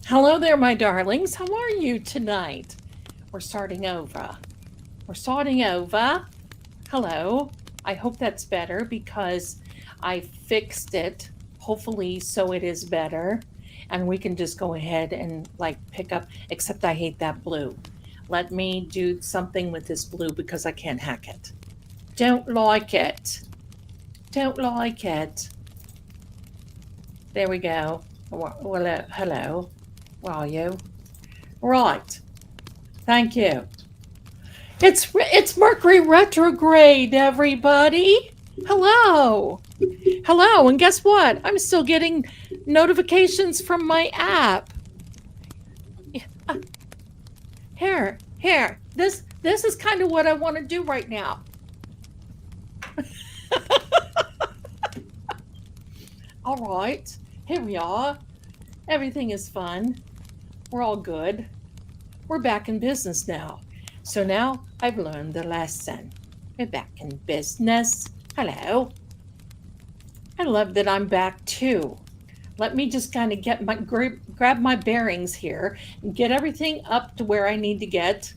Hello there, my darlings. How are you tonight? We're starting over. We're starting over. Hello. I hope that's better because I fixed it, hopefully, so it is better. And we can just go ahead and like pick up, except I hate that blue. Let me do something with this blue because I can't hack it. Don't like it. Don't like it. There we go. Well, hello. Where are you? Right. Thank you. It's Mercury retrograde, everybody. Hello. Hello. And guess what? I'm still getting notifications from my app. Uh, here. This is kind of what I want to do right now. All right. Here we are. Everything is fun. We're all good. We're back in business now. So now I've learned the lesson. We're back in business. Hello. I love that I'm back too. Let me just kind of get my grab my bearings here and get everything up to where I need to get.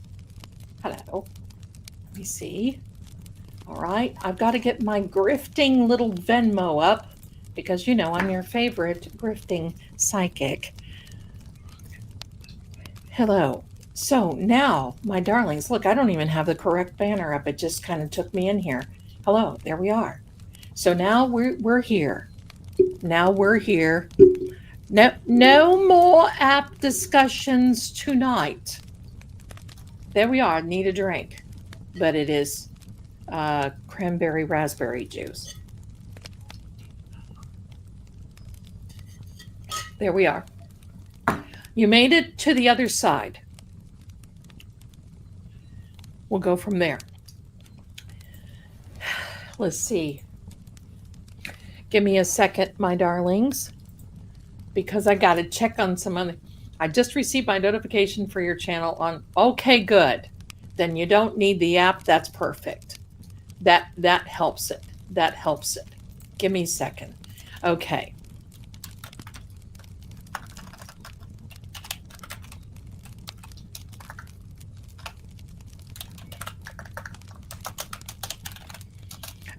Hello. Let me see. All right. I've got to get my grifting little Venmo up because you know I'm your favorite grifting psychic. Hello. So now, my darlings, look, I don't even have the correct banner up. It just kind of took me in here. Hello, there we are. So now we're here. Now we're here. No more app discussions tonight. There we are. Need a drink, but it is cranberry raspberry juice. There we are. You made it to the other side. We'll go from there. Let's see. Give me a second, my darlings, because I got to check on some other. I just received my notification for your channel on. Okay, good. Then you don't need the app. That's perfect. That helps it. That helps it. Give me a second. Okay.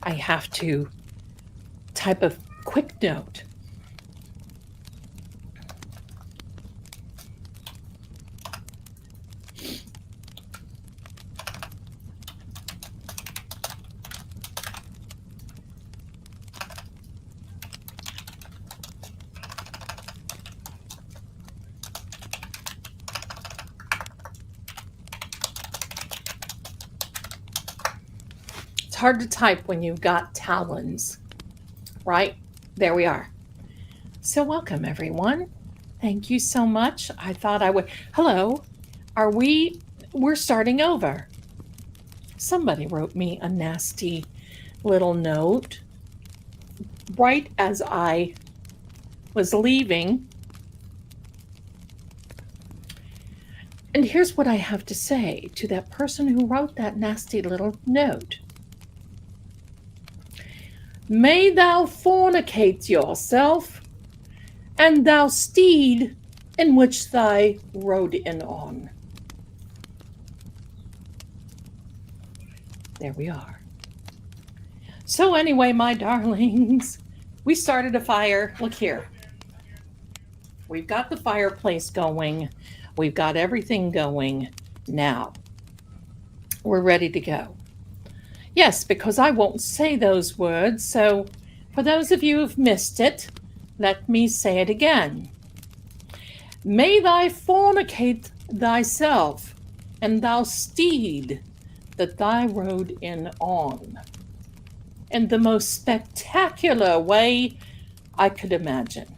I have to type a quick note. It's hard to type when you've got talons, right? There we are. So welcome, everyone. Thank you so much. I thought I would. Hello. We're starting over. Somebody wrote me a nasty little note right as I was leaving. And here's what I have to say to that person who wrote that nasty little note. May thou fornicate yourself, and thou steed in which thy rode in on. There we are. So anyway, my darlings, we started a fire. Look here. We've got the fireplace going. We've got everything going now. We're ready to go. Yes, because I won't say those words. So for those of you who've missed it, let me say it again. May thy fornicate thyself, and thou steed that thy rode in on. In the most spectacular way I could imagine,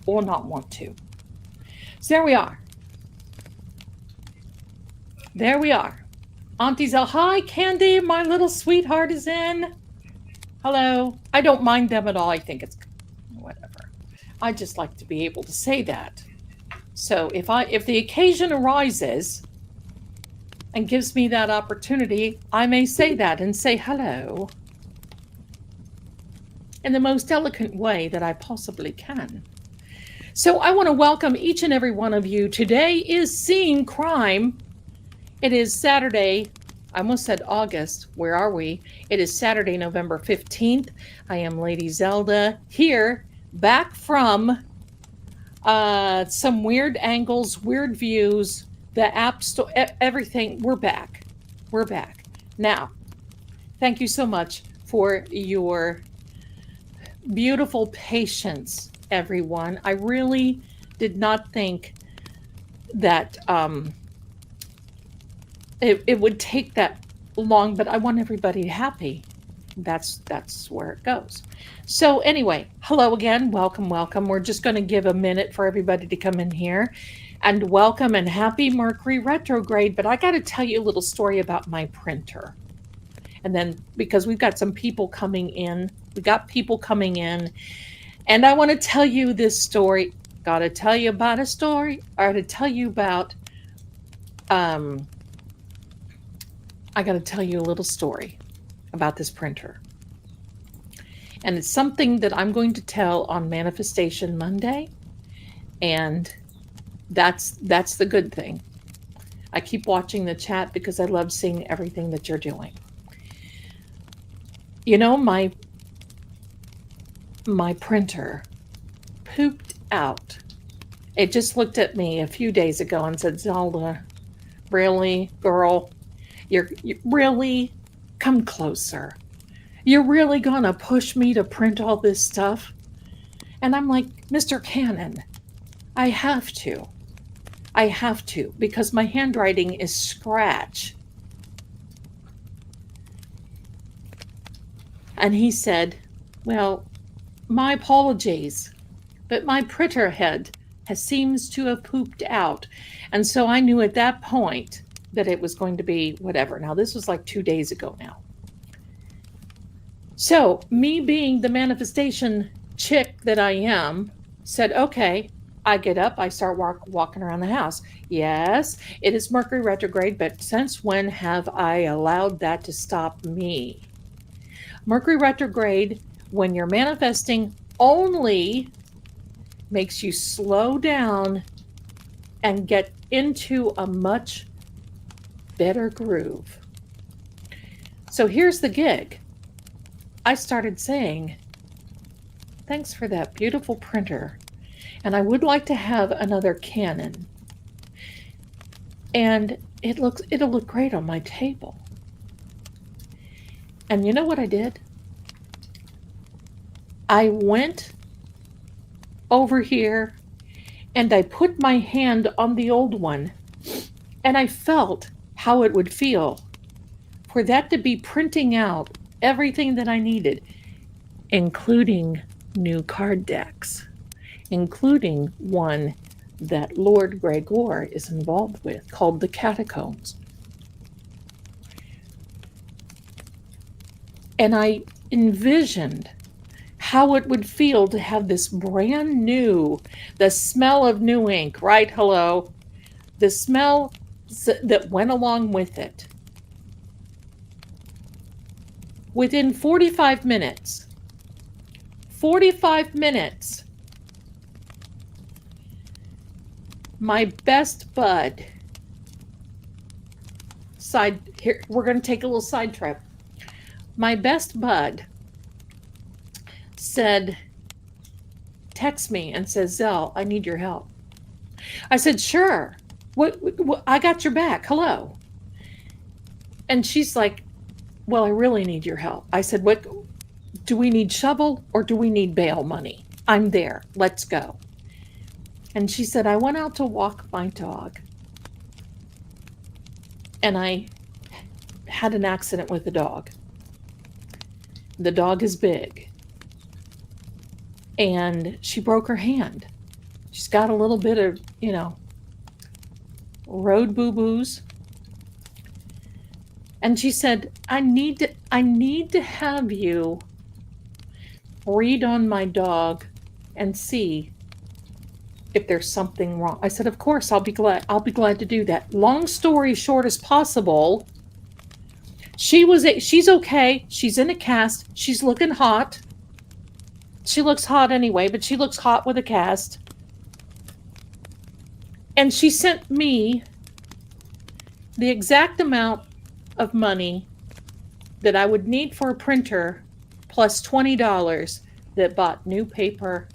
or not want to. So there we are. There we are. Auntie's a hi, Candy, my little sweetheart is in. Hello. I don't mind them at all. I think it's whatever. I just like to be able to say that. So if the occasion arises and gives me that opportunity, I may say that and say hello in the most elegant way that I possibly can. So I want to welcome each and every one of you. Today is Seeing Crime. It is Saturday. I almost said August. Where are we? It is Saturday, November 15th. I am Lady Zelda here, back from some weird angles, weird views, the app store, everything. We're back. We're back. Now, thank you so much for your beautiful patience, everyone. I really did not think that it would take that long, but I want everybody happy. That's where it goes. So anyway, hello again. Welcome, welcome. We're just going to give a minute for everybody to come in here. And welcome and happy Mercury retrograde. But I got to tell you a little story about my printer. And then, because we've got some people coming in, we got people coming in, and I want to tell you this story. Got to tell you about a story, or to tell you about, I got to tell you a little story about this printer. And it's something that I'm going to tell on Manifestation Monday, and that's the good thing. I keep watching the chat because I love seeing everything that you're doing. You know, my printer pooped out. It just looked at me a few days ago and said, Zelda, really, girl? You really? Come closer. You're really gonna push me to print all this stuff? And I'm like, Mr. Cannon, I have to. I have to, because my handwriting is scratch. And he said, well, my apologies, but my printer head seems to have pooped out. And so I knew at that point that it was going to be whatever. Now, this was like 2 days ago now. So me being the manifestation chick that I am, said, okay, I get up, I start walking around the house. Yes, it is Mercury retrograde, but since when have I allowed that to stop me? Mercury retrograde, when you're manifesting, only makes you slow down and get into a much better groove. So here's the gig. I started saying, thanks for that beautiful printer, and I would like to have another Canon. And it'll look great on my table. And you know what I did? I went over here and I put my hand on the old one, and I felt how it would feel for that to be printing out everything that I needed, including new card decks, including one that Lord Gregor is involved with called the Catacombs. And I envisioned how it would feel to have this brand new, the smell of new ink, right? Hello. The smell that went along with it. Within 45 minutes, 45 minutes, my best bud, here, we're going to take a little side trip. My best bud said, text me and says, Zell, I need your help. I said, sure. What, I got your back. Hello. And she's like, well, I really need your help. I said, what, do we need shovel or do we need bail money? I'm there. Let's go. And she said, I went out to walk my dog, and I had an accident with the dog. The dog is big, and she broke her hand. She's got a little bit of, road boo-boos. And she said, I need to have you read on my dog and see if there's something wrong. I said, of course, I'll be glad to do that. Long story short as possible, she's okay. She's in a cast. She's looking hot. She looks hot anyway, but she looks hot with a cast. And she sent me the exact amount of money that I would need for a printer plus $20 that bought new paper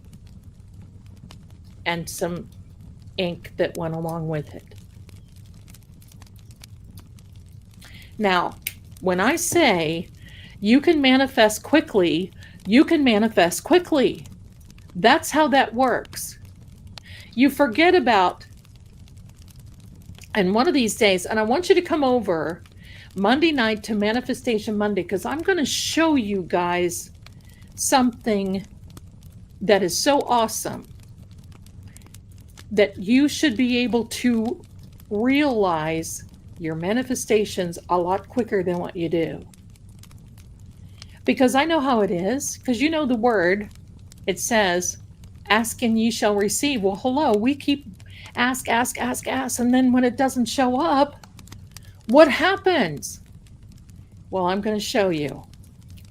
and some ink that went along with it. Now, when I say you can manifest quickly, you can manifest quickly. That's how that works. You forget about, and one of these days, and I want you to come over Monday night to Manifestation Monday, because I'm going to show you guys something that is so awesome that you should be able to realize your manifestations a lot quicker than what you do. Because I know how it is, because you know the word, it says, ask and ye shall receive. Well, hello, we keep ask, and then when it doesn't show up, what happens? Well, I'm going to show you.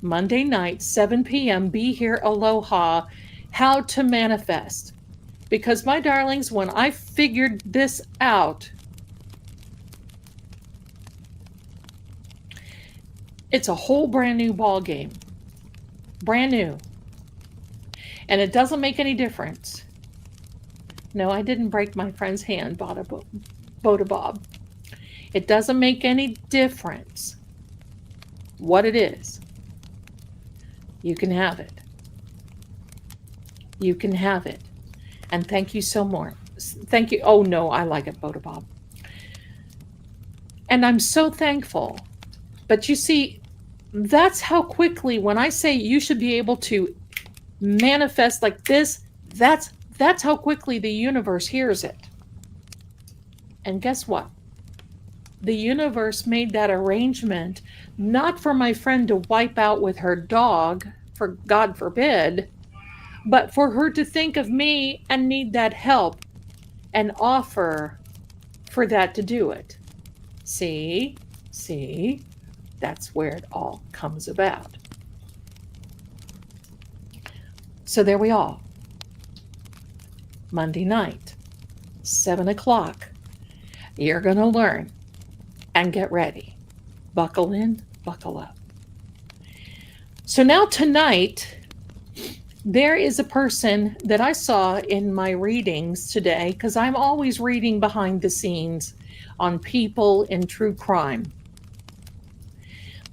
Monday night, 7 p.m., be here, aloha, how to manifest. Because my darlings, when I figured this out, it's a whole brand new ball game. Brand new. And it doesn't make any difference. No, I didn't break my friend's hand, Boda Bob. It doesn't make any difference what it is. You can have it. You can have it. And thank you so much. Thank you. Oh, no, I like it, Boda Bob. And I'm so thankful. But you see, that's how quickly, when I say you should be able to manifest like this, that's how quickly the universe hears it. And guess what? The universe made that arrangement not for my friend to wipe out with her dog, for God forbid, but for her to think of me and need that help and offer for that to do it. See, that's where it all comes about. So there we are. Monday night, 7 o'clock. You're going to learn and get ready. Buckle in, buckle up. So now tonight, there is a person that I saw in my readings today, because I'm always reading behind the scenes on people in true crime.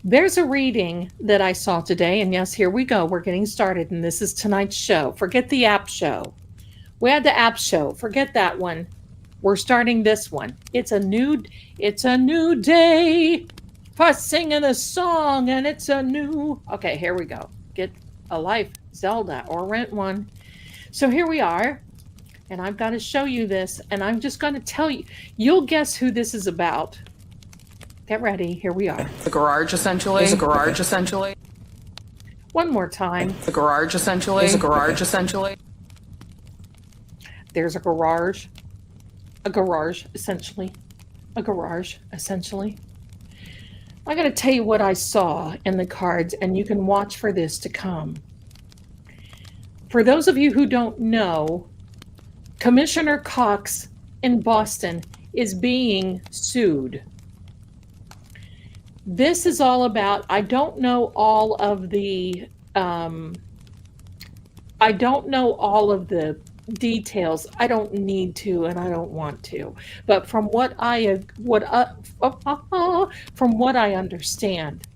There's a reading that I saw today, and yes, here we go. We're getting started, and this is tonight's show. Forget the app show. We had the app show. Forget that one. We're starting this one. It's a new day for singing a song, and it's a new. Okay, here we go. Get a life, Zelda, or rent one. So here we are, and I've got to show you this, and I'm just going to tell you. You'll guess who this is about. Get ready. Here we are. The garage, essentially. Is a garage, essentially. One more time. The garage, essentially. Is a garage, essentially. There's a garage. A garage, essentially. A garage, essentially. I'm going to tell you what I saw in the cards, and you can watch for this to come. For those of you who don't know, Commissioner Cox in Boston is being sued. This is all about, I don't know all of the details. I don't need to, and I don't want to. But from what I understand,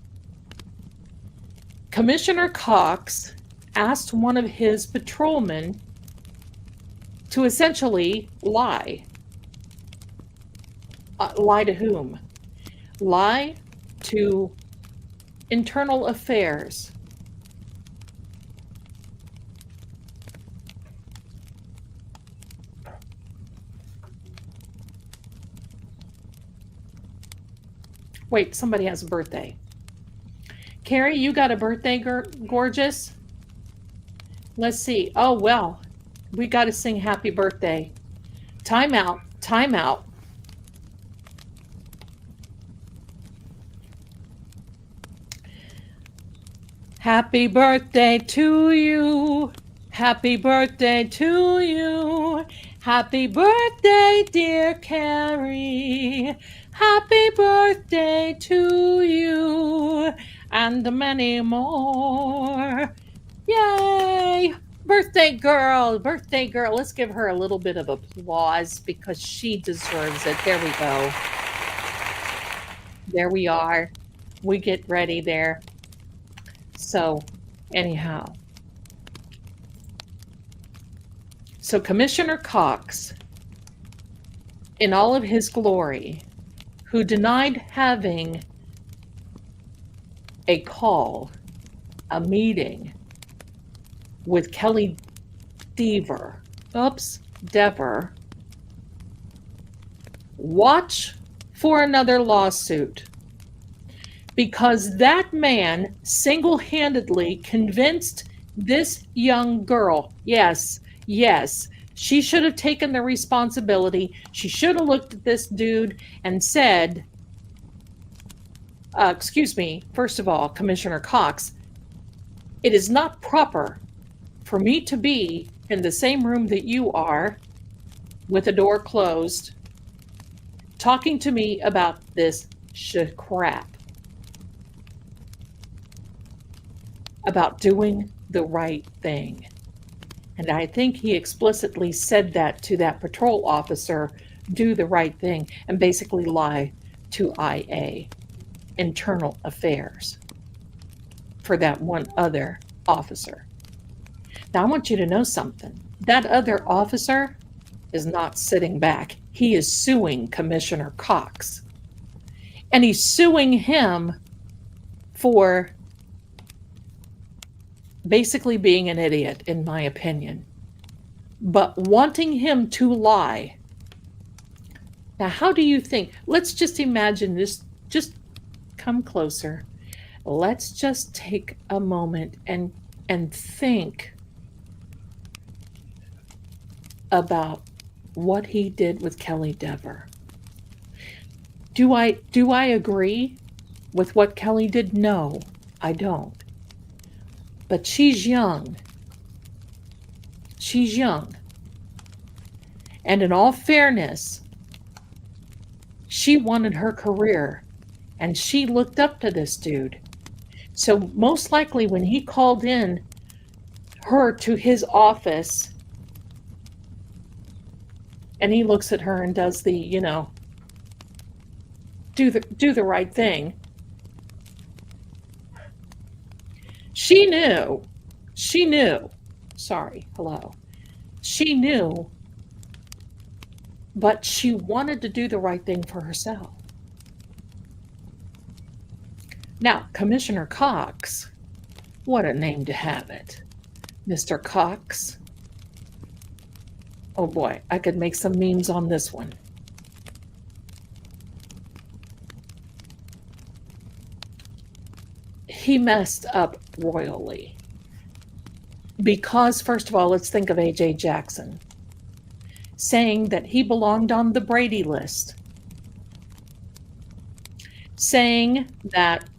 Commissioner Cox asked one of his patrolmen to essentially lie. Lie to whom? Lie to internal affairs. Wait, somebody has a birthday. Carrie, you got a birthday, gorgeous? Let's see. Oh, well, we got to sing happy birthday. Time out. Time out. Happy birthday to you. Happy birthday to you. Happy birthday, dear Carrie. Happy birthday to you and many more. Yay! Birthday girl, birthday girl. Let's give her a little bit of applause because she deserves it. There we go. There we are. We get ready there. So, anyhow. So Commissioner Cox, in all of his glory, who denied having a call, a meeting with Kelly Dever, watch for another lawsuit, because that man single-handedly convinced this young girl, yes, she should have taken the responsibility. She should have looked at this dude and said, excuse me, first of all, Commissioner Cox, it is not proper for me to be in the same room that you are, with the door closed, talking to me about this crap, about doing the right thing. And I think he explicitly said that to that patrol officer, do the right thing, and basically lie to IA, Internal Affairs, for that one other officer. Now, I want you to know something. That other officer is not sitting back. He is suing Commissioner Cox. And he's suing him for basically being an idiot, in my opinion, but wanting him to lie. Now, how do you think? Let's just imagine this. Just come closer. Let's just take a moment and think about what he did with Kelly Dever. Do I agree with what Kelly did? No, I don't. But she's young. She's young. And in all fairness, she wanted her career, and she looked up to this dude. So most likely when he called in her to his office, and he looks at her and does the, do the right thing. She knew, sorry, hello. She knew, but she wanted to do the right thing for herself. Now, Commissioner Cox, what a name to have it. Mr. Cox. Oh boy, I could make some memes on this one. He messed up royally. Because, first of all, let's think of A.J. Jackson saying that he belonged on the Brady list, saying that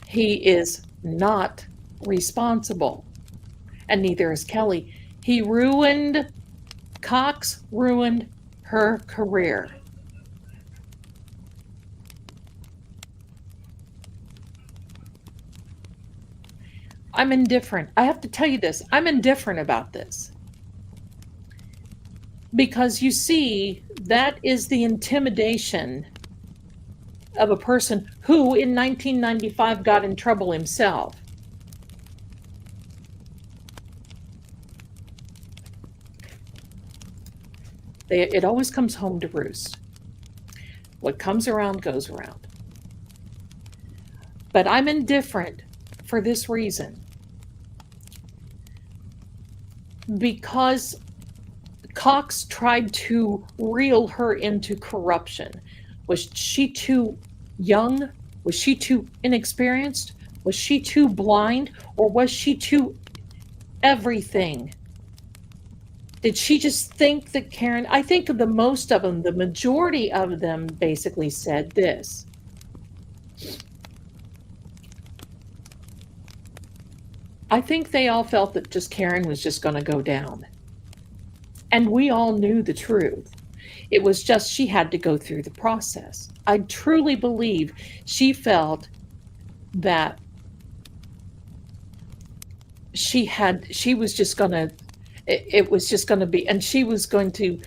he is not responsible, and neither is Kelly. Cox ruined her career. I'm indifferent. I have to tell you this. I'm indifferent about this. Because you see, that is the intimidation of a person who in 1995 got in trouble himself. It always comes home to roost. What comes around goes around. But I'm indifferent for this reason. Because Cox tried to reel her into corruption. Was she too young? Was she too inexperienced? Was she too blind? Or was she too everything? Did she just think that Karen, I think the most of them, the majority of them basically said this. I think they all felt that just Karen was just going to go down. And we all knew the truth. It was just she had to go through the process. I truly believe she felt that she was just gonna, it was just gonna be, and she was going to,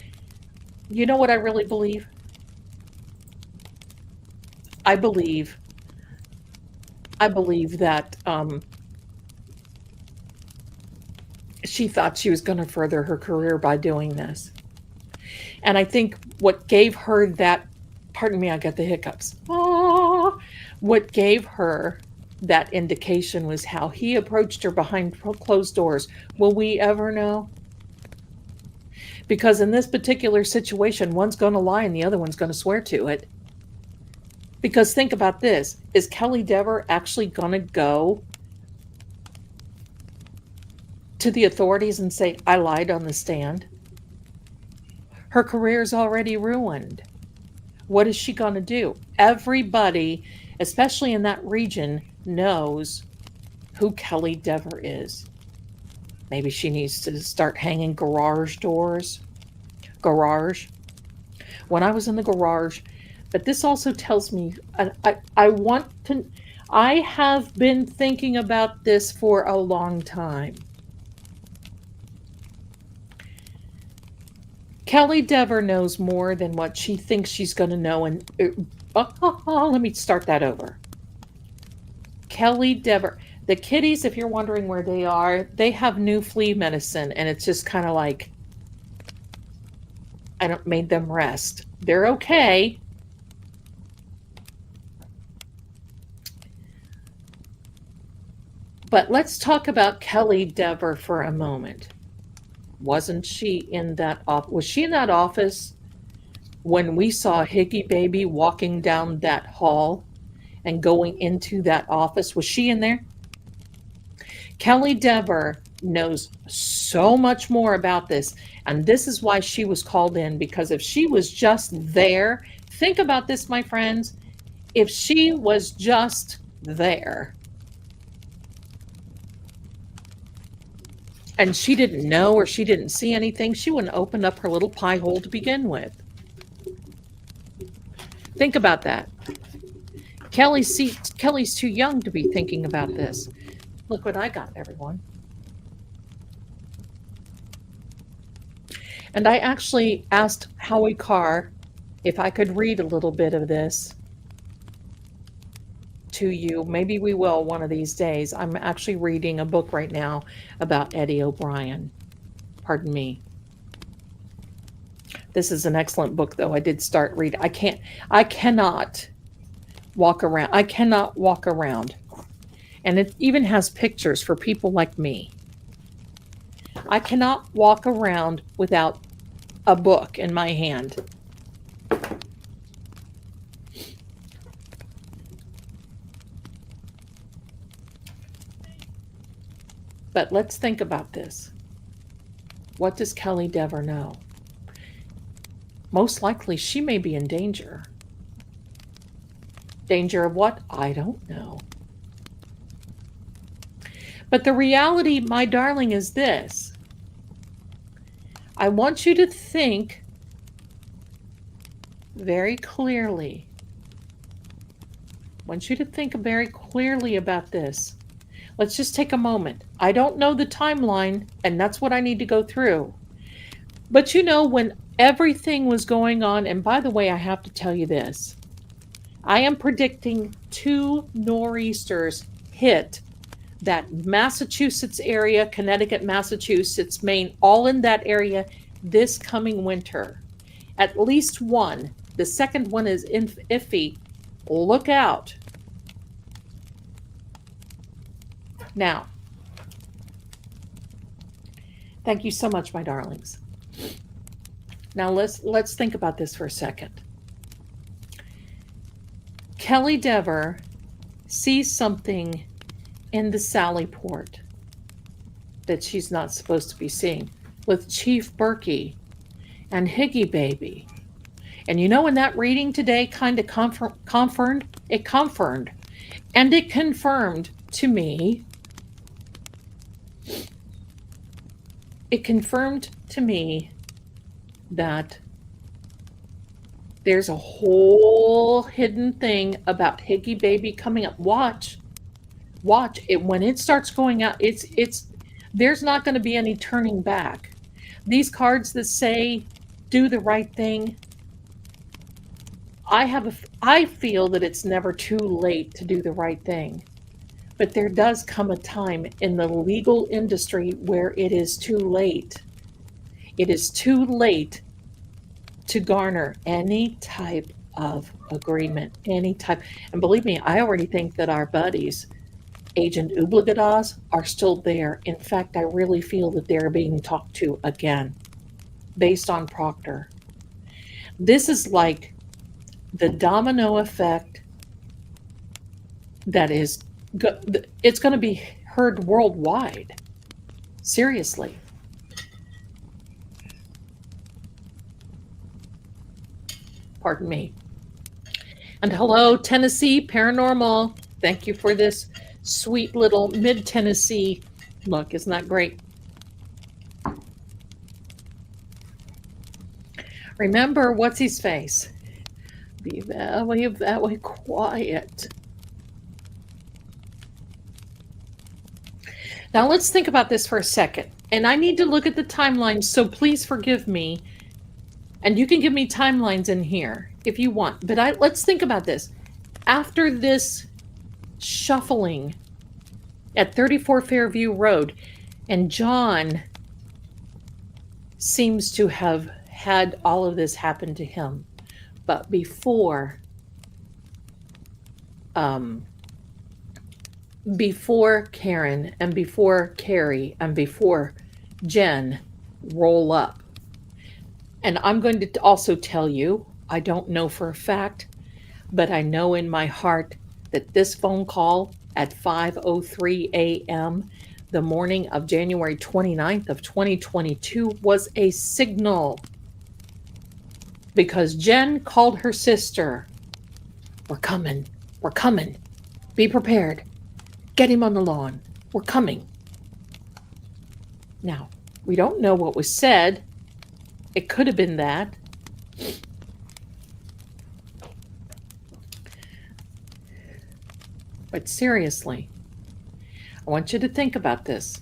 you know what I really believe? I believe, I believe that she thought she was going to further her career by doing this. And I think what gave her that, pardon me, I got the hiccups. Ah, what gave her that indication was how he approached her behind closed doors. Will we ever know? Because in this particular situation, one's going to lie and the other one's going to swear to it. Because think about this, is Kelly Dever actually going to go to the authorities and say, I lied on the stand? Her career's already ruined. What is she going to do? Everybody, especially in that region, knows who Kelly Dever is. Maybe she needs to start hanging garage doors. Garage. When I was in the garage, but this also tells me, I want to, I have been thinking about this for a long time. Kelly Dever knows more than what she thinks she's going to know. And let me start that over. Kelly Dever, the kitties, if you're wondering where they are, they have new flea medicine, and it's just kind of like, I don't made them rest. They're okay. But let's talk about Kelly Dever for a moment. Wasn't she in that was she in that office when we saw Higgy Baby walking down that hall and going into that office? Was she in there? Kelly Dever knows so much more about this, and this is why she was called in, because if she was just there, think about this, my friends, if she was just there and she didn't know or she didn't see anything, she wouldn't open up her little pie hole to begin with. Think about that. Kelly's too young to be thinking about this. Look what I got, everyone. And I actually asked Howie Carr if I could read a little bit of this to you. Maybe we will one of these days. I'm actually reading a book right now about Eddie O'Brien. Pardon me. This is an excellent book, though. I did start reading. I cannot walk around. I cannot walk around. And it even has pictures for people like me. I cannot walk around without a book in my hand. But let's think about this. What does Kelly Dever know? Most likely she may be in danger. Danger of what? I don't know. But the reality, my darling, is this. I want you to think very clearly. I want you to think very clearly about this. Let's just take a moment. I don't know the timeline, and that's what I need to go through. But you know, when everything was going on, and by the way, I have to tell you this. I am predicting 2 nor'easters hit that Massachusetts area, Connecticut, Massachusetts, Maine, all in that area this coming winter. At least one. The second one is iffy. Look out. Now, thank you so much, my darlings. Now let's think about this for a second. Kelly Dever sees something in the Sally Port that she's not supposed to be seeing with Chief Berkey and Higgy Baby. And you know, in that reading today kind of confirmed and it confirmed to me, that there's a whole hidden thing about Higgy Baby coming up. Watch it when it starts going out. It's there's not going to be any turning back. These cards that say do the right thing, I feel that it's never too late to do the right thing. But there does come a time in the legal industry where it is too late. It is too late to garner any type of agreement, any type. And believe me, I already think that our buddies, Agent Obligadas, are still there. In fact, I really feel that they're being talked to again, based on Proctor. This is like the domino effect that is, it's going to be heard worldwide. Seriously. Pardon me. And hello, Tennessee Paranormal. Thank you for this sweet little mid-Tennessee look. Isn't that great? Remember, what's his face? Be that way quiet. Now let's think about this for a second. And I need to look at the timeline, so please forgive me. And you can give me timelines in here if you want. But let's think about this. After this shuffling at 34 Fairview Road, and John seems to have had all of this happen to him. But before Karen and before Carrie and before Jen roll up. And I'm going to also tell you, I don't know for a fact, but I know in my heart that this phone call at 5:03 a.m. the morning of January 29th of 2022 was a signal. Because Jen called her sister. We're coming. We're coming. Be prepared. Get him on the lawn. We're coming. Now, we don't know what was said. It could have been that. But seriously, I want you to think about this.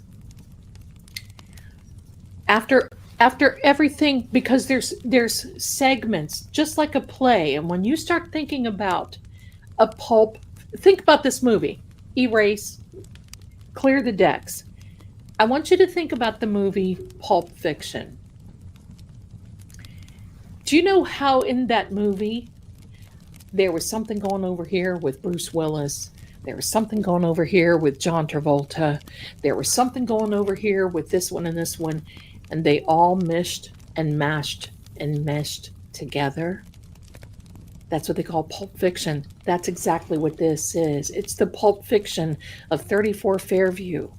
After everything, because there's segments, just like a play, and when you start thinking about a pulp, think about this movie, Erase, Clear the Decks. I want you to think about the movie Pulp Fiction. Do you know how in that movie there was something going over here with Bruce Willis? There was something going over here with John Travolta. There was something going over here with this one and this one. And they all meshed and mashed and meshed together. That's what they call Pulp Fiction. That's exactly what this is. It's the Pulp Fiction of 34 Fairview.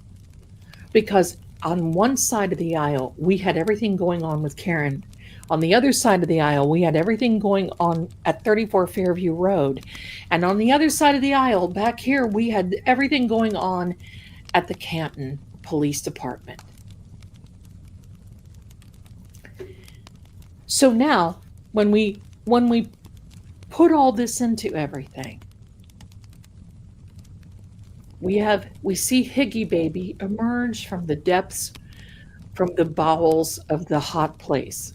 Because on one side of the aisle, we had everything going on with Karen. On the other side of the aisle, we had everything going on at 34 Fairview Road. And on the other side of the aisle, back here, we had everything going on at the Canton Police Department. So now, when we put all this into everything, we see Higgy Baby emerge from the depths, from the bowels of the hot place.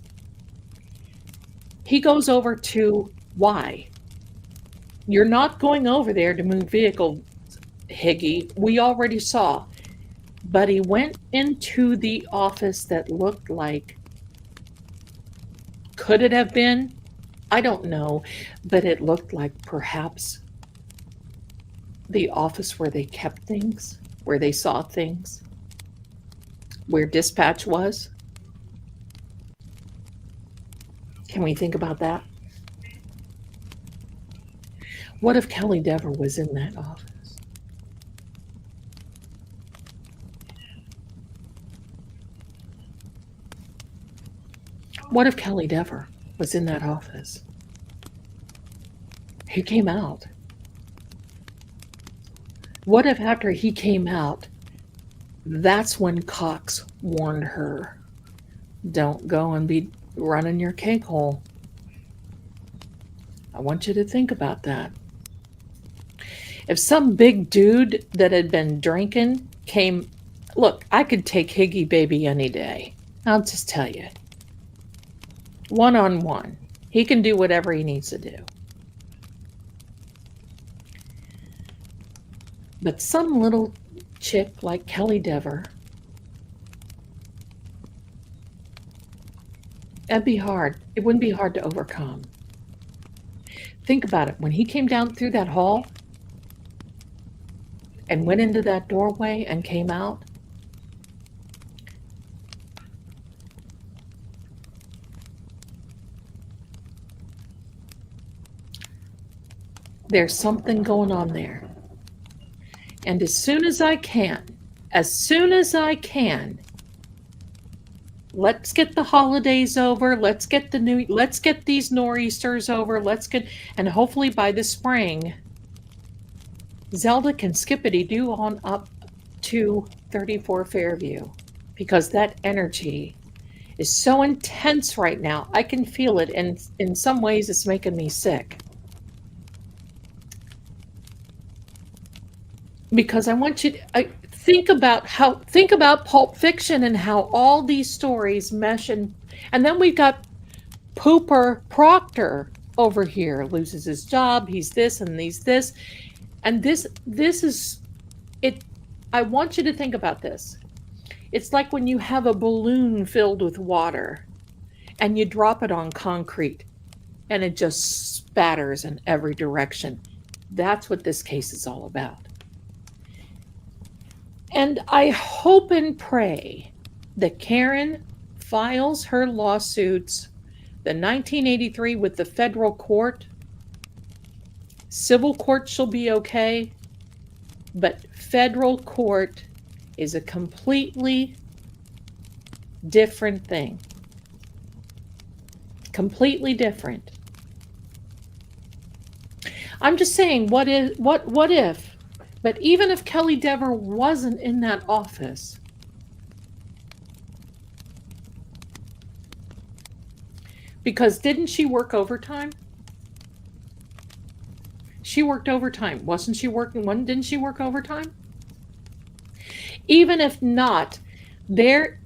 He goes over to why? You're not going over there to move vehicles, Higgy. We already saw. But he went into the office that looked like, could it have been? I don't know. But it looked like perhaps the office where they kept things, where they saw things, where dispatch was. Can we think about that? What if Kelly Dever was in that office? What if Kelly Dever was in that office? He came out. What if after he came out, that's when Cox warned her, don't go and be running your cake hole. I want you to think about that. If some big dude that had been drinking came, look, I could take Higgy Baby any day. I'll just tell you. One on one. He can do whatever he needs to do. But some little chick like Kelly Dever, that'd be hard. It wouldn't be hard to overcome. Think about it. When he came down through that hall and went into that doorway and came out, there's something going on there. And as soon as I can, let's get the holidays over. Let's get these nor'easters over. And hopefully by the spring, Zelda can skippity-doo on up to 34 Fairview, because that energy is so intense right now. I can feel it, and in some ways it's making me sick. Because I want you to think about Pulp Fiction and how all these stories mesh, and then we've got Pooper Proctor over here, loses his job, he's this and he's this, and this is it. I want you to think about this. It's like when you have a balloon filled with water and you drop it on concrete and it just spatters in every direction. That's what this case is all about. And I hope and pray that Karen files her lawsuits, the 1983 with the federal court. Civil court shall be okay, but federal court is a completely different thing. Completely different. I'm just saying, what if? But even if Kelly Dever wasn't in that office, because didn't she work overtime? She worked overtime. Wasn't she working one? Didn't she work overtime? Even if not, there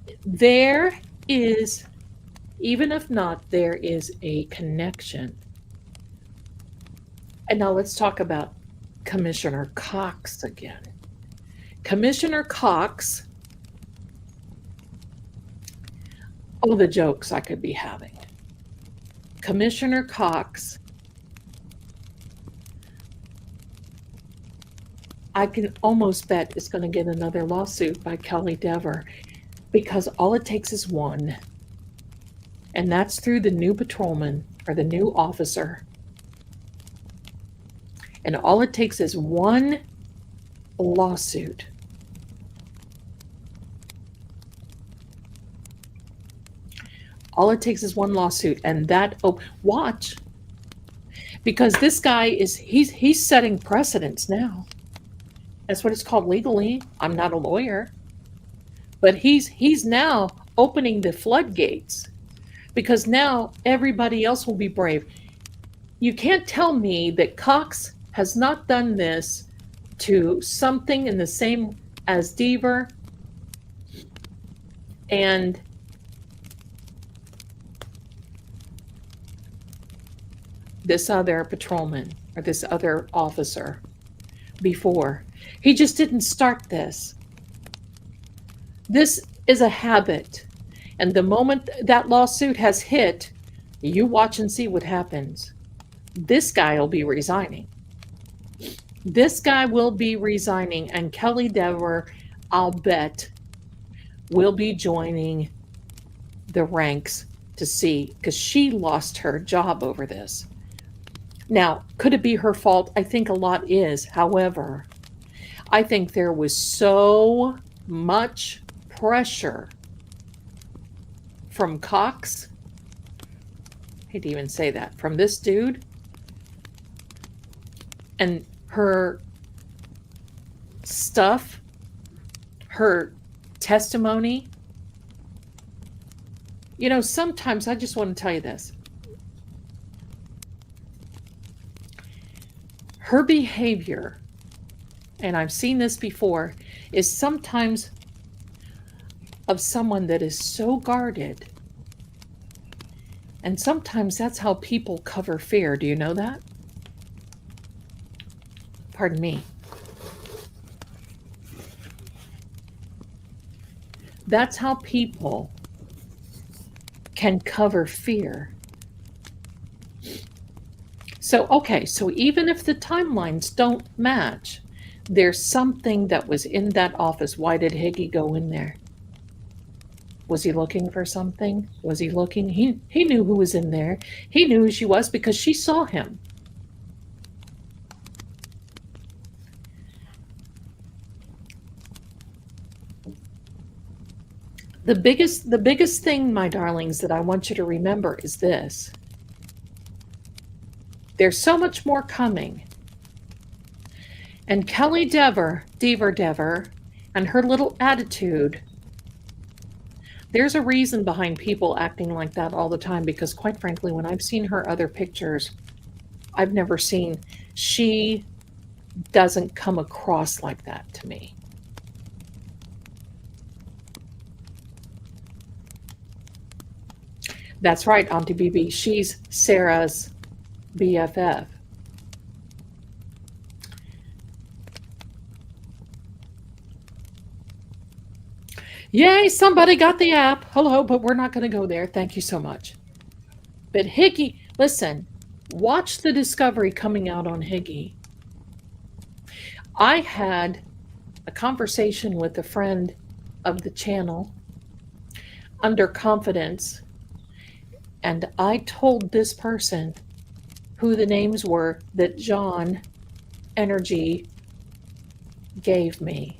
is a connection. And now let's talk about Commissioner Cox again. Commissioner Cox, oh, the jokes I could be having. Commissioner Cox, I can almost bet is going to get another lawsuit by Kelly Dever, because all it takes is one, and that's through the new patrolman or the new officer. And all it takes is one lawsuit. All it takes is one lawsuit, and that, watch, because this guy he's setting precedents now. That's what it's called legally. I'm not a lawyer, but he's now opening the floodgates, because now everybody else will be brave. You can't tell me that Cox has not done this to something in the same as Dever and this other patrolman or this other officer before. He just didn't start this. This is a habit. And the moment that lawsuit has hit, you watch and see what happens. This guy will be resigning. This guy will be resigning, and Kelly Dever, I'll bet, will be joining the ranks to see, because she lost her job over this. Now, could it be her fault? I think a lot is. However, I think there was so much pressure from Cox. I hate to even say that. From this dude. And her stuff, her testimony, You know, sometimes I just want to tell you this. Her behavior, and I've seen this before, is sometimes of someone that is so guarded. And sometimes that's how people cover fear. Do you know that? Pardon me. That's how people can cover fear. So, okay, so even if the timelines don't match, there's something that was in that office. Why did Higgy go in there? Was he looking for something? Was he looking? He knew who was in there. He knew who she was because she saw him. The biggest thing, my darlings, that I want you to remember is this. There's so much more coming. And Kelly Dever, and her little attitude, there's a reason behind people acting like that all the time, because quite frankly, when I've seen her other pictures, I've never seen, she doesn't come across like that to me. That's right, Auntie BB. She's Sarah's BFF. Yay, somebody got the app. Hello, but we're not going to go there. Thank you so much. But Higgy, listen, watch the discovery coming out on Higgy. I had a conversation with a friend of the channel under confidence, and I told this person who the names were that John Energy gave me.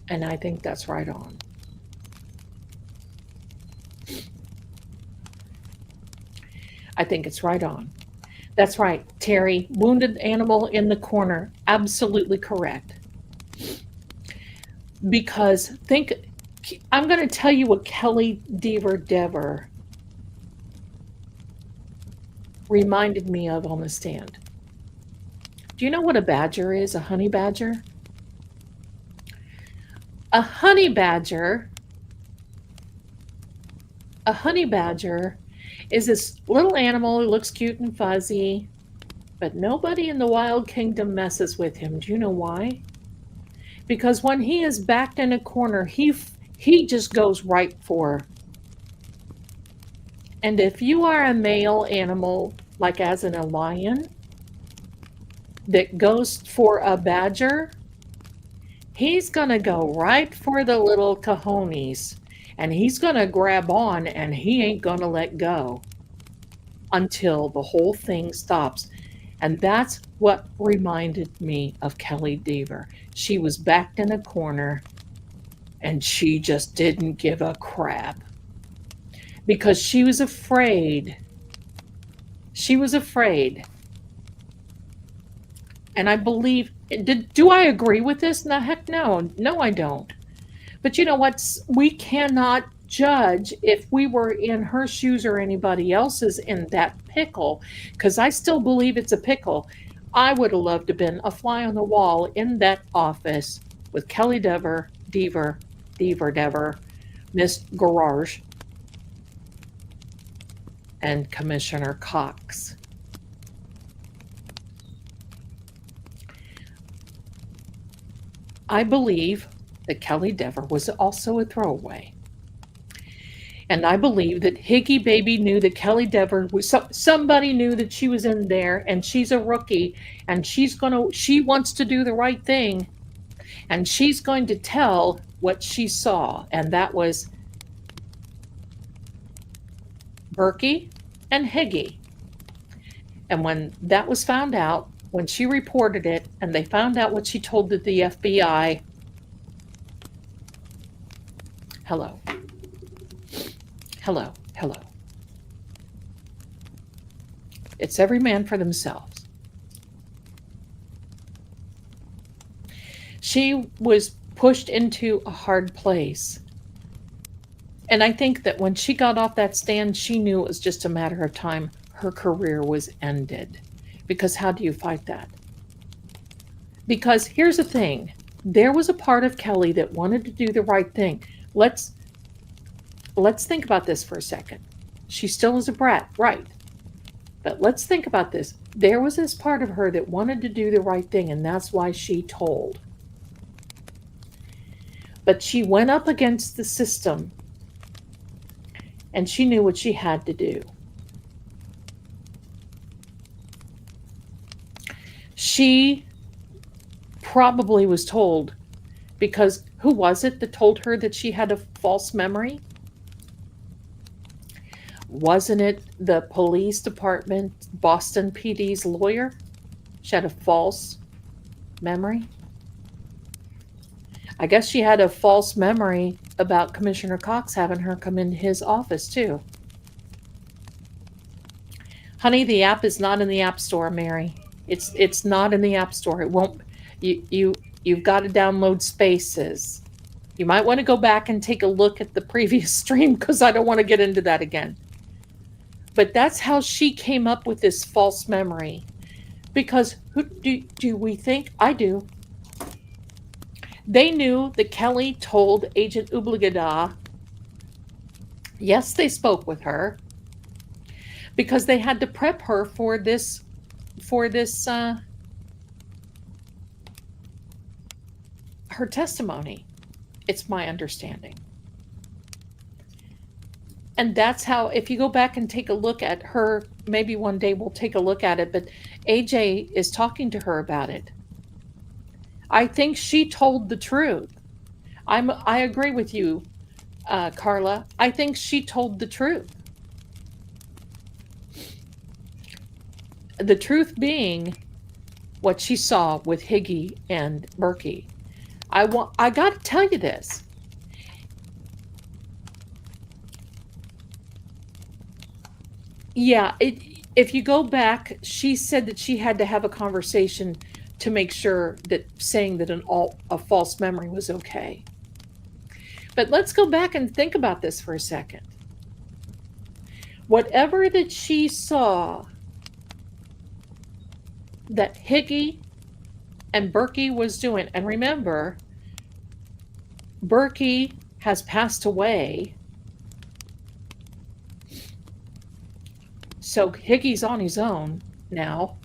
And I think that's right on. I think it's right on. That's right, Terry. Wounded animal in the corner. Absolutely correct. Because I'm going to tell you what Kelly Dever reminded me of on the stand. Do you know what a badger is? A honey badger? A honey badger is this little animal who looks cute and fuzzy, but nobody in the wild kingdom messes with him. Do you know why? Because when he is backed in a corner, he just goes right for her. And if you are a male animal, like as in a lion, that goes for a badger, he's going to go right for the little cojones, and he's going to grab on, and he ain't going to let go until the whole thing stops. And that's what reminded me of Kelly Dever. She was backed in a corner, and she just didn't give a crap because she was afraid. She was afraid. And I believe, do I agree with this? No, heck no. No, I don't. But you know what? We cannot judge if we were in her shoes or anybody else's in that pickle, because I still believe it's a pickle. I would have loved to have been a fly on the wall in that office with Kelly Dever, Miss Garage, and Commissioner Cox. I believe that Kelly Dever was also a throwaway. And I believe that Higgy Baby knew that Kelly Dever was, somebody knew that she was in there, and she's a rookie, and she wants to do the right thing, and she's going to tell what she saw, and that was Berkey and Higgy. And when that was found out, when she reported it, and they found out what she told the FBI, hello. It's every man for themselves. She was pushed into a hard place. And I think that when she got off that stand, she knew it was just a matter of time her career was ended. Because how do you fight that? Because here's the thing, there was a part of Kelly that wanted to do the right thing. Let's think about this for a second. She still is a brat, right? But let's think about this. There was this part of her that wanted to do the right thing, and that's why she told. But she went up against the system, and she knew what she had to do. She probably was told, because who was it that told her that she had a false memory? Wasn't it the police department, Boston PD's lawyer? She had a false memory. I guess she had a false memory about Commissioner Cox having her come into his office too. Honey, the app is not in the App Store, Mary. It's not in the App Store. It won't. You've got to download Spaces. You might want to go back and take a look at the previous stream because I don't want to get into that again. But that's how she came up with this false memory. Because who do we think? I do. They knew that Kelly told Agent Ubligada. Yes, they spoke with her. Because they had to prep her for this her testimony. It's my understanding. And that's how, if you go back and take a look at her, maybe one day we'll take a look at it, but AJ is talking to her about it. I think she told the truth. I agree with you, Carla. I think she told the truth. The truth being what she saw with Higgy and Berkey. I got to tell you this. Yeah, if you go back, she said that she had to have a conversation to make sure that saying that a false memory was okay. But let's go back and think about this for a second. Whatever that she saw that Higgy and Berkey was doing, and remember, Berkey has passed away, so Higgy's on his own now.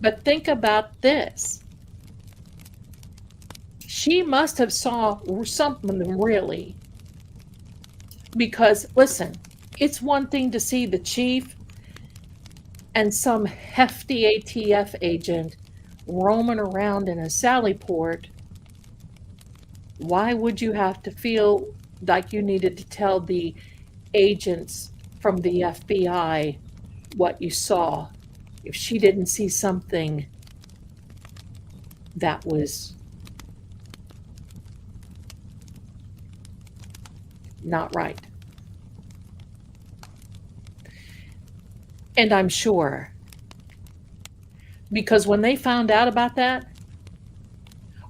But think about this. She must have saw something really. Because, listen, it's one thing to see the chief and some hefty ATF agent roaming around in a sally port. Why would you have to feel like you needed to tell the agents from the FBI what you saw if she didn't see something that was not right? And I'm sure, because when they found out about that,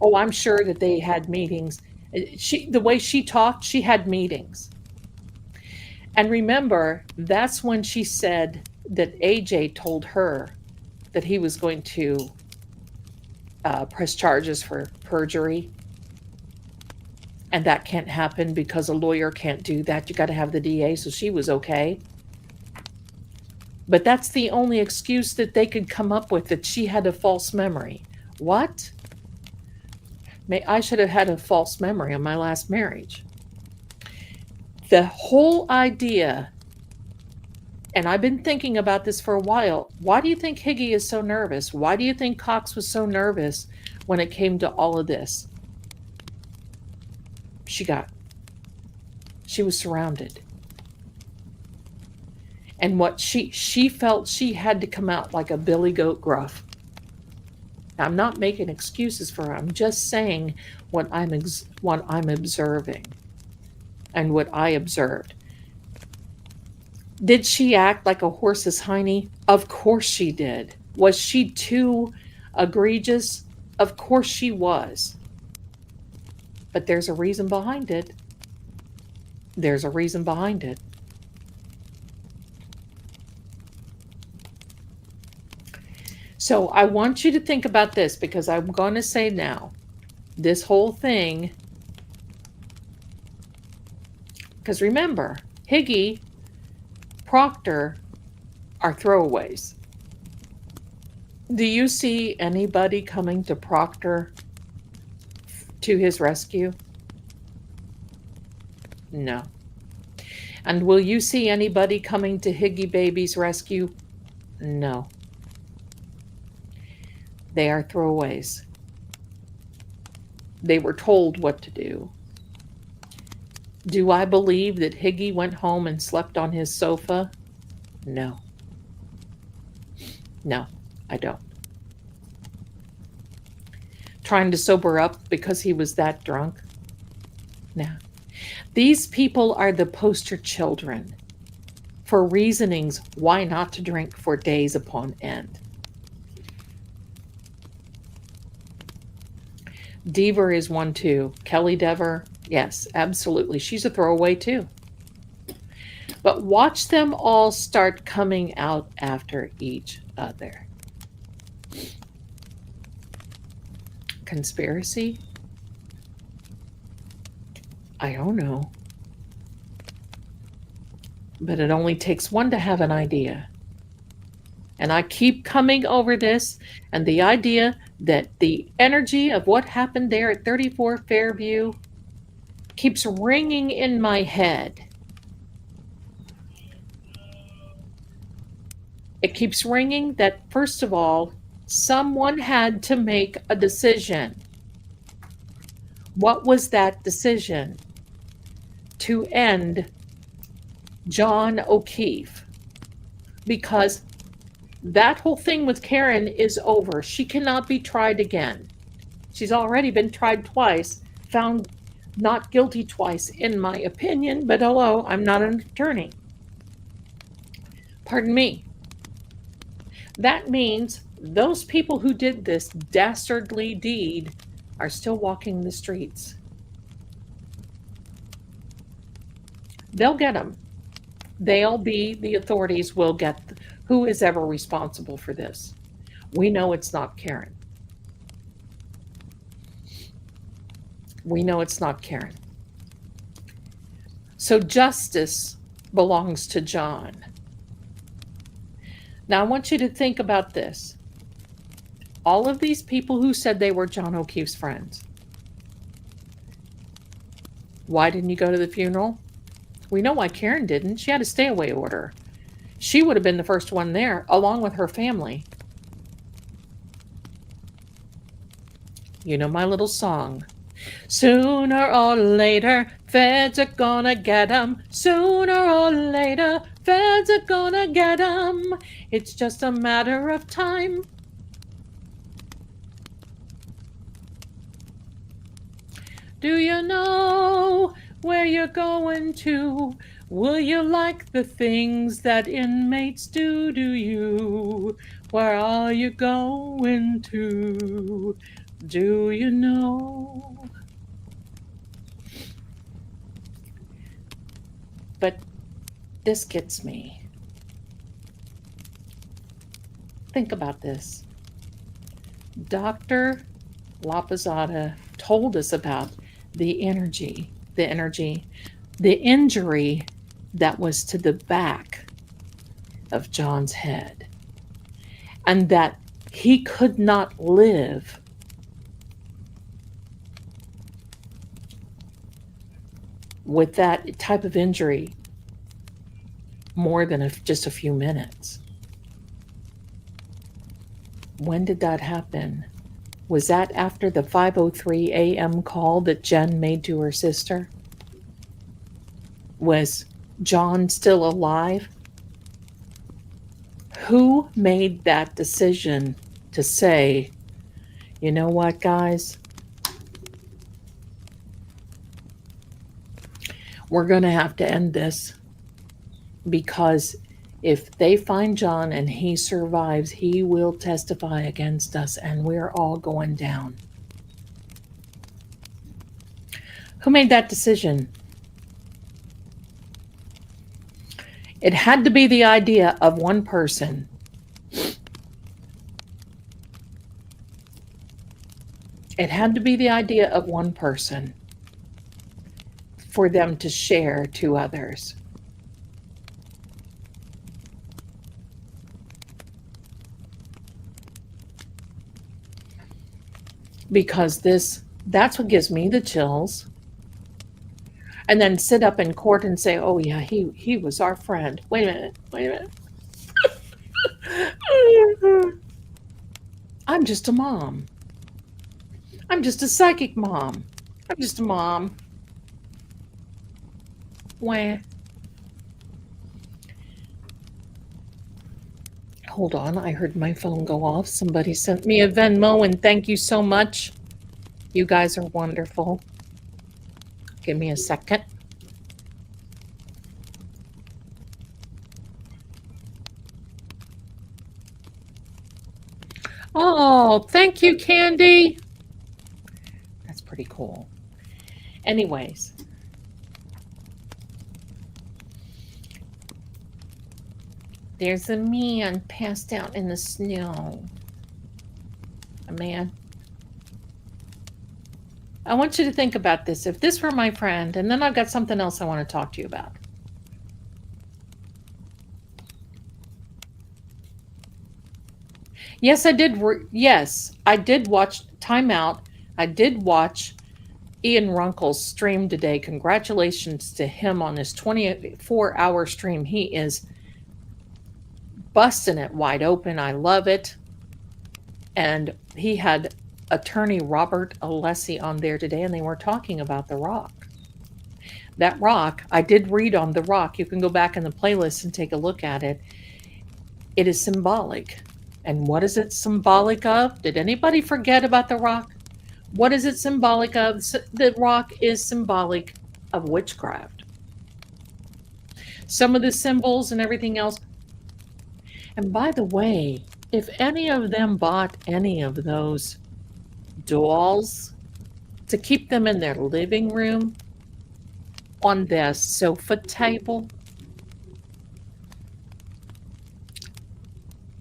oh, I'm sure that they had meetings. The way she talked, she had meetings. And remember, that's when she said that AJ told her that he was going to press charges for perjury. And that can't happen because a lawyer can't do that. You got to have the DA, so she was okay. But that's the only excuse that they could come up with, that she had a false memory. What? I should have had a false memory on my last marriage. The whole idea, and I've been thinking about this for a while, why do you think Higgy is so nervous? Why do you think Cox was so nervous when it came to all of this? She was surrounded. And what she felt she had to come out like a billy goat gruff. I'm not making excuses for her. I'm just saying what I'm observing and what I observed. Did she act like a horse's hiney? Of course she did. Was she too egregious? Of course she was. But there's a reason behind it. There's a reason behind it. So I want you to think about this, because I'm going to say now, this whole thing, because remember, Higgy, Proctor are throwaways. Do you see anybody coming to Proctor to his rescue? No. And will you see anybody coming to Higgy Baby's rescue? No. They are throwaways. They were told what to do. Do I believe that Higgy went home and slept on his sofa? No. No, I don't. Trying to sober up because he was that drunk? No. These people are the poster children for reasonings why not to drink for days upon end. Deaver is one too. Kelly Dever, yes, absolutely. She's a throwaway too. But watch them all start coming out after each other. Conspiracy? I don't know. But it only takes one to have an idea. And I keep coming over this, and the idea that the energy of what happened there at 34 Fairview keeps ringing in my head. It keeps ringing that, first of all, someone had to make a decision. What was that decision? To end John O'Keefe. Because that whole thing with Karen is over. She cannot be tried again. She's already been tried twice, found not guilty twice, in my opinion, but hello, I'm not an attorney. Pardon me. That means those people who did this dastardly deed are still walking the streets. They'll get them. The authorities will get who is ever responsible for this. We know it's not Karen. We know it's not Karen. So justice belongs to John. Now I want you to think about this. All of these people who said they were John O'Keefe's friends. Why didn't you go to the funeral? We know why Karen didn't. She had a stay-away order. She would have been the first one there, along with her family. You know my little song. Sooner or later, feds are gonna get 'em. Sooner or later, feds are gonna get 'em. It's just a matter of time. Do you know where you're going to? Will you like the things that inmates do to you? Where are you going to? Do you know? But this gets me. Think about this. Dr. Lapazada told us about the injury that was to the back of John's head, and that he could not live with that type of injury more than just a few minutes. When did that happen? Was that after the 5:03 a.m. call that Jen made to her sister? Was John still alive? Who made that decision to say, you know what, guys? We're going to have to end this, because if they find John and he survives, he will testify against us, and we're all going down. Who made that decision? It had to be the idea of one person. It had to be the idea of one person for them to share to others. Because that's what gives me the chills. And then sit up in court and say, oh yeah, he was our friend. Wait a minute. I'm just a mom. I'm just a psychic mom. I'm just a mom. Wah. Hold on, I heard my phone go off. Somebody sent me a Venmo, and thank you so much. You guys are wonderful. Give me a second. Oh, thank you, Candy. That's pretty cool. Anyways. There's a man passed out in the snow. A man. I want you to think about this. If this were my friend, and then I've got something else I want to talk to you about. Yes, I did. Yes, I did watch Time Out. I did watch Ian Runkle's stream today. Congratulations to him on his 24-hour stream. He is busting it wide open. I love it. And he had attorney Robert Alessi on there today, and they were talking about the rock. That rock, I did read on the rock. You can go back in the playlist and take a look at it. It is symbolic. And what is it symbolic of? Did anybody forget about the rock? What is it symbolic of? The rock is symbolic of witchcraft. Some of the symbols and everything else. And by the way, if any of them bought any of those dolls to keep them in their living room on their sofa table,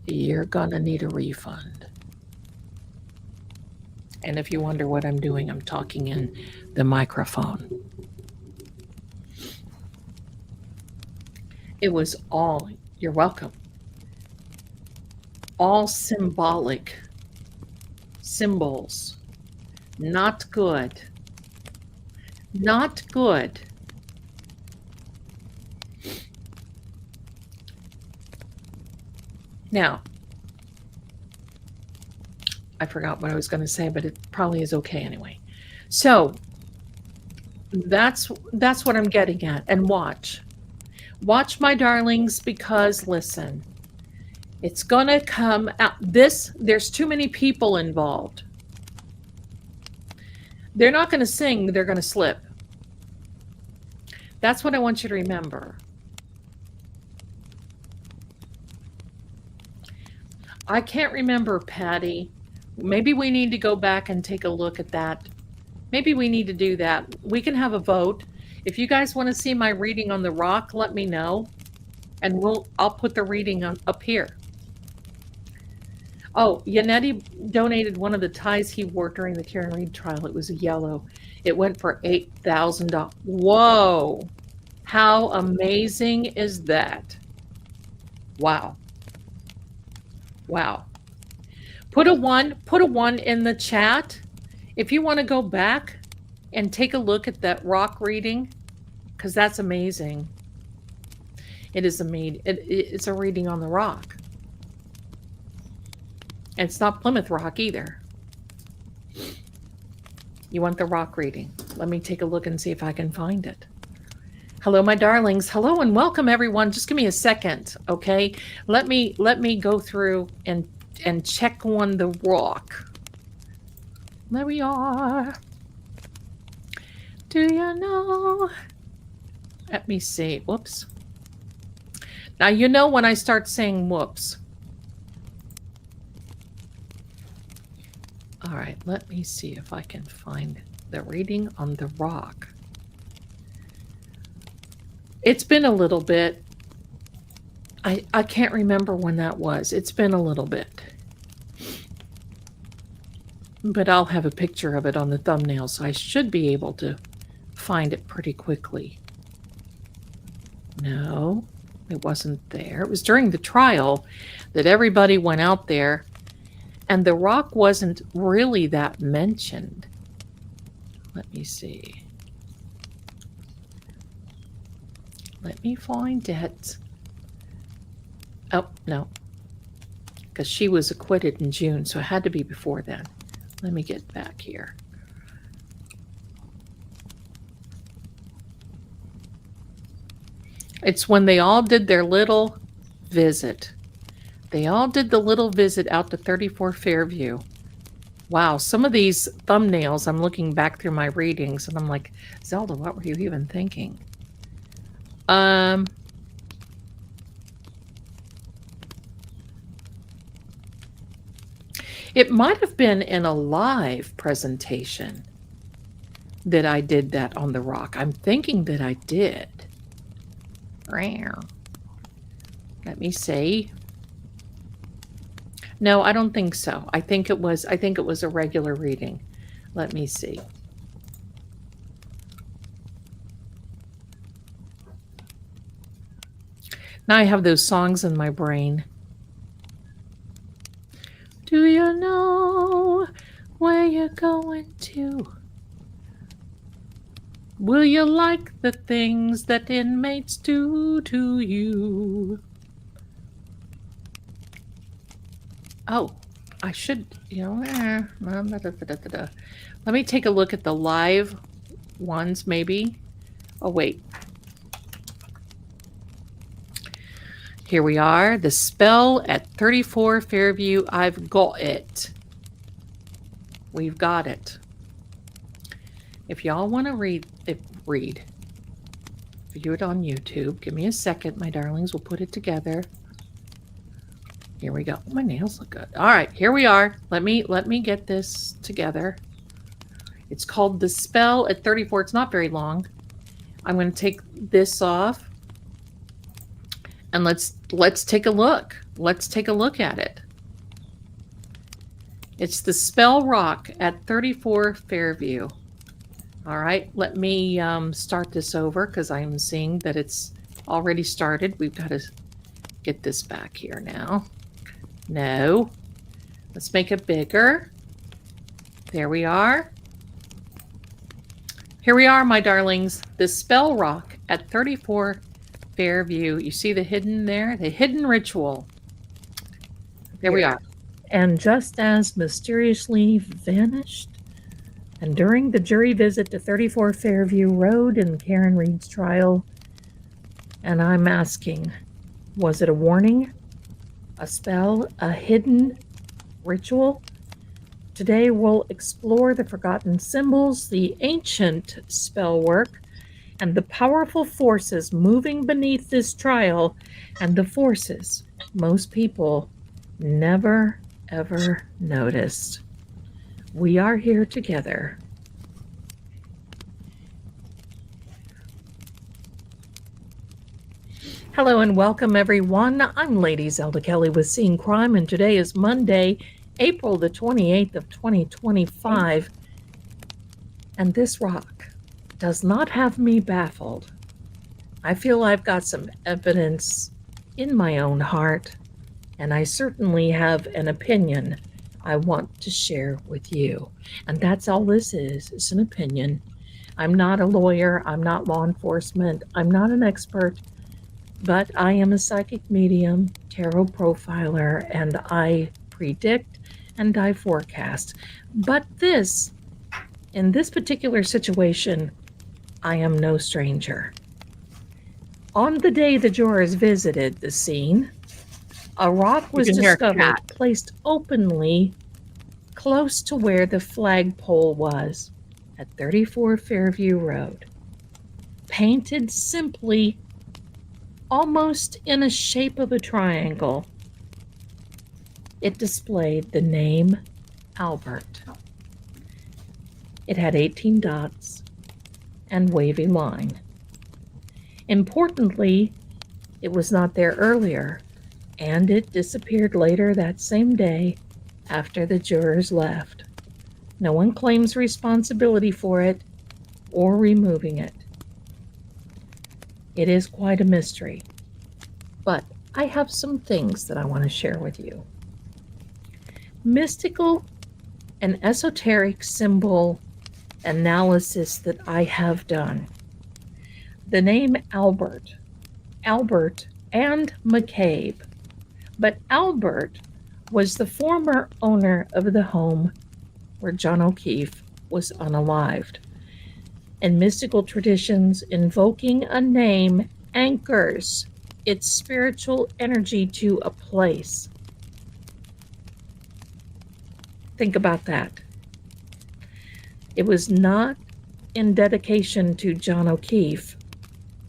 you're gonna need a refund. And if you wonder what I'm doing, I'm talking in the microphone. It was all, you're welcome, all symbolic symbols. Not good. Not good. Now, I forgot what I was going to say, but it probably is okay anyway. So that's what I'm getting at. And watch, my darlings, because listen, it's going to come out. There's too many people involved. They're not going to sing, they're going to slip. That's what I want you to remember. I can't remember, Patty. Maybe we need to go back and take a look at that. Maybe we need to do that. We can have a vote. If you guys want to see my reading on the rock, let me know. And I'll put the reading up here. Oh, Yannetti donated one of the ties he wore during the Karen Reed trial. It was yellow. It went for $8,000. Whoa. How amazing is that? Wow. Wow. Put a one in the chat if you want to go back and take a look at that rock reading, because that's amazing. It is amazing. It's a reading on the rock. And it's not Plymouth Rock either. You want the rock reading? Let me take a look and see if I can find it. Hello, my darlings. Hello and welcome, everyone. Just give me a second, okay? Let me go through and check on the rock. There we are. Do you know? Let me see. Whoops. Now, you know when I start saying whoops. All right, let me see if I can find it. The reading on the rock. It's been a little bit. I can't remember when that was. It's been a little bit. But I'll have a picture of it on the thumbnail, so I should be able to find it pretty quickly. No, it wasn't there. It was during the trial that everybody went out there, and the rock wasn't really that mentioned. Let me see. Let me find it. Oh, no. Because she was acquitted in June, so it had to be before then. Let me get back here. It's when they all did their little visit. They all did the little visit out to 34 Fairview. Wow, some of these thumbnails, I'm looking back through my readings, and I'm like, Zelda, what were you even thinking? It might have been in a live presentation that I did that on the rock. I'm thinking that I did. Let me see. No, I don't think so. I think it was a regular reading. Let me see. Now I have those songs in my brain. Do you know where you're going to? Will you like the things that inmates do to you? Oh, I should, let me take a look at the live ones, maybe. Oh, wait. Here we are. The spell at 34 Fairview. I've got it. We've got it. If y'all want to view it on YouTube. Give me a second, my darlings. We'll put it together. Here we go. Oh, my nails look good. All right, here we are. Let me get this together. It's called The Spell at 34. It's not very long. I'm going to take this off. And let's take a look. Let's take a look at it. It's the Spell Rock at 34 Fairview. All right, let me start this over because I'm seeing that it's already started. We've got to get this back here now. No. Let's make it bigger. There we are. Here we are, my darlings. The Spell Rock at 34 Fairview. You see the hidden there? The hidden ritual. There we are. And just as mysteriously vanished, and during the jury visit to 34 Fairview Road in Karen Reed's trial, and I'm asking, was it a warning, a spell, a hidden ritual? Today we'll explore the forgotten symbols, the ancient spell work, and the powerful forces moving beneath this trial, and the forces most people never, ever noticed. We are here together. Hello and welcome, everyone. I'm Lady Zelda Kelly with Seeing Crime, and today is Monday, April the 28th of 2025. And this rock does not have me baffled. I feel I've got some evidence in my own heart, and I certainly have an opinion I want to share with you. And that's all this is. It's an opinion. I'm not a lawyer. I'm not law enforcement. I'm not an expert, but I am a psychic medium, tarot profiler, and I predict and I forecast. But in this particular situation, I am no stranger. On the day the jurors visited the scene, a rock was discovered placed openly close to where the flagpole was at 34 Fairview Road. Painted simply, almost in a shape of a triangle, it displayed the name Albert. It had 18 dots and wavy line. Importantly, it was not there earlier, and it disappeared later that same day after the jurors left. No one claims responsibility for it or removing it. It is quite a mystery, but I have some things that I want to share with you. Mystical and esoteric symbol analysis that I have done. The name Albert and McCabe, but Albert was the former owner of the home where John O'Keefe was unalived. In mystical traditions, invoking a name anchors its spiritual energy to a place. Think about that. It was not in dedication to John O'Keefe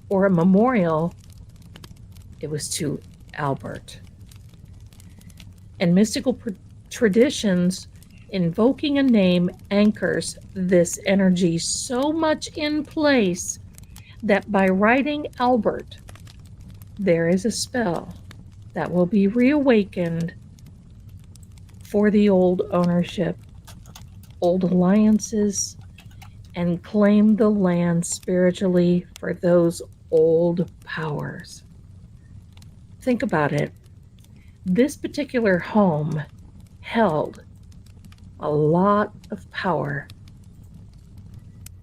or a memorial, it was to Albert. In mystical traditions, invoking a name anchors this energy so much in place that by writing Albert, there is a spell that will be reawakened for the old ownership, old alliances, and claim the land spiritually for those old powers. Think about it. This particular home held a lot of power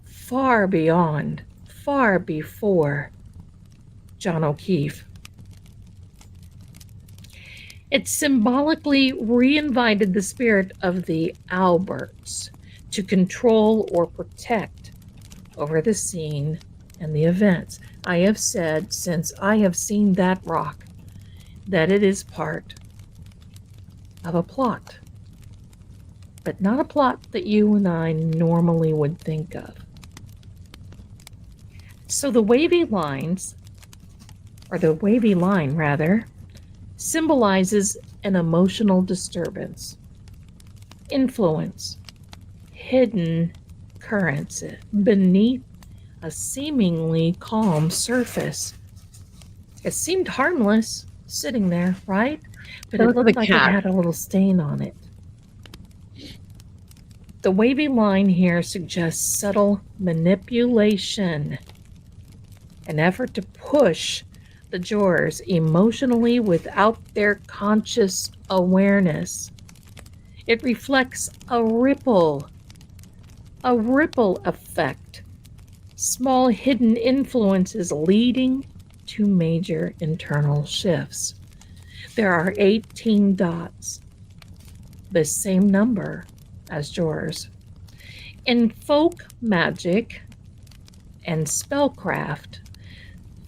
far beyond, far before John O'Keefe. It symbolically reinvited the spirit of the Alberts to control or protect over the scene and the events. I have said since I have seen that rock that it is part of a plot, but not a plot that you and I normally would think of. So the wavy lines, or the wavy line rather, symbolizes an emotional disturbance, influence, hidden currents beneath a seemingly calm surface. It seemed harmless sitting there, right? But it looked like it had a little stain on it. The wavy line here suggests subtle manipulation, an effort to push the jurors emotionally without their conscious awareness. It reflects a ripple effect, small hidden influences leading to major internal shifts. There are 18 dots, the same number as jurors. In folk magic and spellcraft,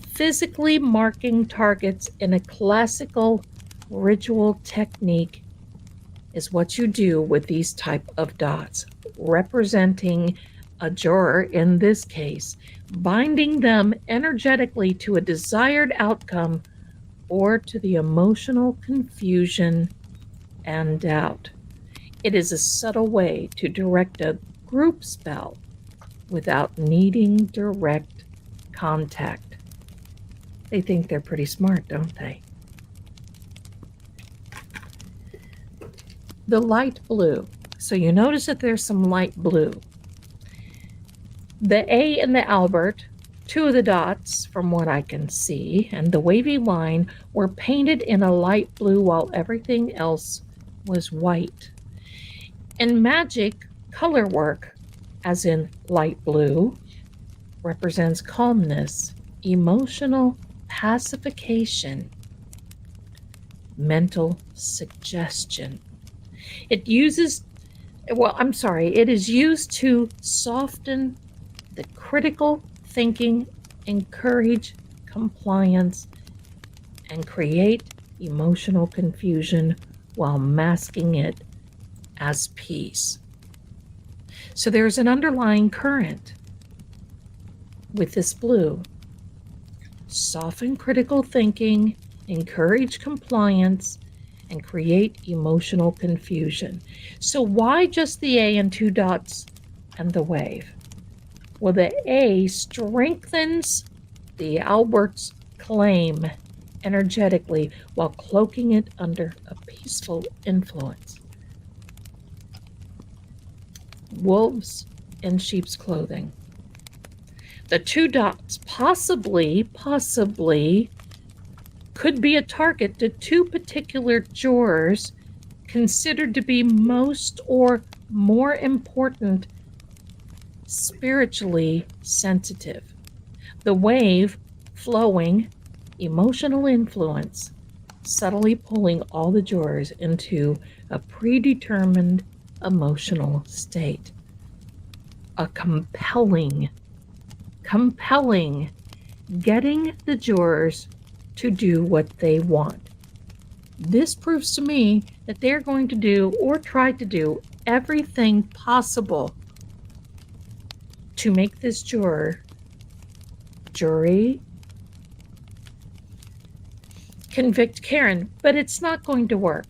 physically marking targets in a classical ritual technique is what you do with these type of dots, representing a juror in this case, binding them energetically to a desired outcome or to the emotional confusion and doubt. It is a subtle way to direct a group spell without needing direct contact. They think they're pretty smart, don't they? The light blue. So you notice that there's some light blue. The A and the Albert, two of the dots from what I can see, and the wavy line were painted in a light blue while everything else was white. In magic, color work, as in light blue, represents calmness, emotional pacification, mental suggestion. It is used to soften the critical thinking, encourage compliance, and create emotional confusion while masking it as peace. So there's an underlying current with this blue. Soften critical thinking, encourage compliance, and create emotional confusion. So why just the A and two dots and the wave. Well, the A strengthens the Albert's claim energetically while cloaking it under a peaceful influence. Wolves in sheep's clothing. The two dots possibly could be a target to two particular jurors considered to be most or more important spiritually sensitive. The wave flowing emotional influence, subtly pulling all the jurors into a predetermined emotional state. A compelling, getting the jurors to do what they want. This proves to me that they're going to do or try to do everything possible to make this jury convict Karen, but it's not going to work.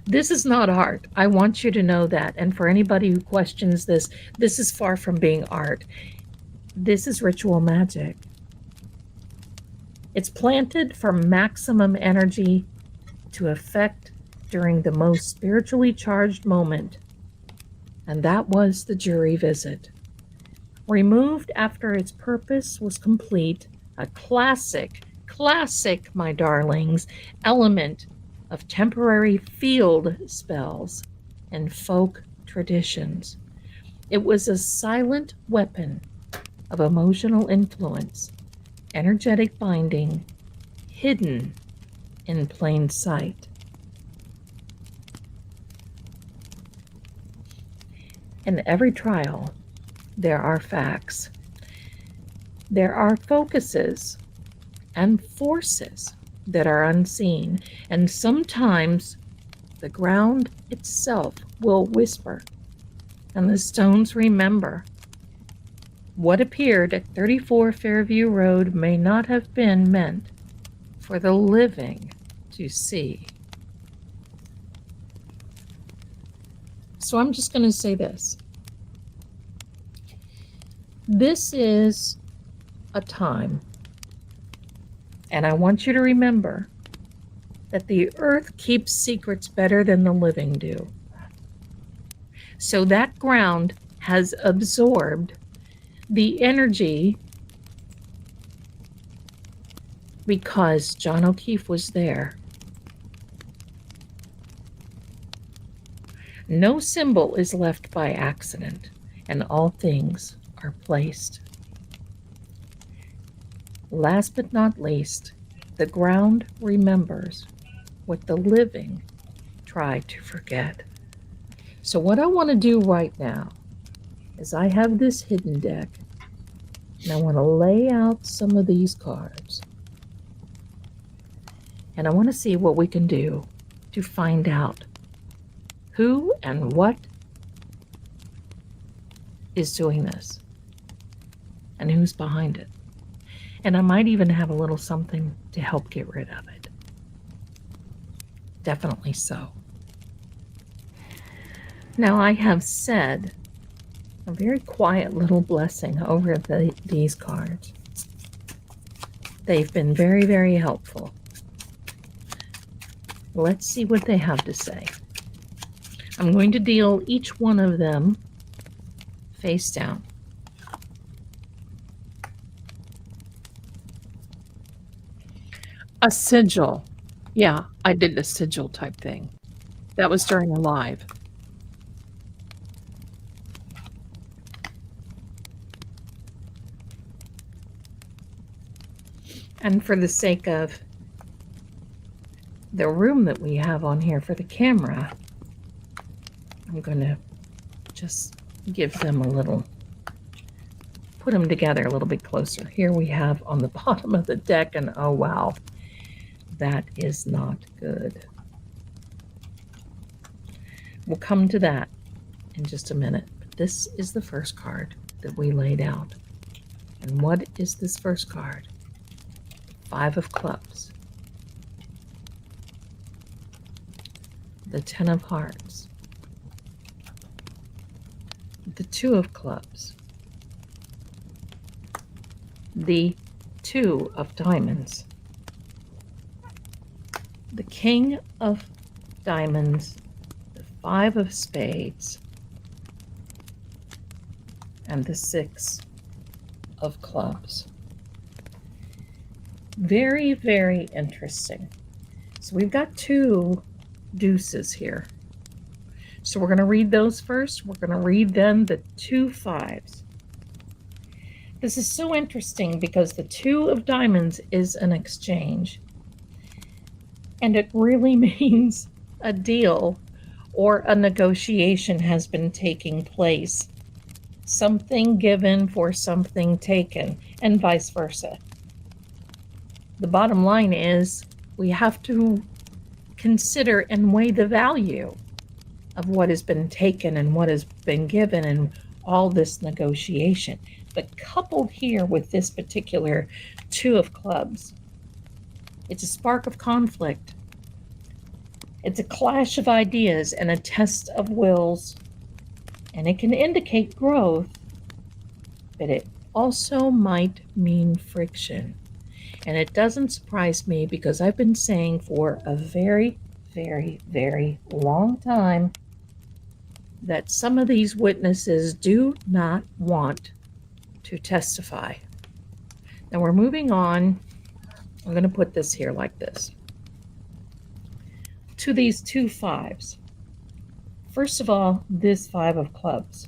This is not art. I want you to know that. And for anybody who questions this, this is far from being art. This is ritual magic. It's planted for maximum energy to effect during the most spiritually charged moment. And that was the jury visit. Removed after its purpose was complete, a classic, my darlings, element of temporary field spells and folk traditions. It was a silent weapon of emotional influence, energetic binding, hidden in plain sight. In every trial, there are facts. There are focuses and forces that are unseen, and sometimes the ground itself will whisper, and the stones remember. What appeared at 34 Fairview Road may not have been meant for the living to see. So I'm just going to say this. This is a time, and I want you to remember that the earth keeps secrets better than the living do. So that ground has absorbed the energy because John O'Keefe was there. No symbol is left by accident, and all things are placed. Last but not least, the ground remembers what the living try to forget. So what I want to do right now is I have this hidden deck, and I want to lay out some of these cards. And I want to see what we can do to find out who and what is doing this and who's behind it. And I might even have a little something to help get rid of it. Definitely so. Now I have said a very quiet little blessing over these cards. They've been very, very helpful. Let's see what they have to say. I'm going to deal each one of them face down. A sigil. Yeah, I did a sigil type thing. That was during a live. And for the sake of the room that we have on here for the camera, I'm going to just give them a little, put them together a little bit closer. Here we have on the bottom of the deck, and oh wow, that is not good. We'll come to that in just a minute. But this is the first card that we laid out. And what is this first card? 5 of Clubs. The 10 of Hearts. the Two of Clubs, the Two of Diamonds, the King of Diamonds, the Five of Spades, and the Six of Clubs. Very, very interesting. So we've got two deuces here. So we're going to read those first. We're going to read then the two fives. This is so interesting because the Two of Diamonds is an exchange. And it really means a deal or a negotiation has been taking place. Something given for something taken, and vice versa. The bottom line is we have to consider and weigh the value of what has been taken and what has been given and all this negotiation. But coupled here with this particular Two of Clubs, it's a spark of conflict. It's a clash of ideas and a test of wills. And it can indicate growth, but it also might mean friction. And it doesn't surprise me because I've been saying for a very, very, very long time that some of these witnesses do not want to testify. Now we're moving on. I'm going to put this here like this. To these two fives. First of all, this Five of Clubs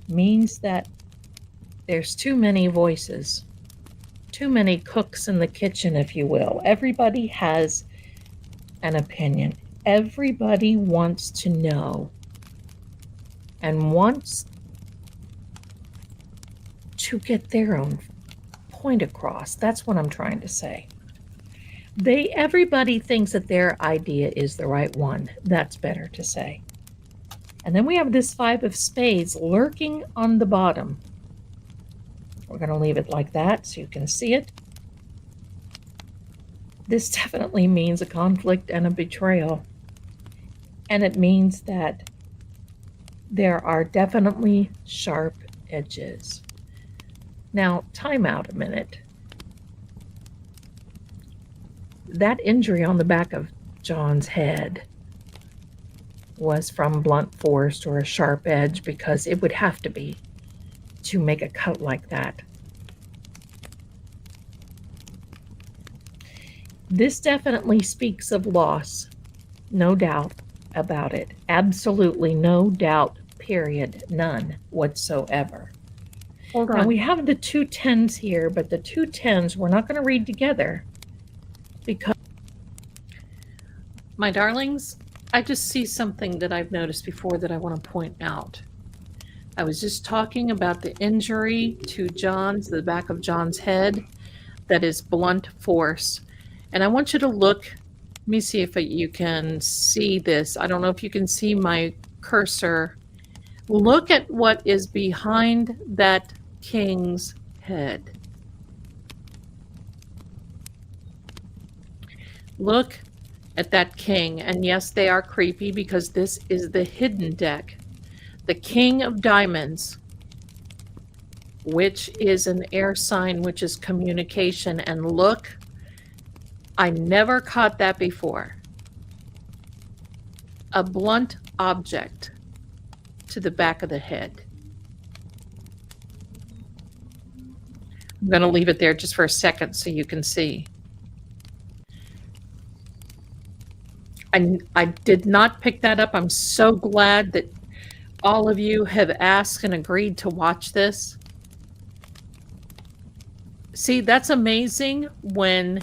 means that there's too many voices, too many cooks in the kitchen, if you will. Everybody has an opinion. Everybody wants to know and wants to get their own point across. That's what I'm trying to say. Everybody thinks that their idea is the right one. That's better to say. And then we have this Five of Spades lurking on the bottom. We're going to leave it like that so you can see it. This definitely means a conflict and a betrayal. And it means that there are definitely sharp edges. Now, time out a minute. That injury on the back of John's head was from blunt force or a sharp edge, because it would have to be to make a cut like that. This definitely speaks of loss, no doubt about it. Absolutely no doubt, period, none whatsoever. Hold on. Now we have the two tens here, but the two tens we're not going to read together because, my darlings, I just see something that I've noticed before that I want to point out. I was just talking about the injury to the back of John's head, that is blunt force. And I want you to look, let me see if you can see this. I don't know if you can see my cursor. Look at what is behind that king's head. Look at that king. And yes, they are creepy because this is the hidden deck. The King of Diamonds, which is an air sign, which is communication. And look, I never caught that before. A blunt object to the back of the head. I'm going to leave it there just for a second so you can see. I did not pick that up. I'm so glad that all of you have asked and agreed to watch this. See, that's amazing when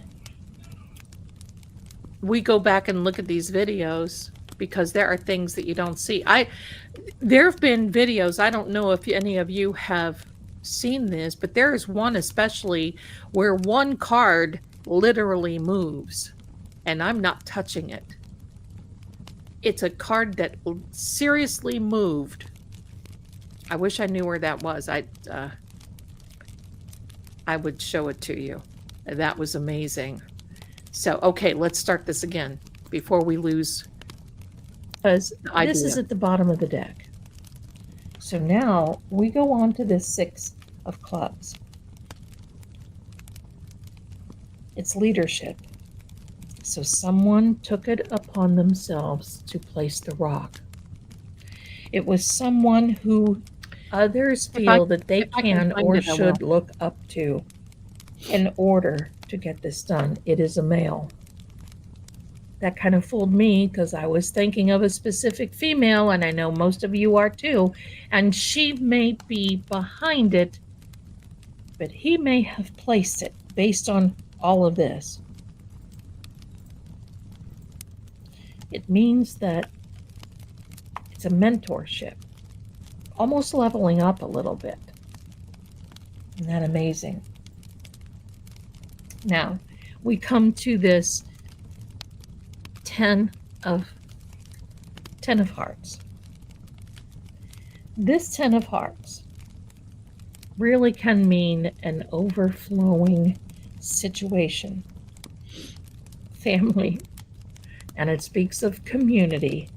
we go back and look at these videos, because there are things that you don't see. There have been videos, I don't know if any of you have seen this, but there is one especially where one card literally moves and I'm not touching it. It's a card that seriously moved. I wish I knew where that was. I would show it to you. That was amazing. So, okay, let's start this again before we lose. Because this is at the bottom of the deck. So now we go on to the 6 of clubs. It's leadership. So someone took it upon themselves to place the rock. It was someone who others feel that they can or should look up to in order to get this done. It is a male. That kind of fooled me because I was thinking of a specific female, and I know most of you are too, and she may be behind it, but he may have placed it based on all of this. It means that it's a mentorship, almost leveling up a little bit. Isn't that amazing? Now, we come to this 10 of hearts. This 10 of hearts really can mean an overflowing situation, family, and it speaks of community,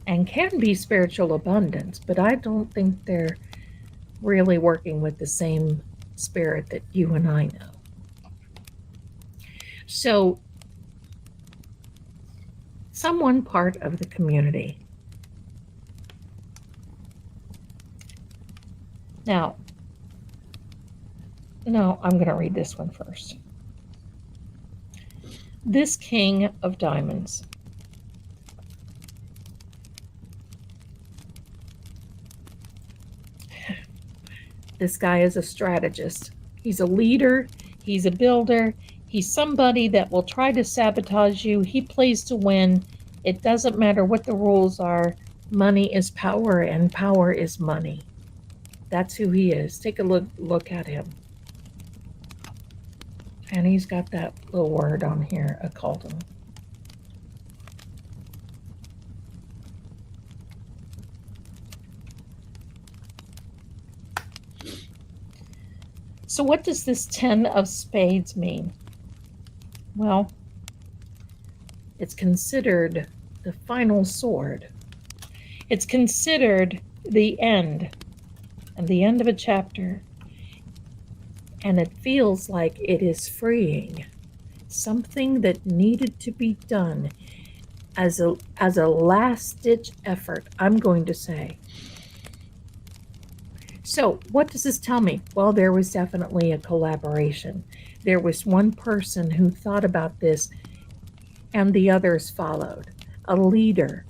and can be spiritual abundance, but I don't think they're really working with the same spirit that you and I know. So, someone part of the community. Now, no, I'm going to read this one first. This King of Diamonds. This guy is a strategist. He's a leader. He's a builder. He's somebody that will try to sabotage you. He plays to win. It doesn't matter what the rules are. Money is power, and power is money. That's who he is. Take a look at him. And he's got that little word on here, occultum. So what does this 10 of spades mean? Well, it's considered the final sword. It's considered the end, and the end of a chapter. And it feels like it is freeing. Something that needed to be done as a last-ditch effort, I'm going to say. So what does this tell me? Well, there was definitely a collaboration. There was one person who thought about this and the others followed. A leader,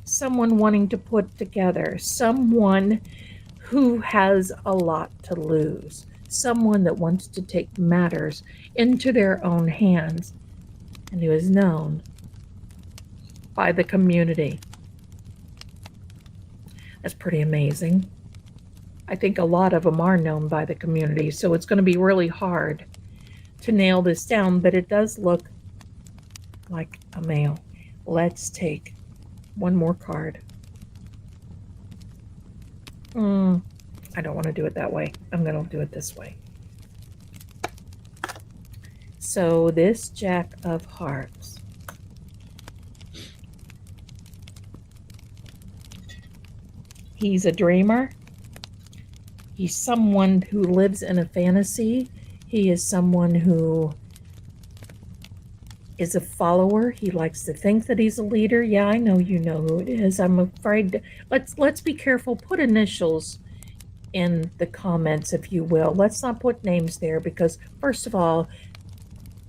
someone wanting to put together, someone who has a lot to lose, someone that wants to take matters into their own hands, and who is known by the community. That's pretty amazing. I think a lot of them are known by the community, so it's going to be really hard to nail this down, but it does look like a male. Let's take one more card. I don't want to do it that way. I'm going to do it this way. So this Jack of Hearts. He's a dreamer. He's someone who lives in a fantasy. He is someone who is a follower. He likes to think that he's a leader. Yeah, I know you know who it is. I'm afraid. Let's be careful. Put initials in the comments, if you will. Let's not put names there because, first of all,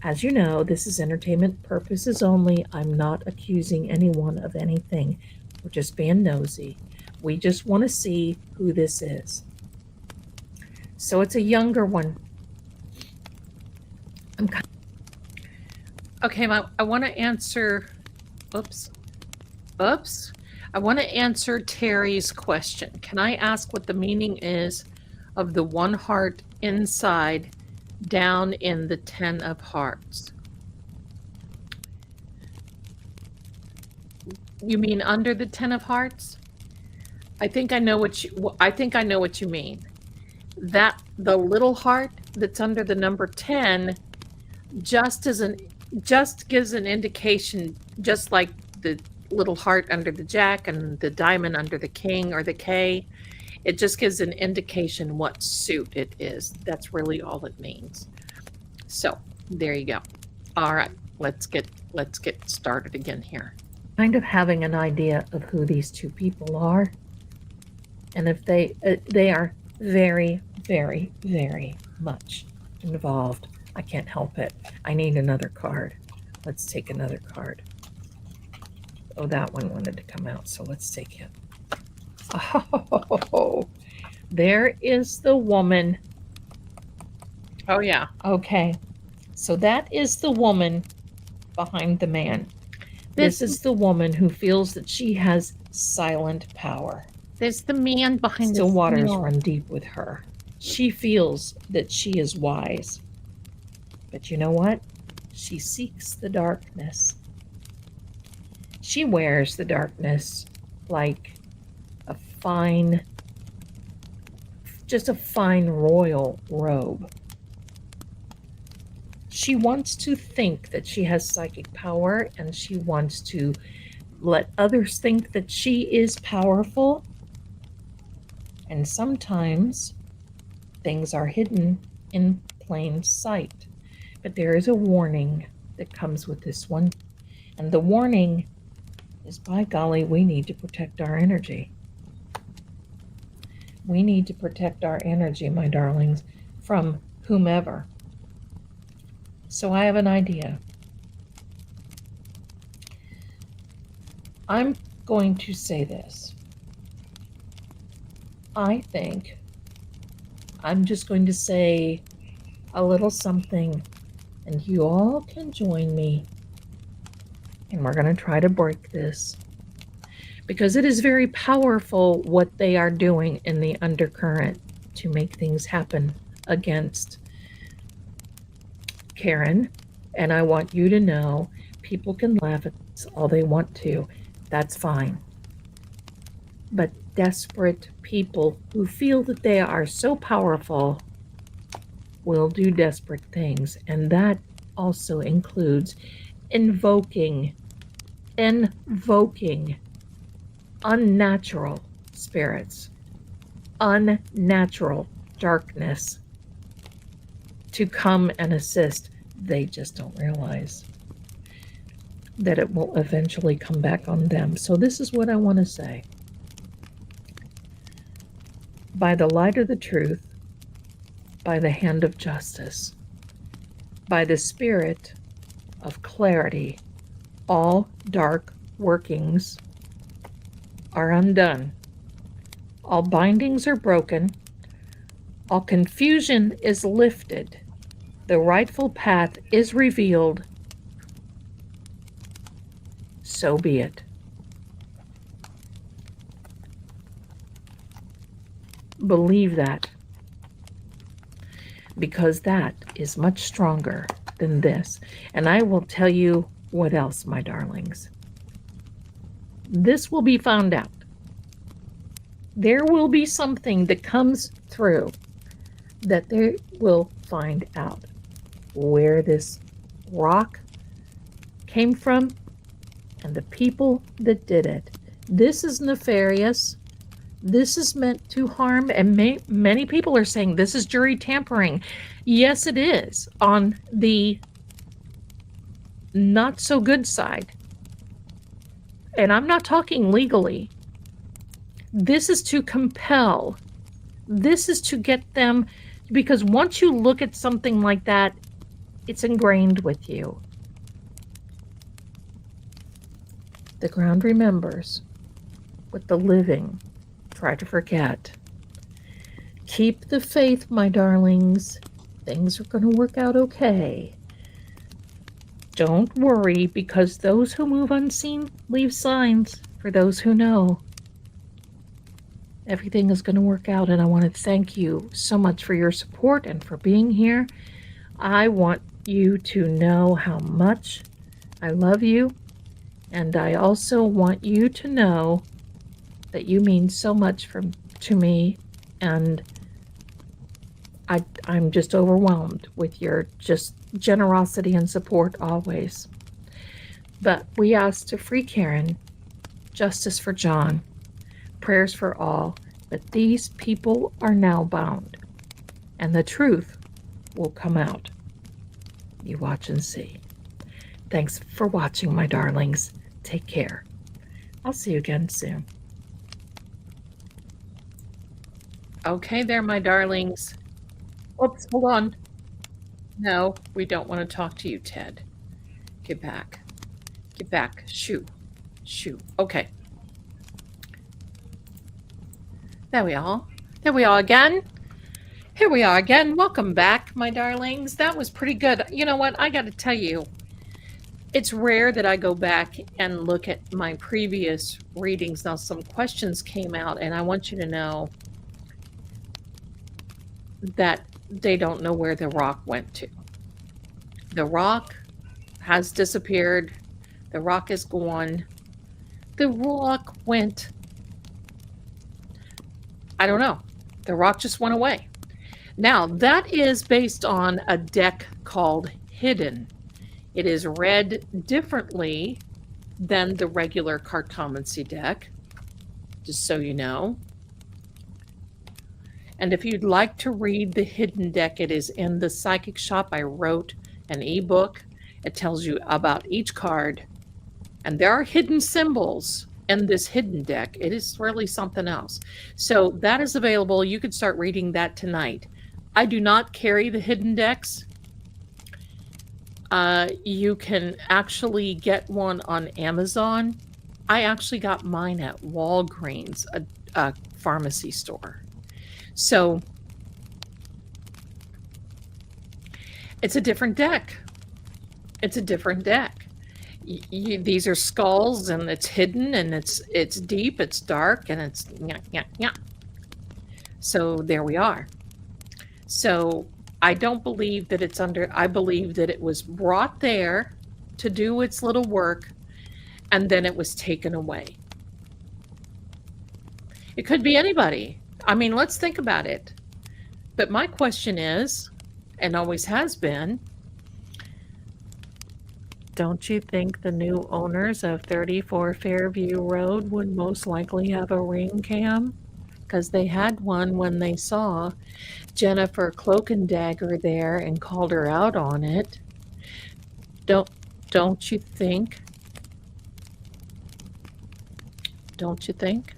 as you know, this is entertainment purposes only. I'm not accusing anyone of anything. We're just being nosy. We just want to see who this is. So it's a younger one. Okay, I want to answer, oops. I want to answer Terry's question. Can I ask what the meaning is of the one heart inside down in the 10 of hearts? You mean under the 10 of hearts? I think I know what you mean. That the little heart that's under the number 10 just gives an indication, just like the little heart under the Jack and the diamond under the King or the K. It just gives an indication what suit it is. That's really all it means. So there you go. All right, let's get started again here. Kind of having an idea of who these two people are, and if they are very, very, very much involved. I can't help it. I need another card. Let's take another card. Oh, that one wanted to come out, so let's take it. Oh, there is the woman. Oh, yeah. Okay. So that is the woman behind the man. This is the woman who feels that she has silent power. There's the man behind the still waters run deep with her. She feels that she is wise. But you know what? She seeks the darkness. She wears the darkness like a fine, just a fine royal robe. She wants to think that she has psychic power, and she wants to let others think that she is powerful. And sometimes things are hidden in plain sight. But there is a warning that comes with this one. And the warning is, by golly, we need to protect our energy. We need to protect our energy, my darlings, from whomever. So I have an idea. I'm going to say this. I think I'm just going to say a little something, and you all can join me. And we're going to try to break this, because it is very powerful what they are doing in the undercurrent to make things happen against Karen. And I want you to know, people can laugh at this all they want to. That's fine. But desperate people who feel that they are so powerful will do desperate things. And that also includes invoking unnatural spirits, unnatural darkness to come and assist. They just don't realize that it will eventually come back on them. So this is what I want to say. By the light of the truth, by the hand of justice, by the spirit of clarity, all dark workings are undone. All bindings are broken. All confusion is lifted. The rightful path is revealed. So be it. Believe that, because that is much stronger than this. And I will tell you what else, my darlings. This will be found out. There will be something that comes through that they will find out where this rock came from and the people that did it. This is nefarious. This is meant to harm, and many people are saying this is jury tampering. Yes, it is, on the not so good side. And I'm not talking legally. This is to compel. This is to get them, because once you look at something like that, it's ingrained with you. The ground remembers what the living try to forget. Keep the faith, my darlings. Things are going to work out okay. Don't worry, because those who move unseen leave signs for those who know. Everything is going to work out, and I want to thank you so much for your support and for being here. I want you to know how much I love you, and I also want you to know that you mean so much to me, and I'm just overwhelmed with your just generosity and support always. But we asked to free Karen, justice for John, prayers for all, but these people are now bound, and the truth will come out. You watch and see. Thanks for watching, my darlings. Take care. I'll see you again soon. Okay there, my darlings. Oops, hold on. No, we don't want to talk to you, Ted. Get back. Get back. Shoo. Shoo. Okay. There we are. There we are again. Here we are again. Welcome back, my darlings. That was pretty good. You know what? I got to tell you, it's rare that I go back and look at my previous readings. Now, some questions came out, and I want you to know that they don't know where the rock went to. The rock has disappeared. The rock is gone. The rock went, I don't know. The rock just went away. Now, that is based on a deck called Hidden. It is read differently than the regular Cartomancy deck, just so you know. And if you'd like to read the Hidden deck, it is in the Psychic Shop. I wrote an ebook. It tells you about each card. And there are hidden symbols in this Hidden deck. It is really something else. So that is available. You could start reading that tonight. I do not carry the Hidden decks. You can actually get one on Amazon. I actually got mine at Walgreens, a pharmacy store. So it's a different deck. It's a different deck. These are skulls, and it's hidden, and it's deep, it's dark, and it's yeah. So there we are. So I don't believe that it's under, I believe that it was brought there to do its little work, and then it was taken away. It could be anybody. I mean, let's think about it. But my question is, and always has been, don't you think the new owners of 34 Fairview Road would most likely have a ring cam? Because they had one when they saw Jennifer Cloak and Dagger there and called her out on it. Don't you think? Don't you think?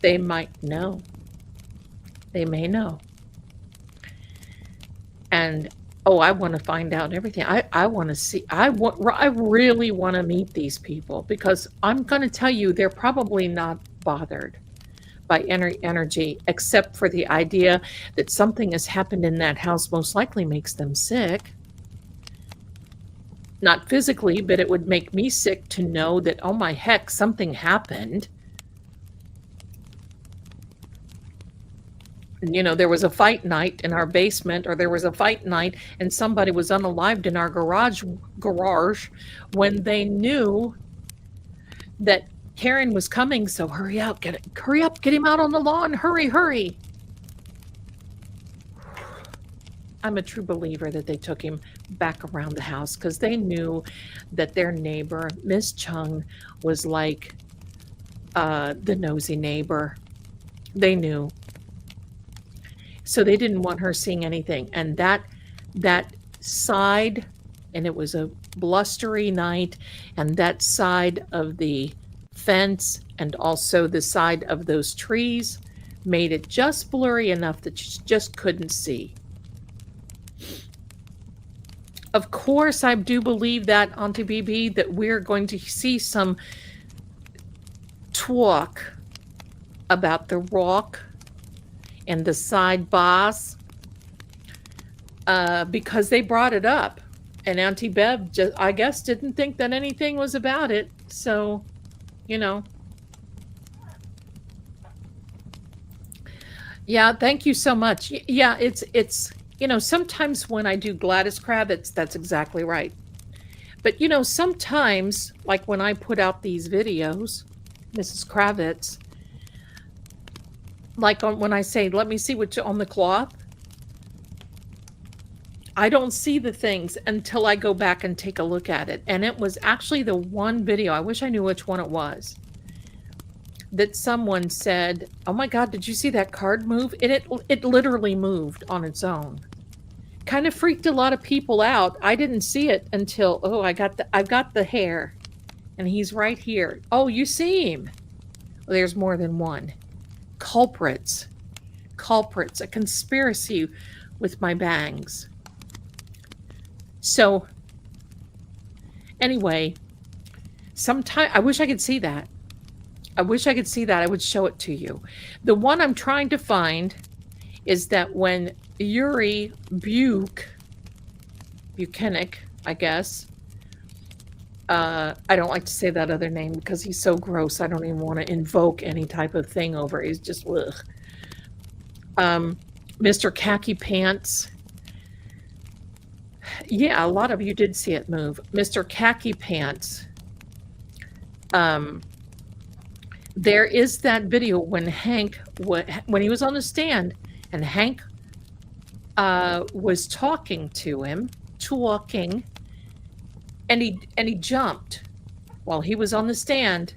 They might know. They may know. And oh, I want to find out everything. I want to see. I really want to meet these people, because I'm going to tell you, they're probably not bothered by energy, except for the idea that something has happened in that house. Most likely makes them sick. Not physically, but it would make me sick to know that, oh my heck, something happened. You know, there was a fight night in our basement, or there was a fight night and somebody was unalived in our garage when they knew that Karen was coming. So hurry up, get him out on the lawn. Hurry. I'm a true believer that they took him back around the house, because they knew that their neighbor, Miss Chung, was like the nosy neighbor. They knew. So they didn't want her seeing anything. And that side, and it was a blustery night, and that side of the fence and also the side of those trees made it just blurry enough that you just couldn't see. Of course, I do believe that, Auntie BB, that we're going to see some talk about the rock and the side boss, because they brought it up, and Auntie Bev just, I guess, didn't think that anything was about it. So, you know. Yeah, thank you so much. Yeah, it's you know, sometimes when I do Gladys Kravitz, that's exactly right. But you know, sometimes, like when I put out these videos, Mrs. Kravitz, like when I say, let me see what's on the cloth, I don't see the things until I go back and take a look at it. And it was actually the one video, I wish I knew which one it was, that someone said, "Oh my God, did you see that card move?" It literally moved on its own. Kind of freaked a lot of people out. I didn't see it until, oh, I've got the hair, and he's right here. Oh, you see him. Well, there's more than one. Culprits, a conspiracy with my bangs. So, anyway, sometime I wish I could see that. I wish I could see that. I would show it to you. The one I'm trying to find is that when Yuri Buchanan, I guess. I don't like to say that other name because he's so gross. I don't even want to invoke any type of thing over. He's just ugh. Mr. Khaki Pants. Yeah, a lot of you did see it move. Mr. Khaki Pants. There is that video when Hank, when he was on the stand, and Hank was talking to him, and he jumped while he was on the stand,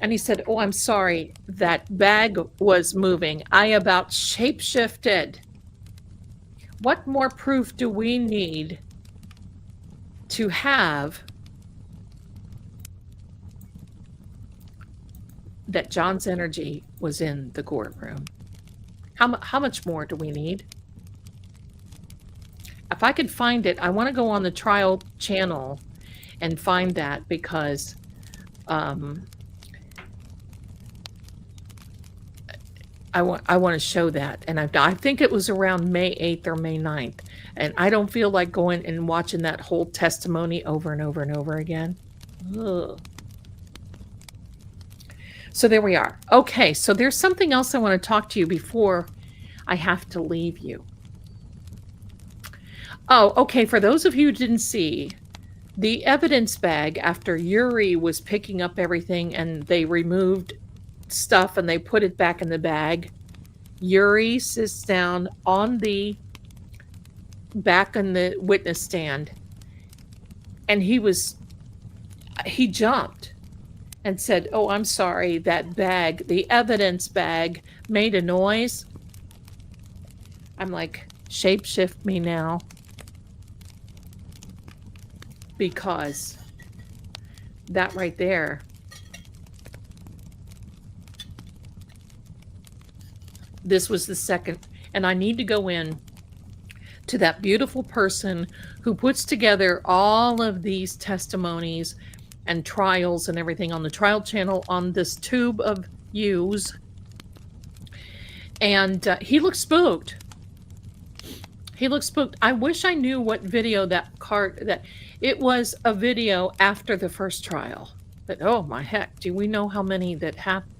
and he said, "Oh, I'm sorry, that bag was moving. I about shape-shifted." What more proof do we need to have that John's energy was in the courtroom? How much more do we need? If I could find it, I want to go on the trial channel and find that, because I want to show that. And I think it was around May 8th or May 9th. And I don't feel like going and watching that whole testimony over and over and over again. Ugh. So there we are. Okay, so there's something else I want to talk to you before I have to leave you. Oh, okay, for those of you who didn't see, the evidence bag, after Yuri was picking up everything and they removed stuff and they put it back in the bag, Yuri sits down on the back on the witness stand, and he jumped and said, "Oh, I'm sorry, that bag, the evidence bag, made a noise." I'm like, shapeshift me now. Because that right there, this was the second, and I need to go in to that beautiful person who puts together all of these testimonies and trials and everything on the trial channel on this tube of views. And he looks spooked. He looks spooked. I wish I knew what video that it was a video after the first trial. But oh my heck, do we know how many that happened?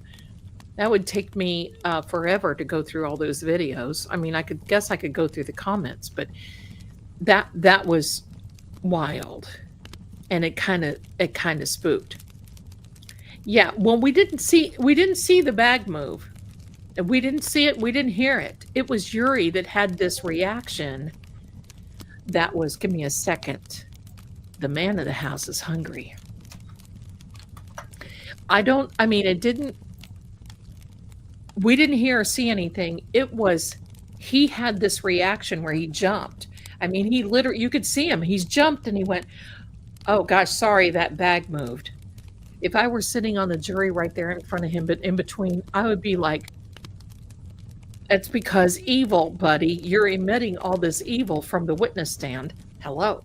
That would take me forever to go through all those videos. I mean, I could go through the comments, but that was wild, and it kind of spooked. Yeah, well, we didn't see the bag move. We didn't see it. We didn't hear it. It was Yuri that had this reaction. That was, give me a second. The man of the house is hungry. We didn't hear or see anything. It was, he had this reaction where he jumped. I mean, he literally, you could see him. He's jumped and he went, "Oh gosh, sorry, that bag moved." If I were sitting on the jury right there in front of him, but in between, I would be like, "It's because evil, buddy. You're emitting all this evil from the witness stand. Hello."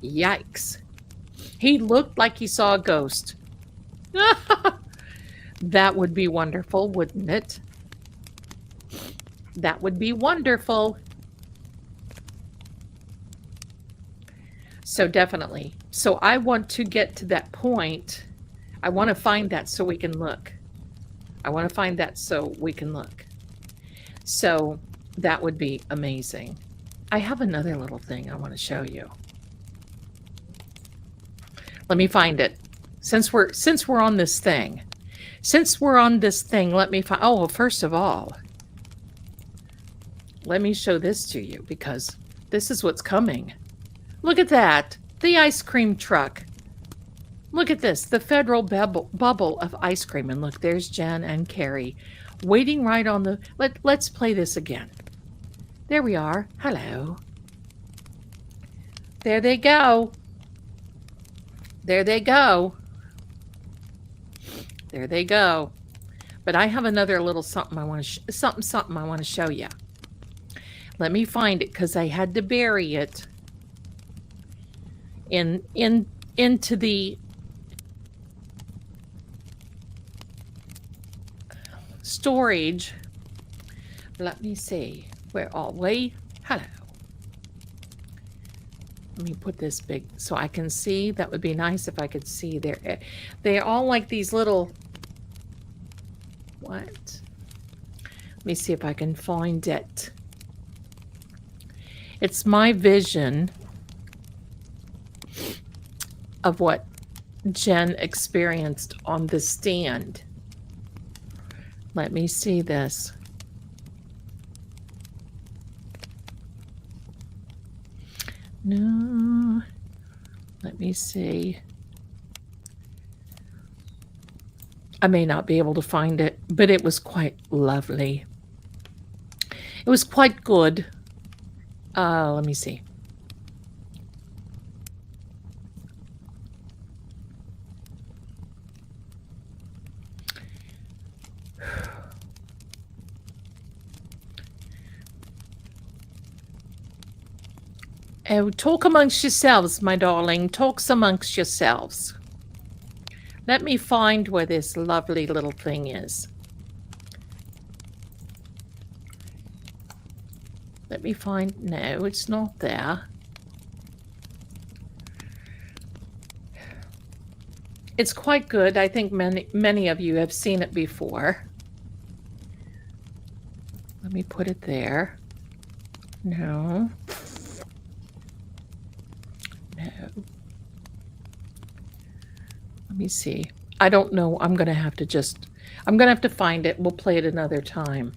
Yikes. He looked like he saw a ghost. That would be wonderful, wouldn't it? That would be wonderful. So definitely. So I want to get to that point. I want to find that so we can look. So that would be amazing. I have another little thing I want to show you. Let me find it. Since we're on this thing. Let me find, oh, well, first of all, let me show this to you because this is what's coming. Look at that. The ice cream truck. Look at this. The federal bubble of ice cream. And look, there's Jen and Carrie waiting right on the... Let's play this again. There we are. Hello. There they go. There they go. There they go. But I have another little something I want to something I want to show you. Let me find it because I had to bury it into the storage. Let me see. Where are we? Hello. Let me put this big so I can see. That would be nice if I could see. They're all like these little... What? Let me see if I can find it. It's my vision of what Jen experienced on the stand. Let me see this. No. Let me see. I may not be able to find it, but it was quite lovely. It was quite good. Let me see. Oh, talk amongst yourselves, my darling. Talk amongst yourselves. Let me find where this lovely little thing is. Let me find... No, it's not there. It's quite good. I think many of you have seen it before. Let me put it there. No. No. Let me see. I don't know. I'm going to have to find it. We'll play it another time.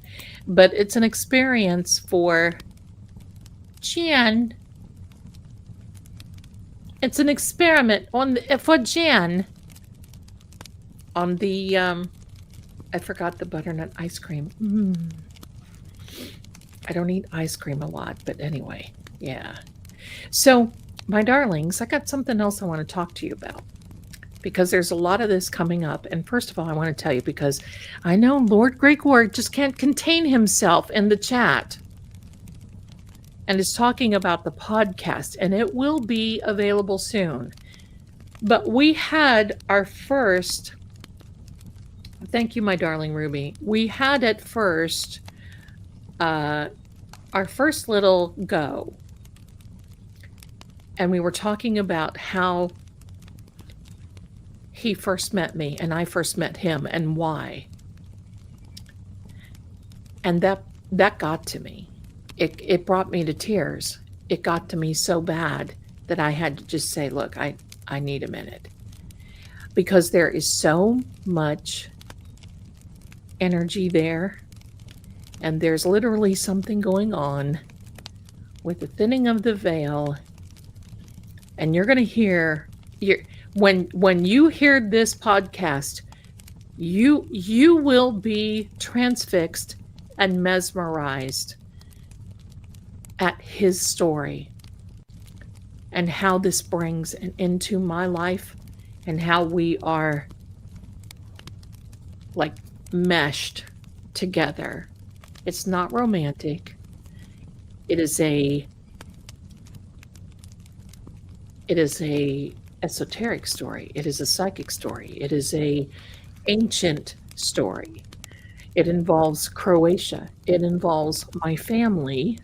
But it's an experience for Jen. It's an experiment for Jen on the I forgot the butternut ice cream. I don't eat ice cream a lot, but anyway, yeah. So, my darlings, I got something else I want to talk to you about. Because there's a lot of this coming up. And first of all, I want to tell you, because I know Lord Gregor just can't contain himself in the chat and is talking about the podcast, and it will be available soon. But we had our first, thank you, my darling Ruby. We had at first our first little go. And we were talking about how he first met me and I first met him and why. And that got to me. It brought me to tears. It got to me so bad that I had to just say, look, I need a minute. Because there is so much energy there. And there's literally something going on with the thinning of the veil. And you're going to hear... When you hear this podcast, you will be transfixed and mesmerized at his story and how this brings into my life and how we are like meshed together. It's not romantic. It is a esoteric story. It is a psychic story. It is a ancient story. It involves Croatia. It involves my family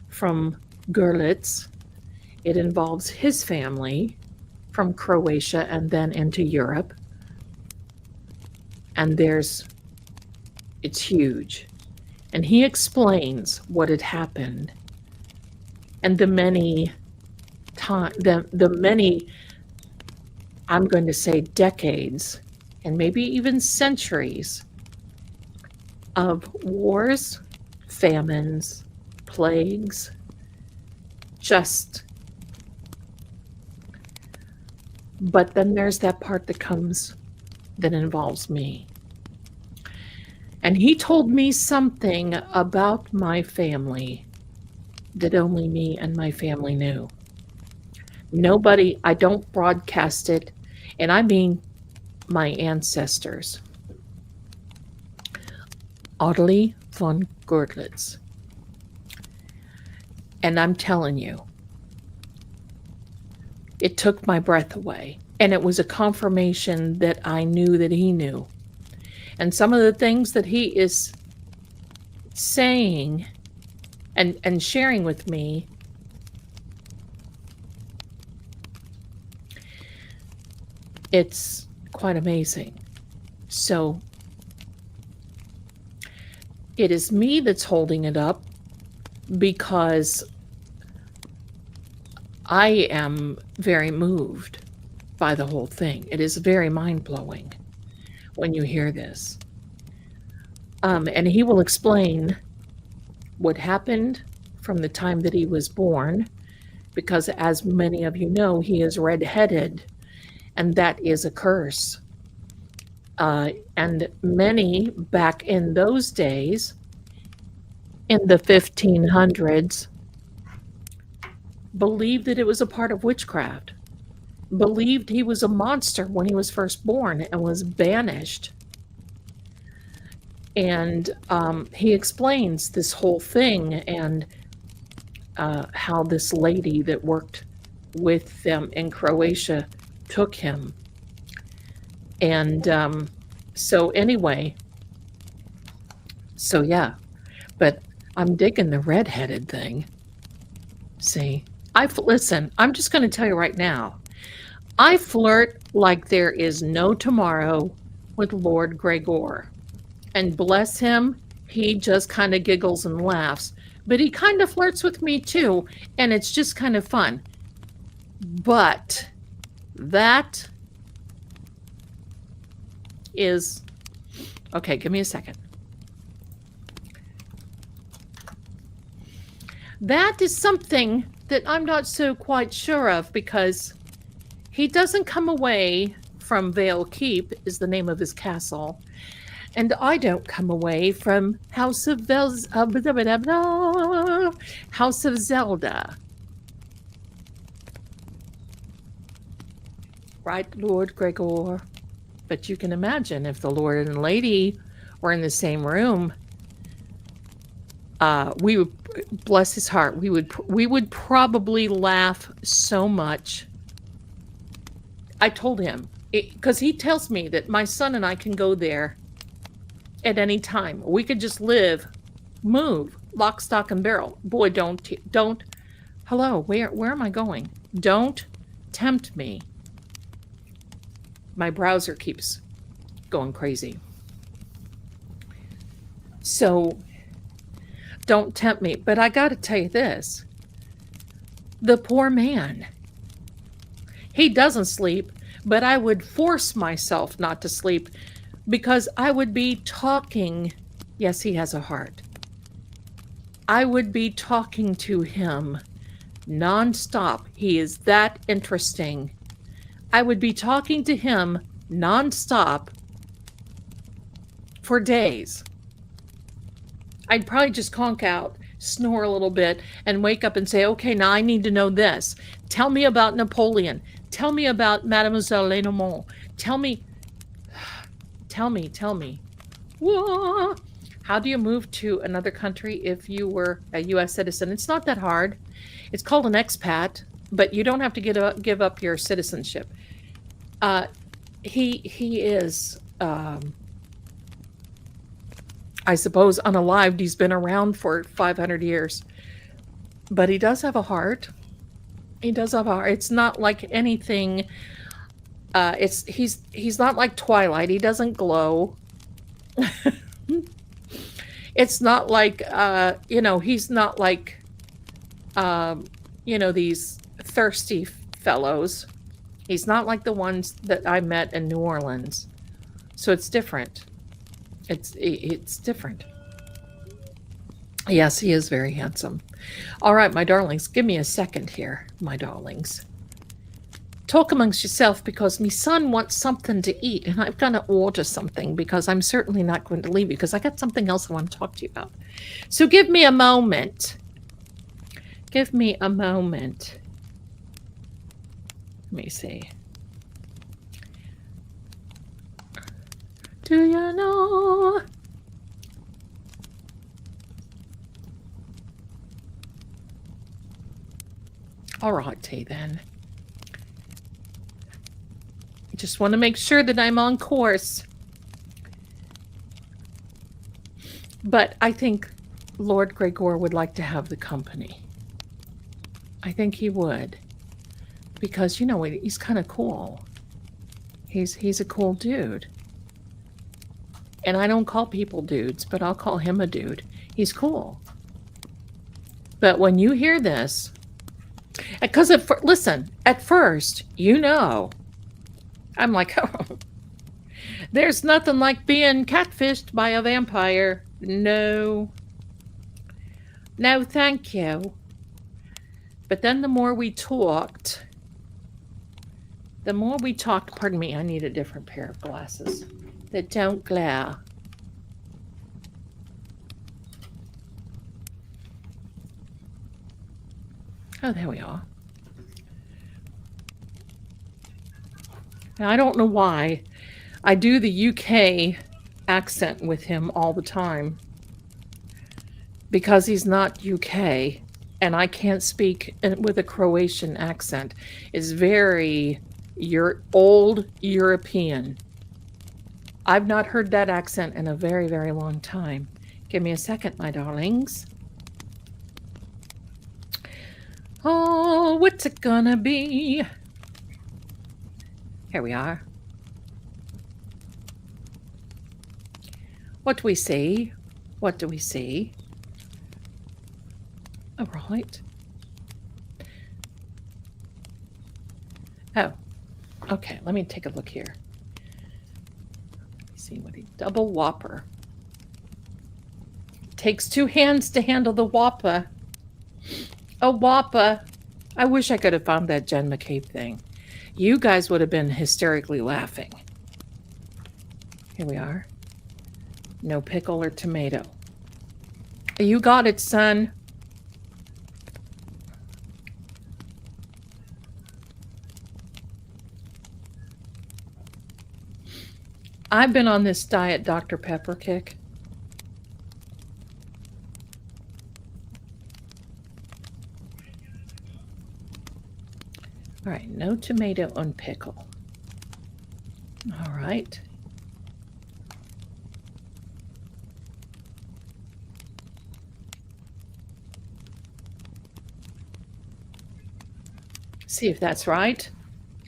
from Görlitz. It involves his family from Croatia and then into Europe. And it's huge. And he explains what had happened and the many, I'm going to say decades and maybe even centuries of wars, famines, plagues. But then there's that part that involves me. And he told me something about my family that only me and my family knew. Nobody, I don't broadcast it, and I mean my ancestors. Adelie von Gordlitz. And I'm telling you, it took my breath away. And it was a confirmation that I knew that he knew. And some of the things that he is saying and sharing with me, it's quite amazing. So it is me that's holding it up because I am very moved by the whole thing. It is very mind-blowing when you hear this. And he will explain what happened from the time that he was born, because as many of you know, he is red-headed, and that is a curse. And many back in those days, in the 1500s, believed that it was a part of witchcraft, believed he was a monster when he was first born and was banished. And he explains this whole thing and how this lady that worked with them in Croatia took him. And so anyway, so yeah, but I'm digging the redheaded thing. See, listen, I'm just going to tell you right now, I flirt like there is no tomorrow with Lord Gregor. And bless him, he just kind of giggles and laughs. But he kind of flirts with me too, and it's just kind of fun. But that is... Okay, give me a second. That is something that I'm not so quite sure of, because he doesn't come away from Vale Keep, is the name of his castle. And I don't come away from House of Zelda. Right, Lord Gregor? But you can imagine if the Lord and Lady were in the same room, we would, bless his heart, we would probably laugh so much. I told him, because he tells me that my son and I can go there at any time. We could just move, lock, stock, and barrel. Boy, don't, hello, where am I going? Don't tempt me. My browser keeps going crazy. So, don't tempt me. But I got to tell you this. The poor man. He doesn't sleep, but I would force myself not to sleep because I would be talking. Yes, he has a heart. I would be talking to him nonstop. He is that interesting. I would be talking to him nonstop for days. I'd probably just conk out, snore a little bit, and wake up and say, okay, now I need to know this. Tell me about Napoleon. Tell me about Mademoiselle Lenormand. Tell me. Whoa. How do you move to another country if you were a U.S. citizen? It's not that hard. It's called an expat, but you don't have to give up your citizenship. He is, I suppose, unalived. He's been around for 500 years. But he does have a heart. He does have a heart. It's not like anything. He's not like Twilight. He doesn't glow. It's not like, he's not like, these thirsty fellows. He's not like the ones that I met in New Orleans. So it's different. It's different. Yes, he is very handsome. All right, my darlings, give me a second here, my darlings. Talk amongst yourself because me son wants something to eat and I've got to order something because I'm certainly not going to leave you because I got something else I want to talk to you about. So give me a moment. Give me a moment. Let me see. Do you know? All righty then. I just want to make sure that I'm on course. But I think Lord Gregor would like to have the company. I think he would. Because, you know, he's kind of cool. He's a cool dude. And I don't call people dudes, but I'll call him a dude. He's cool. But when you hear this, because listen, at first, you know, I'm like, oh, there's nothing like being catfished by a vampire. No. No, thank you. But then the more we talked, pardon me, I need a different pair of glasses that don't glare. Oh, there we are. Now, I don't know why I do the UK accent with him all the time because he's not UK and I can't speak with a Croatian accent. It's very old European. I've not heard that accent in a very, very long time. Give me a second, my darlings. Oh, what's it gonna be? Here we are. What do we see? What do we see? All right. Oh, okay. Let me take a look here. Let me see what double whopper. Takes 2 hands to handle the whopper. A whopper. I wish I could have found that Jen McCabe thing. You guys would have been hysterically laughing. Here we are. No pickle or tomato. You got it, son. I've been on this Diet Dr. Pepper kick. All right, no tomato and pickle. All right. See if that's right.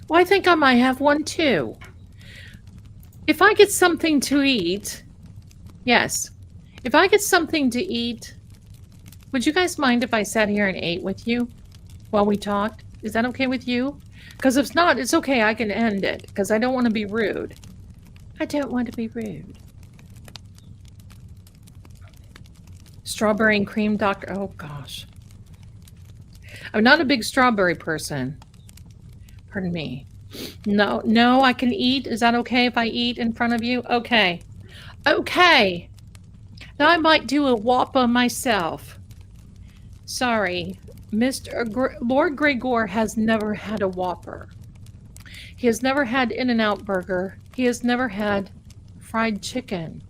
Well, I think I might have one too. If I get something to eat, yes. If I get something to eat, would you guys mind if I sat here and ate with you while we talked? Is that okay with you? Because if not, it's okay. I can end it because I don't want to be rude. I don't want to be rude. Strawberry and cream, doctor. Oh, gosh. I'm not a big strawberry person. Pardon me. No, I can eat. Is that okay if I eat in front of you? Okay. Okay. Now I might do a whopper myself. Sorry. Lord Gregor has never had a whopper. He has never had In-N-Out burger. He has never had fried chicken.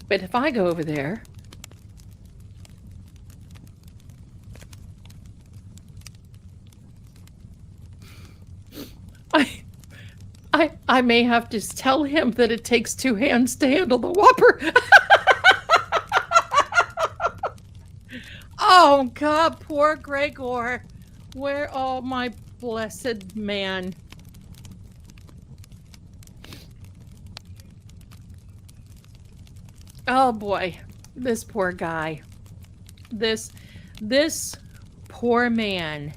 But if I go over there, I may have to tell him that it takes 2 hands to handle the whopper. Oh, God, poor Gregor. Where, oh, my blessed man. Oh, boy. This poor guy. This poor man.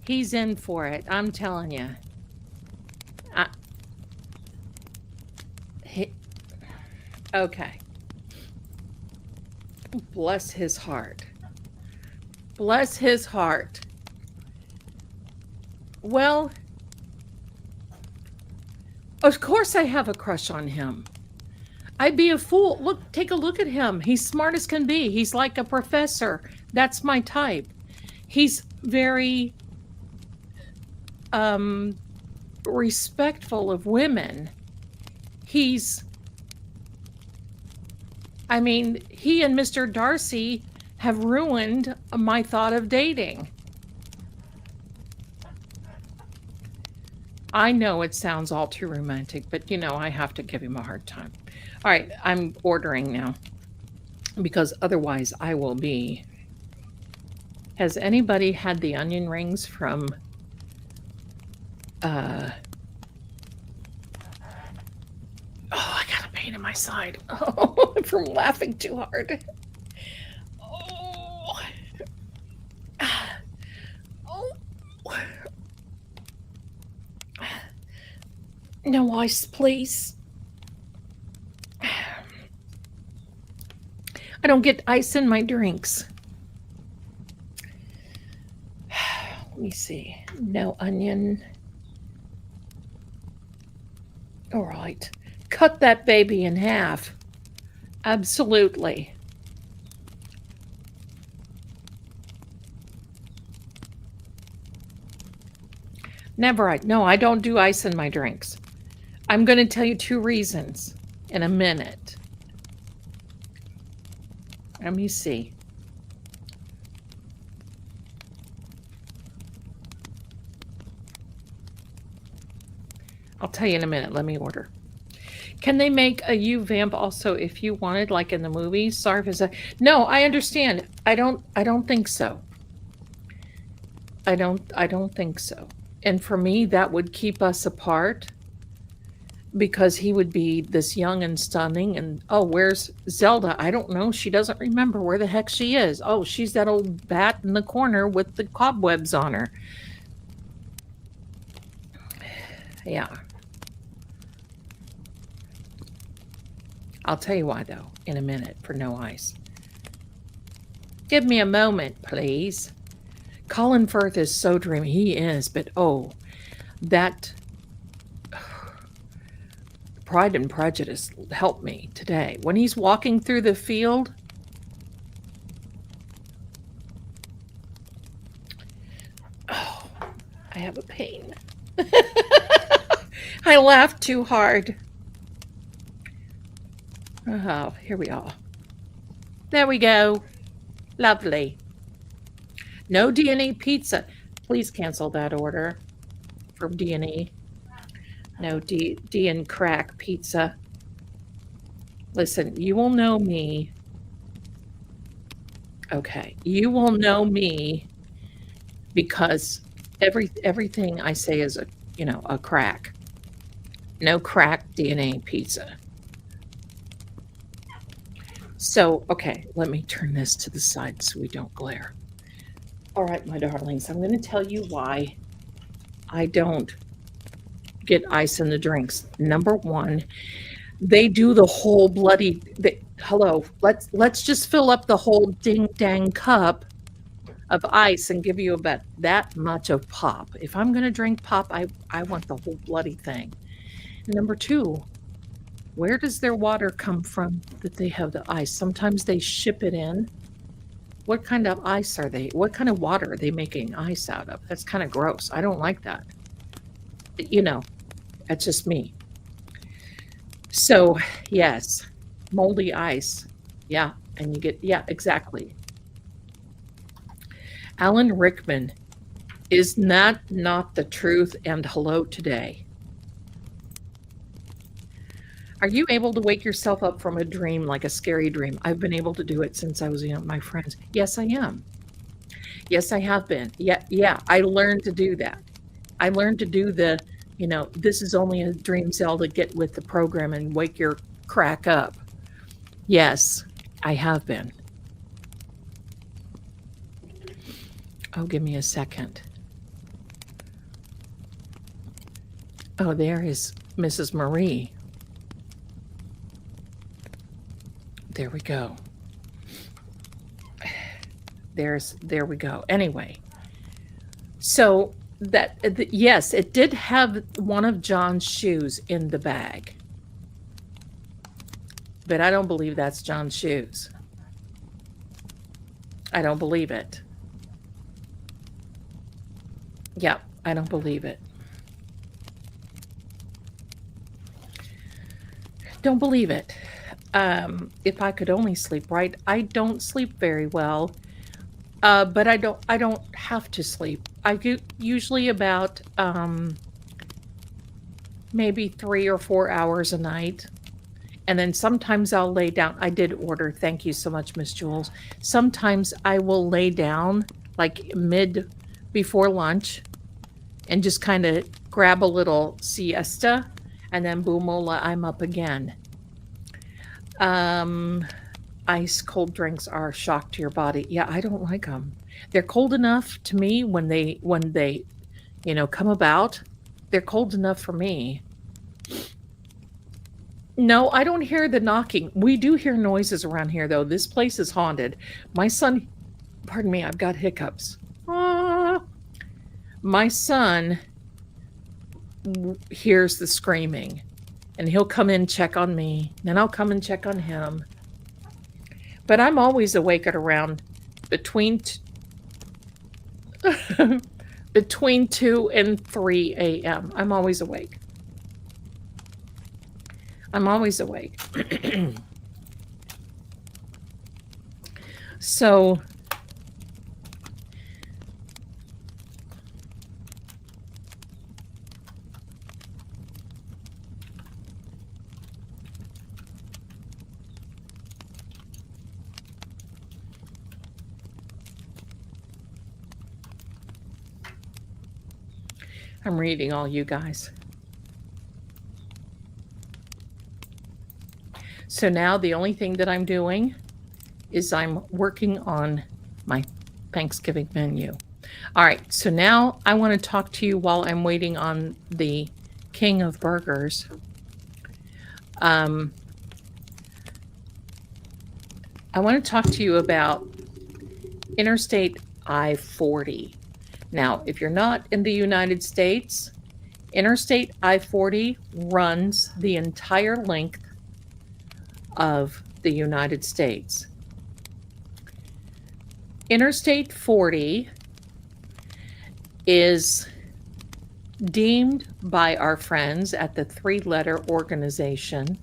He's in for it, I'm telling you. Okay. Bless his heart. Bless his heart. Well, of course I have a crush on him. I'd be a fool. Look, take a look at him. He's smart as can be. He's like a professor. That's my type. He's very respectful of women. I mean, he and Mr. Darcy have ruined my thought of dating. I know it sounds all too romantic, but I have to give him a hard time. All right, I'm ordering now because otherwise I will be. Has anybody had the onion rings from oh, I got a pain in my side. Oh, from laughing too hard. Oh. Oh. No ice, please. I don't get ice in my drinks. Let me see. No onion. All right. Cut that baby in half. Absolutely. Never. No, I don't do ice in my drinks. I'm going to tell you 2 reasons in a minute. Let me see. I'll tell you in a minute. Let me order. Can they make a U vamp also if you wanted, like in the movies? Sarv is a no. I understand. I don't think so. I don't think so. And for me, that would keep us apart because he would be this young and stunning. And oh, where's Zelda? I don't know. She doesn't remember where the heck she is. Oh, she's that old bat in the corner with the cobwebs on her. Yeah. I'll tell you why, though, in a minute for no ice. Give me a moment, please. Colin Firth is so dreamy. He is, but oh, that Pride and Prejudice helped me today. When he's walking through the field, oh, I have a pain. I laughed too hard. Oh, here we are. There we go. Lovely. No D&E pizza. Please cancel that order from D&E. No D and crack pizza. Listen, you will know me. Okay, you will know me because everything I say is a crack. No crack D&E pizza. So, okay, let me turn this to the side so we don't glare. All right, my darlings, I'm going to tell you why I don't get ice in the drinks. Number one, they do the whole bloody. Hello, let's just fill up the whole ding dang cup of ice and give you about that much of pop. If I'm going to drink pop, I want the whole bloody thing. Number two, where does their water come from that they have the ice? Sometimes they ship it in. What kind of ice are they? What kind of water are they making ice out of? That's kind of gross. I don't like that. But, that's just me. So, yes, moldy ice. Yeah, and you get, yeah, exactly. Alan Rickman is not the truth and hello today. Are you able to wake yourself up from a dream, like a scary dream? I've been able to do it since I was young, my friends. Yes, I am. Yes, I have been. Yeah, I learned to do that. I learned to do the, this is only a dream, Zelda, get with the program and wake your crack up. Yes, I have been. Oh, give me a second. Oh, there is Mrs. Marie. There we go. There we go. Anyway, so yes, it did have one of John's shoes in the bag. But I don't believe that's John's shoes. I don't believe it. Yeah, I don't believe it. Don't believe it. If I could only sleep right. I don't sleep very well. But I don't have to sleep. I get usually about maybe 3 or 4 hours a night. And then sometimes I'll lay down. I did order. Thank you so much, Miss Jules. Sometimes I will lay down like before lunch and just kind of grab a little siesta, and then boomola, I'm up again. Ice cold drinks are a shock to your body. Yeah, I don't like them. They're cold enough to me when they come about. They're cold enough for me. No, I don't hear the knocking. We do hear noises around here, though. This place is haunted. My son, pardon me, I've got hiccups. My son hears the screaming, and he'll come in, check on me. Then I'll come and check on him. But I'm always awake at around between 2 and 3 a.m. I'm always awake. So I'm reading all you guys. So now the only thing that I'm doing is I'm working on my Thanksgiving menu. All right, so now I want to talk to you while I'm waiting on the king of burgers. I want to talk to you about Interstate I-40. Now, if you're not in the United States, Interstate I-40 runs the entire length of the United States. Interstate 40 is deemed by our friends at the three-letter organization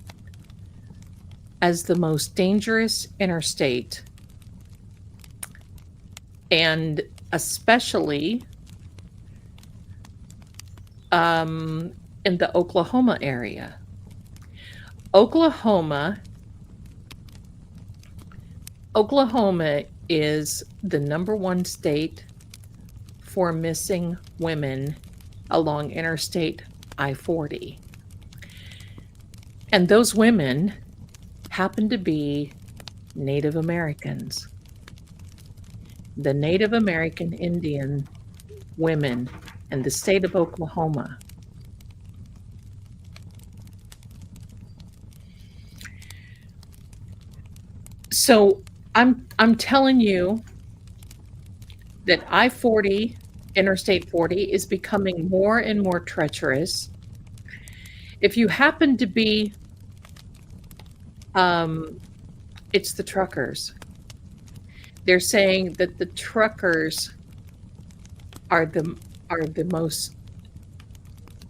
as the most dangerous interstate, and especially in the Oklahoma area. Oklahoma is the #1 state for missing women along Interstate I-40. And those women happen to be Native Americans. The Native American Indian women in the state of Oklahoma. So I'm telling you that I-40, Interstate 40, is becoming more and more treacherous. If you happen to be, it's the truckers. They're saying that the truckers are the most,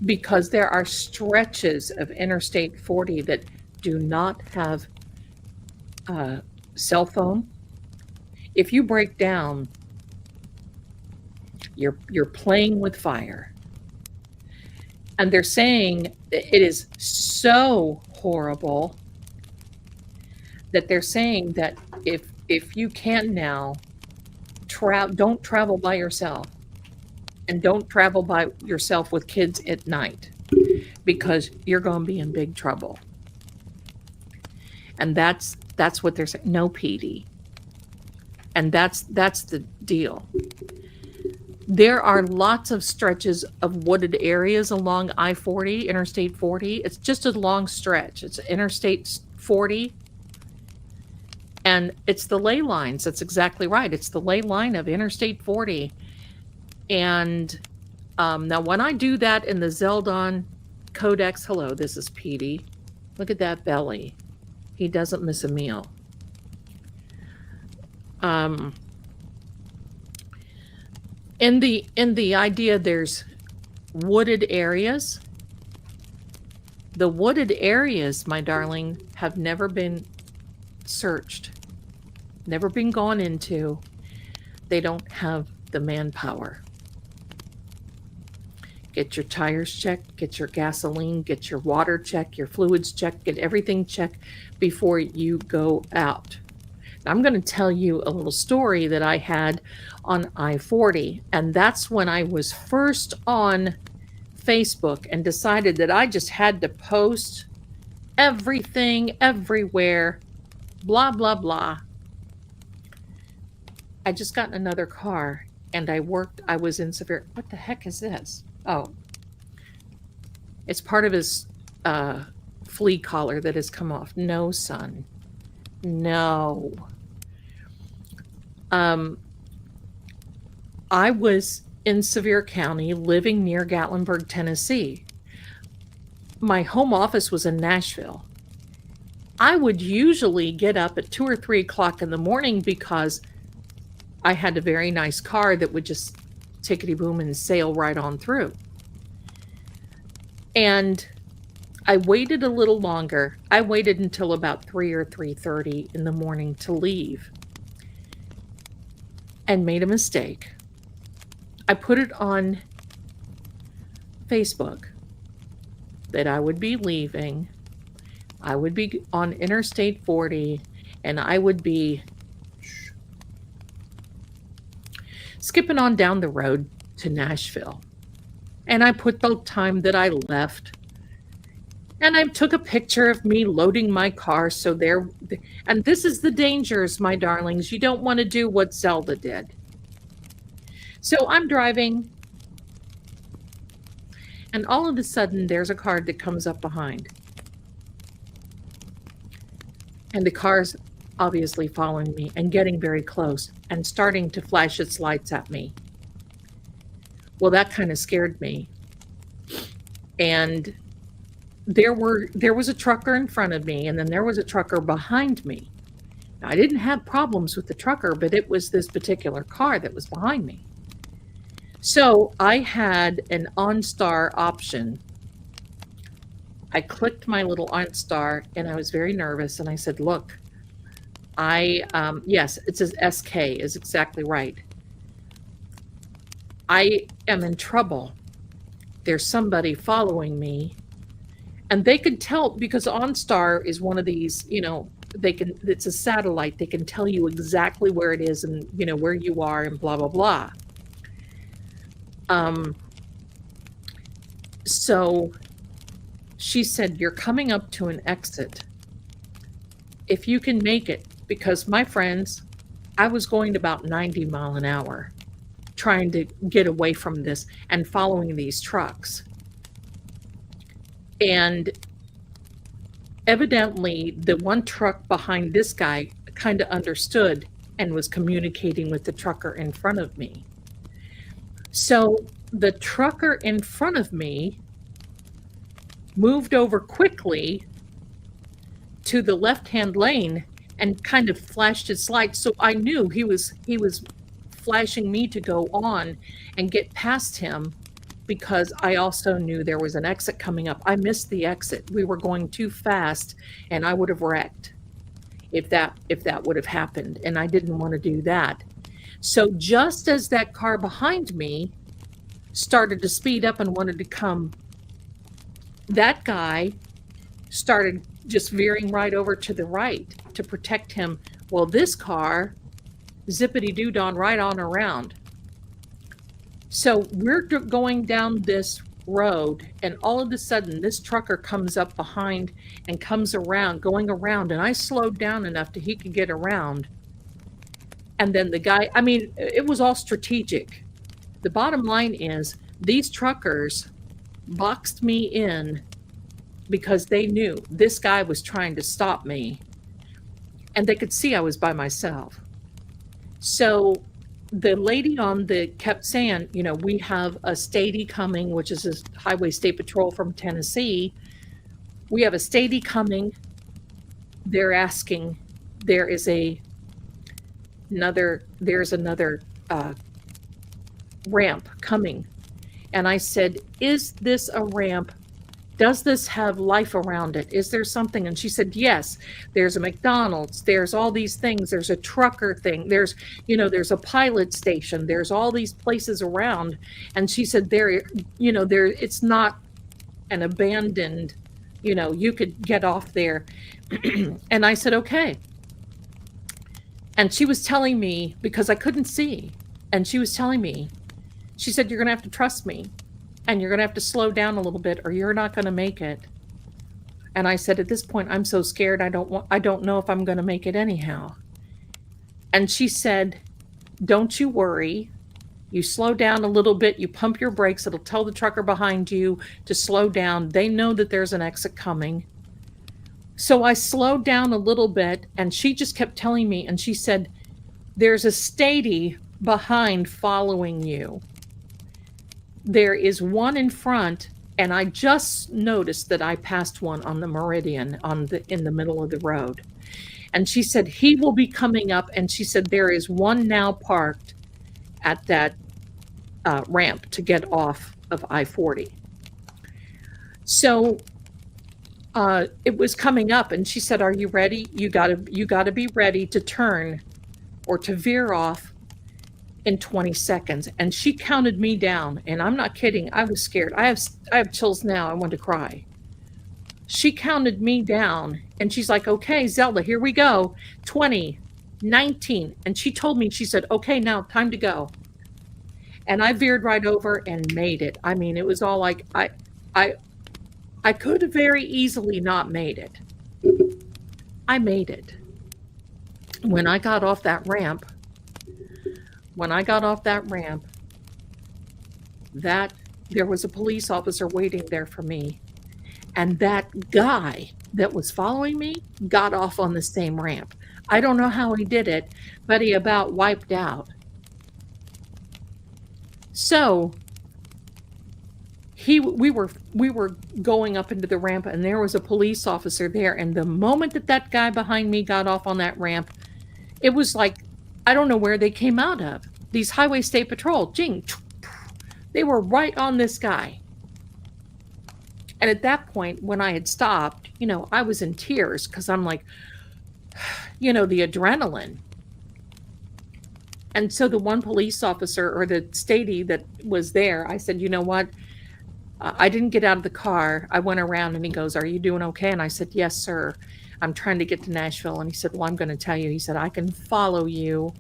because there are stretches of Interstate 40 that do not have cell phone. If you break down, you're playing with fire. And they're saying that it is so horrible that they're saying that if you can now, don't travel by yourself, and don't travel by yourself with kids at night, because you're going to be in big trouble. And that's what they're saying. No PD. And that's the deal. There are lots of stretches of wooded areas along I-40, Interstate 40. It's just a long stretch. It's Interstate 40. And it's the ley lines. That's exactly right. It's the ley line of Interstate 40. And now when I do that in the Zeldon Codex, hello, this is Petey. Look at that belly. He doesn't miss a meal. In the idea, there's wooded areas. The wooded areas, my darling, have never been searched, never been gone into. They don't have the manpower. Get your tires checked, get your gasoline, get your water checked, your fluids checked, get everything checked before you go out. Now, I'm going to tell you a little story that I had on I-40, and that's when I was first on Facebook and decided that I just had to post everything everywhere, blah, blah, blah. I just got another car and I was in severe, what the heck is this? Oh, it's part of his flea collar that has come off. No, son. No. I was in Sevier County living near Gatlinburg, Tennessee. My home office was in Nashville. I would usually get up at 2 or 3 o'clock in the morning because I had a very nice car that would just tickety boom and sail right on through. And I waited a little longer. I waited until about 3 or 3:30 in the morning to leave and made a mistake. I put it on Facebook that I would be leaving. I would be on Interstate 40 and I would be skipping on down the road to Nashville. And I put the time that I left. And I took a picture of me loading my car. So there, and this is the dangers, my darlings. You don't want to do what Zelda did. So I'm driving. And all of a sudden, there's a car that comes up behind. And the car's obviously following me and getting very close and starting to flash its lights at me. Well, that kind of scared me. And there was a trucker in front of me, and then there was a trucker behind me. Now, I didn't have problems with the trucker, but it was this particular car that was behind me. So I had an OnStar option. I clicked my little OnStar, and I was very nervous, and I said, look, yes, it says SK is exactly right. I am in trouble. There's somebody following me. And they could tell, because OnStar is one of these, it's a satellite. They can tell you exactly where it is and, where you are and blah, blah, blah. So she said, you're coming up to an exit. If you can make it, because my friends, I was going about 90 miles an hour trying to get away from this and following these trucks. And evidently, the one truck behind this guy kind of understood and was communicating with the trucker in front of me. So the trucker in front of me moved over quickly to the left-hand lane and kind of flashed its lights. So I knew he was flashing me to go on and get past him, because I also knew there was an exit coming up. I missed the exit. We were going too fast and I would have wrecked if that would have happened. And I didn't want to do that. So just as that car behind me started to speed up and wanted to come, that guy started just veering right over to the right to protect him. Well, this car zippity-doo-don right on around. So we're going down this road, and all of a sudden this trucker comes up behind and comes around, going around, and I slowed down enough that he could get around. And then the guy, it was all strategic. The bottom line is these truckers boxed me in because they knew this guy was trying to stop me. and they could see I was by myself. So the lady on the kept saying, you know, we have a statey coming, which is a highway state patrol from Tennessee. We have a statey coming. They're asking, there is another ramp coming. And I said, is this a ramp? Does this have life around it? Is there something? And she said, yes, there's a McDonald's, there's all these things, there's a trucker thing, there's a pilot station, there's all these places around. And she said, it's not an abandoned, you could get off there. And I said, okay. And she was telling me, because I couldn't see, and she was telling me, she said, you're going to have to trust me. And you're going to have to slow down a little bit or you're not going to make it. And I said, at this point, I'm so scared. I don't know if I'm going to make it anyhow. And she said, don't you worry. You slow down a little bit. You pump your brakes. It'll tell the trucker behind you to slow down. They know that there's an exit coming. So I slowed down a little bit and she just kept telling me, and she said, there's a statey behind following you. There is one in front, and I just noticed that I passed one on the Meridian in the middle of the road. And she said, he will be coming up, and she said, there is one now parked at that ramp to get off of I-40. So it was coming up, and she said, are you ready? You gotta be ready to turn or to veer off in 20 seconds. And she counted me down, and I'm not kidding. I was scared. I have chills now. I want to cry. She counted me down, and she's like, okay, Zelda, here we go. 20, 19. And she told me, she said, okay, now time to go. And I veered right over and made it. I mean, it was all like, I could have very easily not made it. I made it. When I got off that ramp, there was a police officer waiting there for me. And that guy that was following me got off on the same ramp. I don't know how he did it, but he about wiped out. So we were going up into the ramp, and there was a police officer there. And the moment that guy behind me got off on that ramp, it was like, I don't know where they came out of. These highway state patrol, they were right on this guy. And at that point, when I had stopped, I was in tears because I'm like, the adrenaline. And so the one police officer, or the statey that was there, I said, you know what? I didn't get out of the car. I went around, and he goes, are you doing okay? And I said, yes, sir. I'm trying to get to Nashville. And he said, well, I'm going to tell you. He said, I can follow you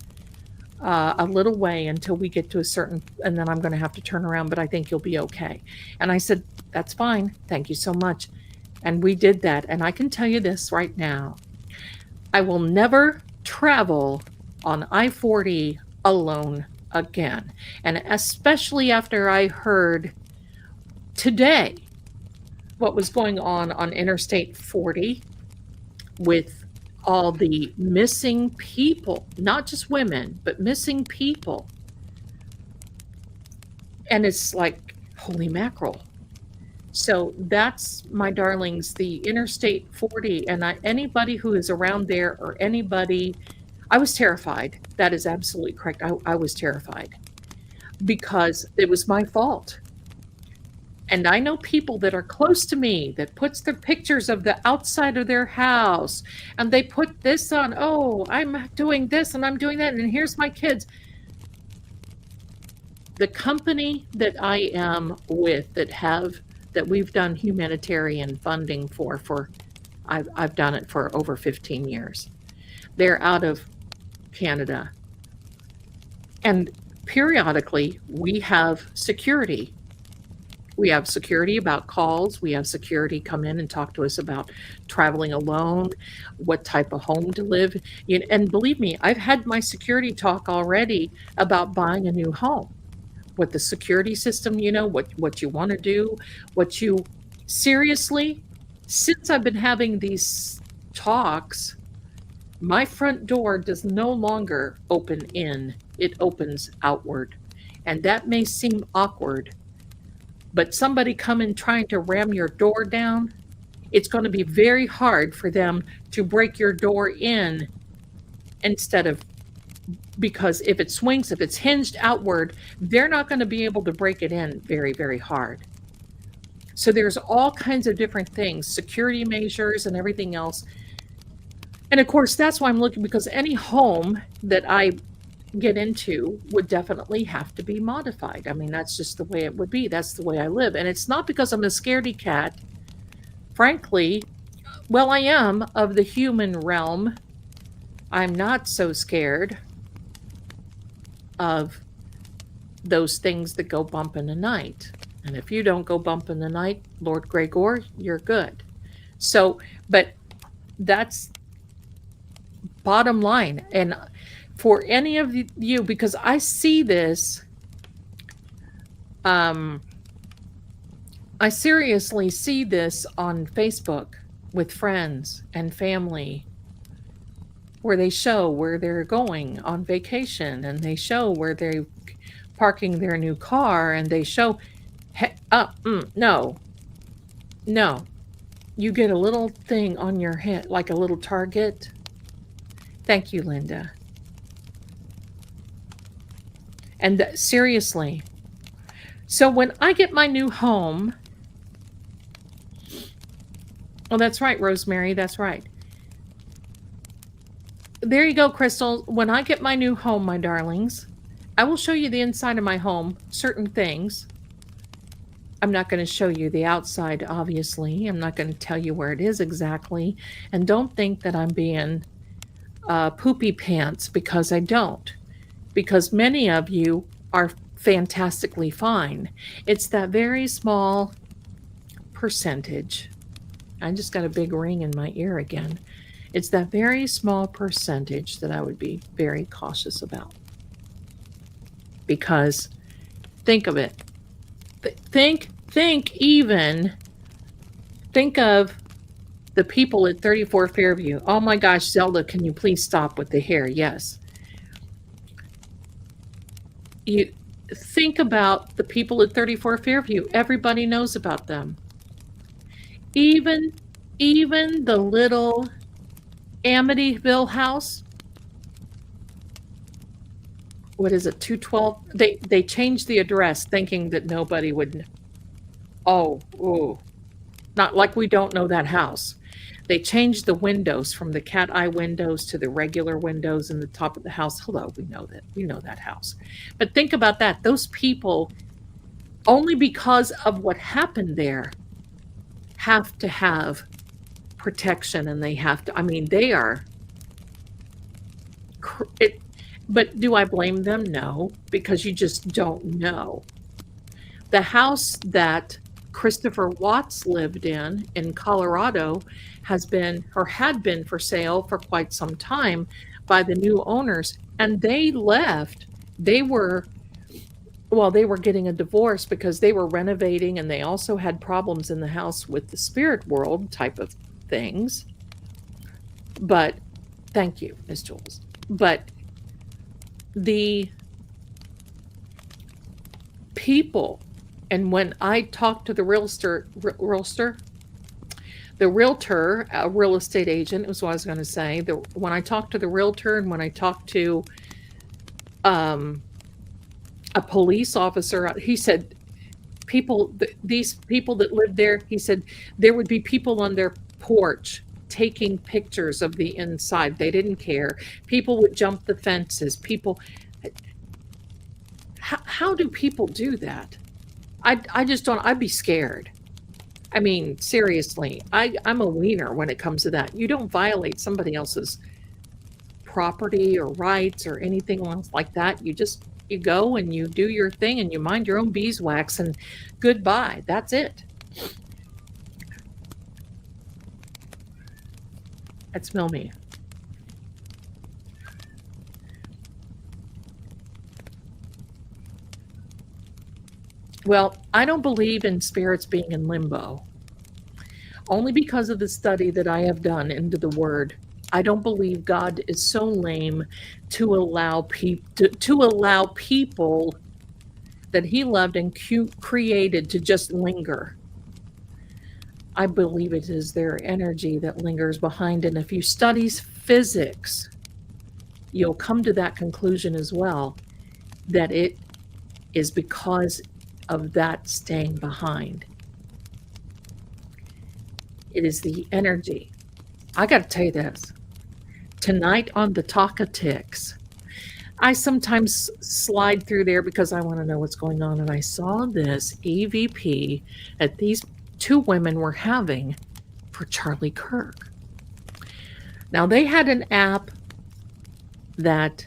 a little way until we get to a certain, and then I'm going to have to turn around, but I think you'll be okay. And I said, that's fine. Thank you so much. And we did that. And I can tell you this right now. I will never travel on I-40 alone again. And especially after I heard today what was going on Interstate 40 with all the missing people, not just women, but missing people. And it's like, holy mackerel. So that's, my darlings, the Interstate 40. And anybody who is around there, or anybody, I was terrified. That is absolutely correct. I was terrified because it was my fault. And I know people that are close to me that puts their pictures of the outside of their house, and they put this on, oh, I'm doing this and I'm doing that, and here's my kids. The company that I am with that we've done humanitarian funding for I've done it for over 15 years. They're out of Canada. And periodically we have security. We have security about calls. We have security come in and talk to us about traveling alone, what type of home to live in. And believe me, I've had my security talk already about buying a new home. What the security system, what you want to do, seriously, since I've been having these talks, My front door does no longer open in, it opens outward. And that may seem awkward, but somebody coming trying to ram your door down, it's going to be very hard for them to break your door in instead of, because if it swings, if it's hinged outward, they're not going to be able to break it in very, very hard. So there's all kinds of different things, security measures and everything else. And of course, that's why I'm looking, because any home that I get into would definitely have to be modified. I mean, that's just the way it would be. That's the way I live. And it's not because I'm a scaredy cat. Frankly, well, I am of the human realm. I'm not so scared of those things that go bump in the night. And if you don't go bump in the night, Lord Gregor, you're good. So, but that's bottom line. And for any of you, because I see this, I seriously see this on Facebook with friends and family, where they show where they're going on vacation, and they show where they're parking their new car, and they show, no, you get a little thing on your head, like a little target. Thank you, Linda. And seriously, so when I get my new home, oh, that's right, Rosemary, that's right. There you go, Crystal. When I get my new home, my darlings, I will show you the inside of my home, certain things. I'm not going to show you the outside, obviously. I'm not going to tell you where it is exactly. And don't think that I'm being poopy pants, because I don't. Because many of you are fantastically fine. It's that very small percentage. I just got a big ring in my ear again. It's that very small percentage that I would be very cautious about. Because think of it. Think of the people at 34 Fairview. Oh my gosh, Zelda, can you please stop with the hair? Yes. You think about the people at 34 Fairview. Everybody knows about them. Even the little Amityville house. What is it? 212. They changed the address thinking that nobody would. Oh, not like we don't know that house. They changed the windows from the cat eye windows to the regular windows in the top of the house. Hello, we know that house. But think about that. Those people, only because of what happened there, have to have protection, and they have to, I mean, they are but do I blame them? No, because you just don't know. The house that Christopher Watts lived in Colorado has been, or had been, for sale for quite some time by the new owners, and they left. They were getting a divorce because they were renovating, and they also had problems in the house with the spirit world type of things. But thank you, Miss Jules. But the people, and when I talked to the realtor, a real estate agent was what I was going to say. When I talked to the realtor, and when I talked to a police officer, he said these people that lived there, he said there would be people on their porch taking pictures of the inside. They didn't care. People would jump the fences. How do people do that? I just don't. I'd be scared. I mean, seriously, I'm a wiener when it comes to that. You don't violate somebody else's property or rights or anything else like that. You go and you do your thing, and you mind your own beeswax, and goodbye. That's it. That's Milmy. Well, I don't believe in spirits being in limbo, only because of the study that I have done into the word I don't believe God is so lame to allow people that he loved and created to just linger. I believe it is their energy that lingers behind. And if you study physics, you'll come to that conclusion as well, that it is because of that staying behind. It is the energy. I got to tell you this. Tonight on the Talkatics, I sometimes slide through there because I want to know what's going on. And I saw this EVP that these two women were having for Charlie Kirk. Now, they had an app that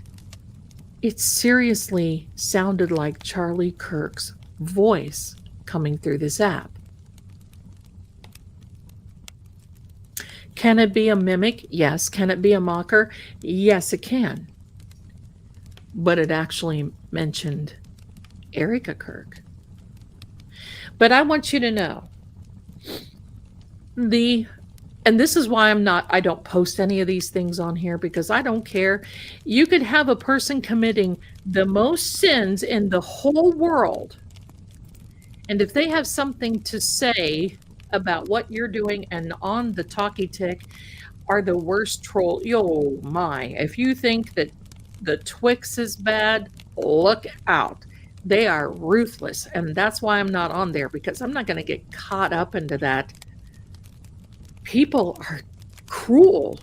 it seriously sounded like Charlie Kirk's voice coming through this app. Can it be a mimic? Yes. Can it be a mocker? Yes, it can. But it actually mentioned Erica Kirk. But I want you to know, and this is why I don't post any of these things on here, because I don't care. You could have a person committing the most sins in the whole world, and if they have something to say about what you're doing and on the talkie tick are the worst troll. Yo, my. If you think that the Twix is bad, look out. They are ruthless. And that's why I'm not on there, because I'm not going to get caught up into that. People are cruel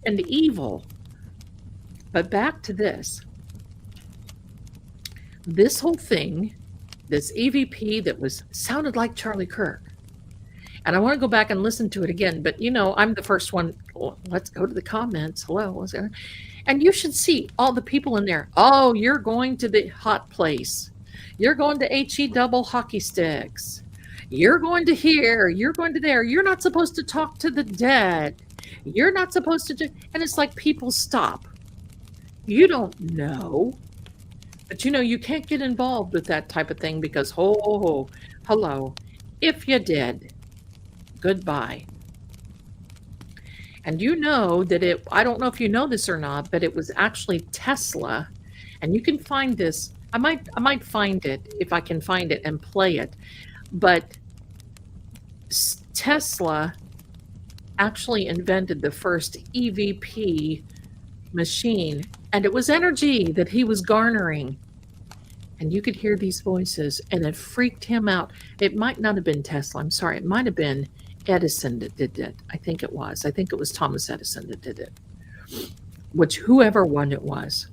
and evil. But back to this. This whole thing, this EVP that sounded like Charlie Kirk. And I want to go back and listen to it again. But, I'm the first one. Let's go to the comments. Hello. And you should see all the people in there. Oh, you're going to the hot place. You're going to HE double hockey sticks. You're going to here. You're going to there. You're not supposed to talk to the dead. You're not supposed to do. And it's like people stop. You don't know. But, you can't get involved with that type of thing because, hello. If you did, goodbye. And that I don't know if you know this or not, but it was actually Tesla. And you can find this. I might find it if I can find it and play it. But Tesla actually invented the first EVP machine, and it was energy that he was garnering. And you could hear these voices, and it freaked him out. It might not have been Tesla. I'm sorry. It might have been Edison that did it. I think it was. I think it was Thomas Edison that did it. Whoever one it was.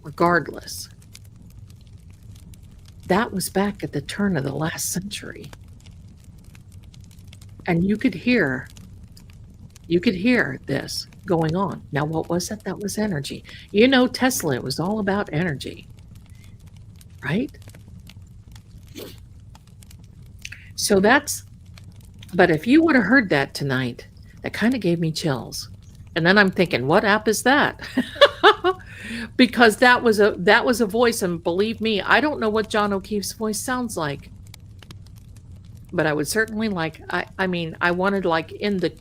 Regardless, that was back at the turn of the last century. And you could hear this going on. Now, what was it? That was energy. Tesla, it was all about energy, right? So but if you would have heard that tonight, that kind of gave me chills. And then I'm thinking, what app is that? Because that was a voice, and believe me, I don't know what John O'Keefe's voice sounds like. But I would certainly I want to in the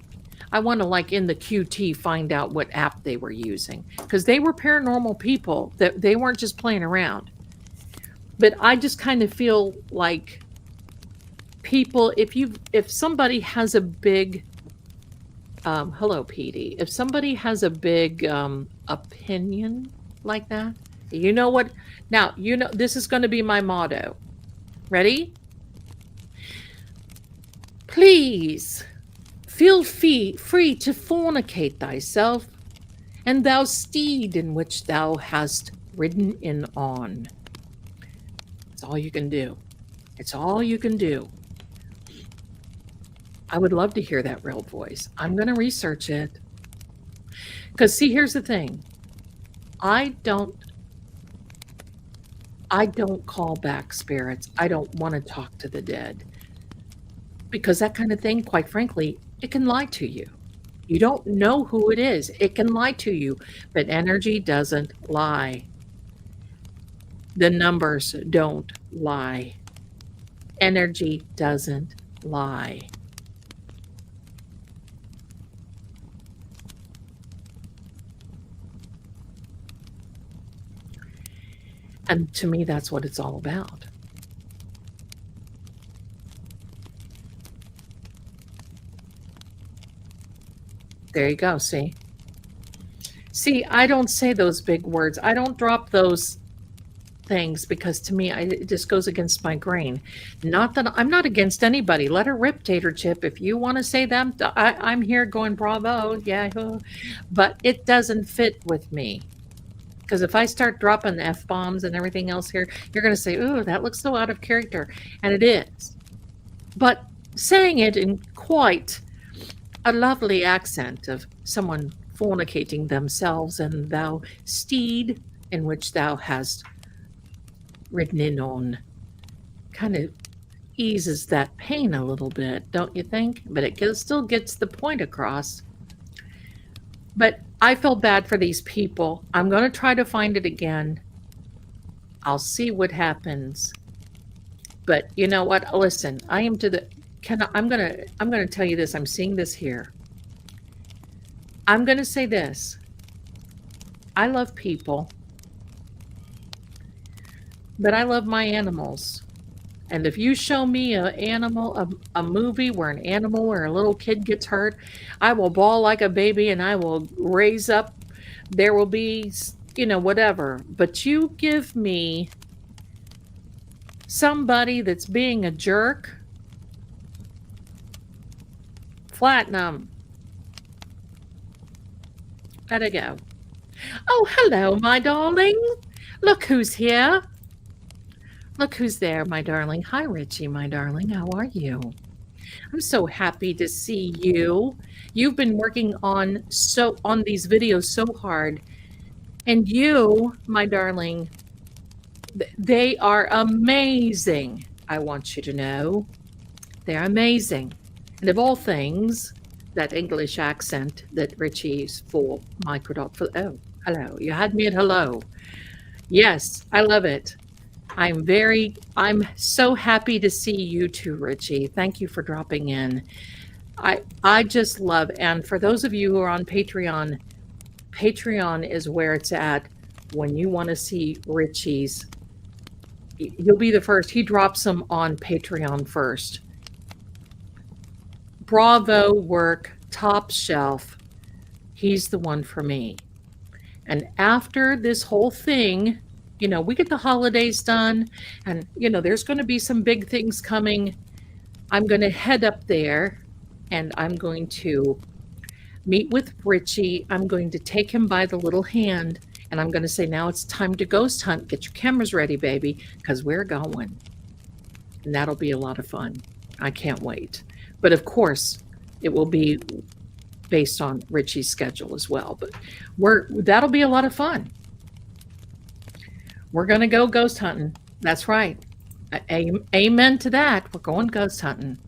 QT find out what app they were using, because they were paranormal people, that they weren't just playing around. But I just kind of feel like people, if somebody has a big hello, PD. If somebody has a big opinion like that, you know what? Now, this is going to be my motto. Ready? Please feel free to fornicate thyself, and thou steed in which thou hast ridden in on. It's all you can do. It's all you can do. I would love to hear that real voice. I'm going to research it. Because, see, here's the thing. I don't call back spirits. I don't want to talk to the dead. Because that kind of thing, quite frankly, it can lie to you. You don't know who it is. It can lie to you. But energy doesn't lie. The numbers don't lie. Energy doesn't lie. And to me, that's what it's all about. There you go. See? See, I don't say those big words. I don't drop those things because to me, it just goes against my grain. Not that I'm not against anybody. Let her rip, Tater Chip. If you want to say them, I'm here going bravo. Yeah. But it doesn't fit with me. Because if I start dropping F-bombs and everything else here, you're going to say, ooh, that looks so out of character. And it is. But saying it in quite a lovely accent of someone fornicating themselves, and thou steed in which thou hast ridden in on kind of eases that pain a little bit, don't you think? But it still gets the point across. But I feel bad for these people. I'm going to try to find it again. I'll see what happens. But you know what? Listen, I'm going to tell you this. I'm seeing this here. I'm going to say this. I love people, but I love my animals. And if you show me a movie where an animal or a little kid gets hurt, I will bawl like a baby and I will raise up. There will be, whatever. But you give me somebody that's being a jerk, flatten them. Let it go. Oh, hello, my darling. Look who's here. Look who's there, my darling. Hi, Richie, my darling. How are you? I'm so happy to see you. You've been working on these videos so hard. And you, my darling, they are amazing. I want you to know. They're amazing. And of all things, that English accent that Richie's for microdot for. Oh, hello. You had me at hello. Yes, I love it. I'm so happy to see you too, Richie. Thank you for dropping in. I just love, and for those of you who are on Patreon, Patreon is where it's at when you want to see Richie's. You'll be the first. He drops them on Patreon first. Bravo work, top shelf. He's the one for me. And after this whole thing, we get the holidays done, and, there's going to be some big things coming. I'm going to head up there, and I'm going to meet with Richie. I'm going to take him by the little hand, and I'm going to say, now it's time to ghost hunt. Get your cameras ready, baby, because we're going. And that'll be a lot of fun. I can't wait. But of course, it will be based on Richie's schedule as well. But that'll be a lot of fun. We're going to go ghost hunting. That's right. Amen to that. We're going ghost hunting.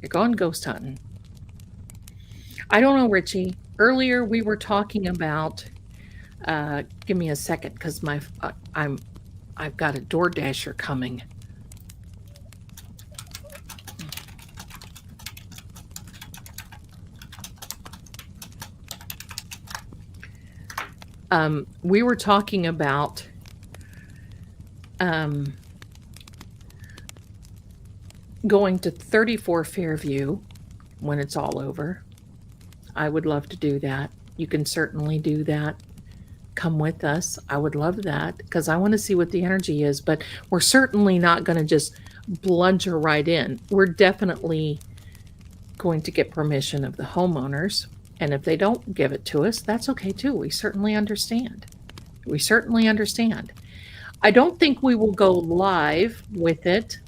You're going ghost hunting. I don't know, Richie. Earlier we were talking about. Give me a second, because I've got a DoorDasher coming. We were talking about going to 34 Fairview when it's all over. I would love to do that. You can certainly do that. Come with us. I would love that, because I want to see what the energy is, but we're certainly not going to just blunger right in. We're definitely going to get permission of the homeowners. And if they don't give it to us, that's okay too. We certainly understand. We certainly understand. I don't think we will go live with it.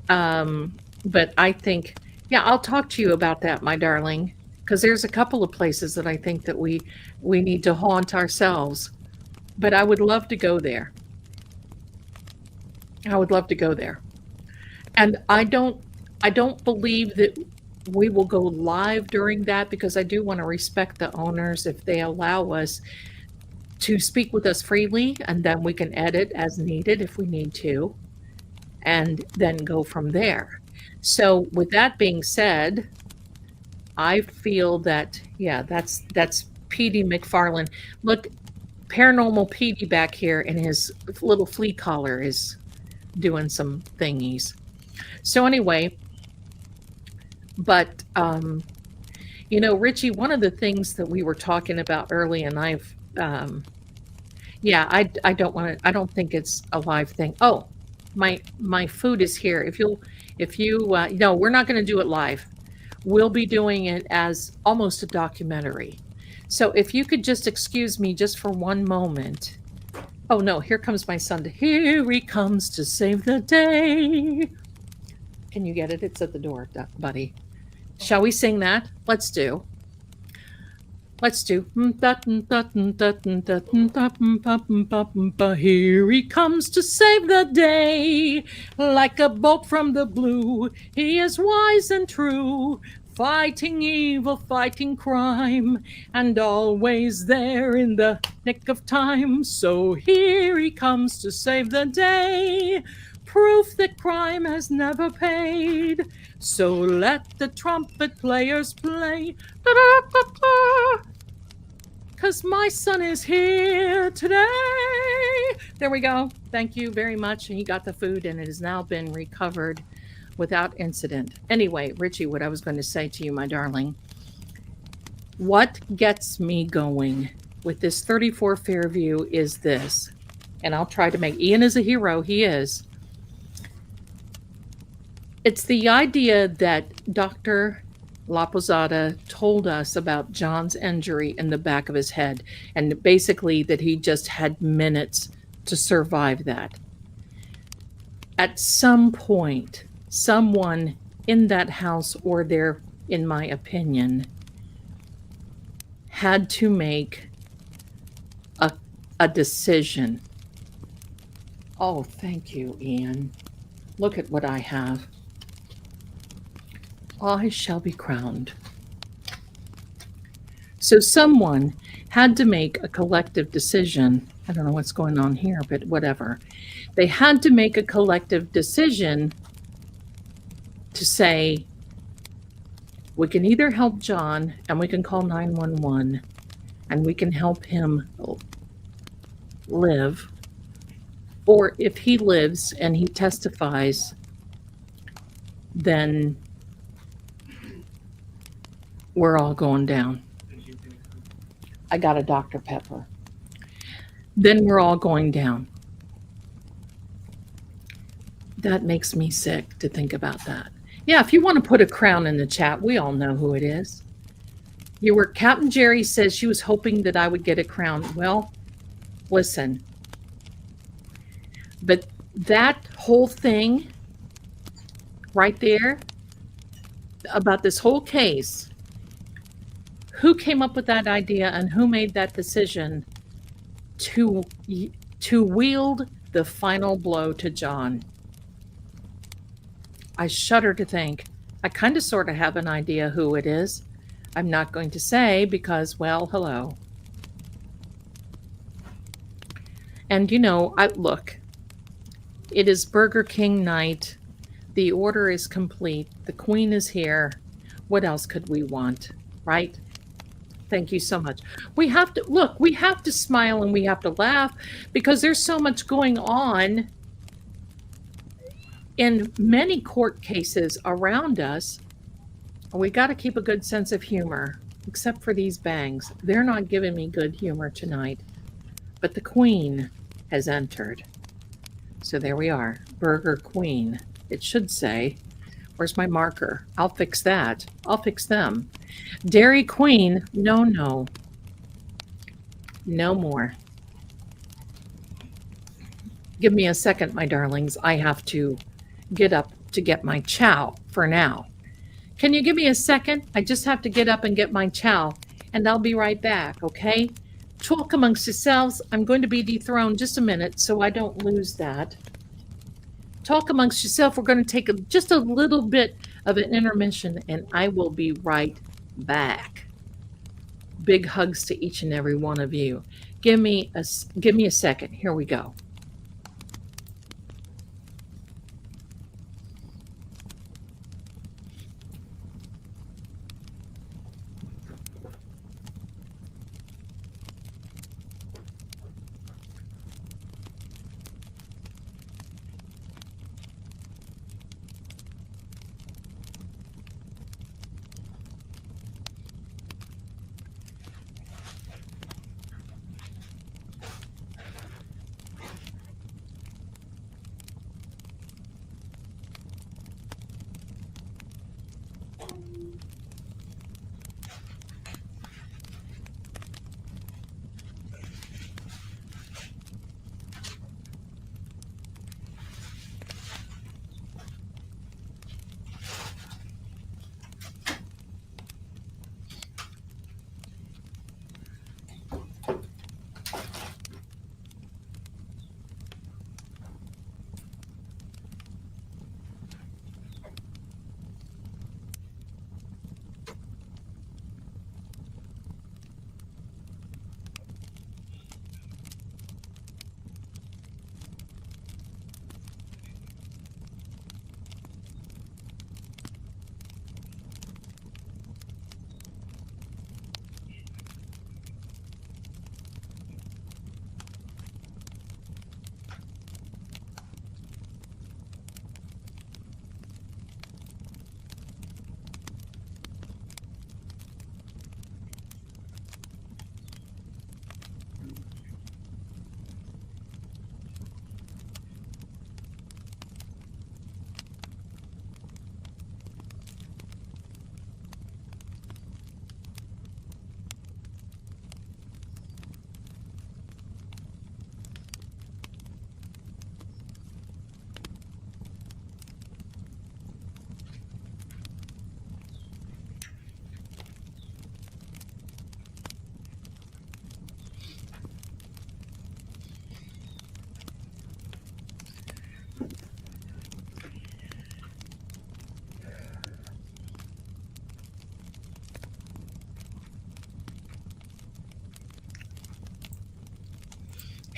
But I think, I'll talk to you about that, my darling, because there's a couple of places that I think that we need to haunt ourselves. But I would love to go there. I would love to go there. And I don't believe that we will go live during that, because I do want to respect the owners if they allow us to speak with us freely, and then we can edit as needed if we need to. and then go from there. So with that being said, I feel that yeah, that's PD McFarlane. Look, paranormal PD back here and his little flea collar is doing some thingies. So anyway, but Richie, one of the things that we were talking about early, and yeah, I don't want to. I don't think it's a live thing. Oh, my food is here. If you no, we're not going to do it live. We'll be doing it as almost a documentary. So if you could just excuse me just for one moment. Oh no, here comes my son. Here he comes to save the day. Can you get it? It's at the door, buddy. Shall we sing that? Let's do. Here he comes to save the day, like a bolt from the blue. He is wise and true, fighting evil, fighting crime, and always there in the nick of time. So here he comes to save the day, proof that crime has never paid. So let the trumpet players play. Da-da-da-da. 'Cause my son is here today. There we go. Thank you very much. He got the food and it has now been recovered without incident. Anyway, Richie, what I was going to say to you, my darling, what gets me going with this 34 Fairview is this, and I'll try to make Ian is a hero. He is. It's the idea that Dr. La Posada told us about John's injury in the back of his head, and basically that he just had minutes to survive that. At some point, someone in that house, or there, in my opinion, had to make a decision. Oh, thank you, Ian. Look at what I have. I shall be crowned. So someone had to make a collective decision. I don't know what's going on here, but whatever. They had to make a collective decision to say, we can either help John and we can call 911 and we can help him live, or if he lives and he testifies, then we're all going down. I got a Dr. Pepper. Then we're all going down. That makes me sick to think about that. Yeah, if you want to put a crown in the chat, we all know who it is. Captain Jerry says she was hoping that I would get a crown. Well, listen. But that whole thing right there about this whole case, who came up with that idea and who made that decision to wield the final blow to John? I shudder to think. I kind of sort of have an idea who it is. I'm not going to say because, well, hello. And look, it is Burger King night. The order is complete. The Queen is here. What else could we want, right? Thank you so much. We have to smile and we have to laugh because there's so much going on in many court cases around us. We got to keep a good sense of humor, except for these bangs. They're not giving me good humor tonight. But the Queen has entered. So there we are. Burger Queen. It should say. Where's my marker? I'll fix that. I'll fix them. Dairy Queen, no. No more. Give me a second, my darlings. I have to get up to get my chow for now. Can you give me a second? I just have to get up and get my chow, and I'll be right back, okay? Talk amongst yourselves. I'm going to be dethroned just a minute so I don't lose that. Talk amongst yourself. We're going to take just a little bit of an intermission, and I will be right back. Big hugs to each and every one of you. Give me a second. Here we go.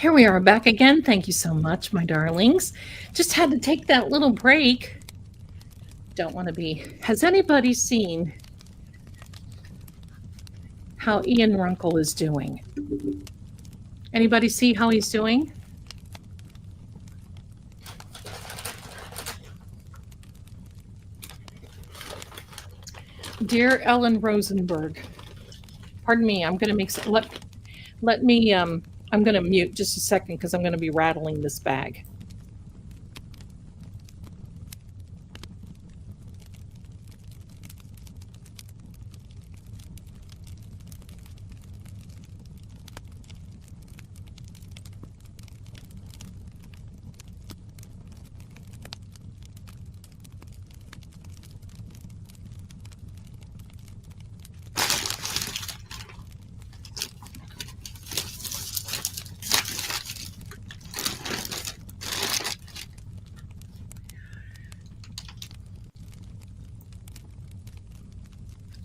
Here we are back again. Thank you so much, my darlings. Just had to take that little break. Don't want to be. Has anybody seen how Ian Runkle is doing? Anybody see how he's doing? Dear Ellen Rosenberg, pardon me, I'm going to make some, let me, I'm going to mute just a second because I'm going to be rattling this bag.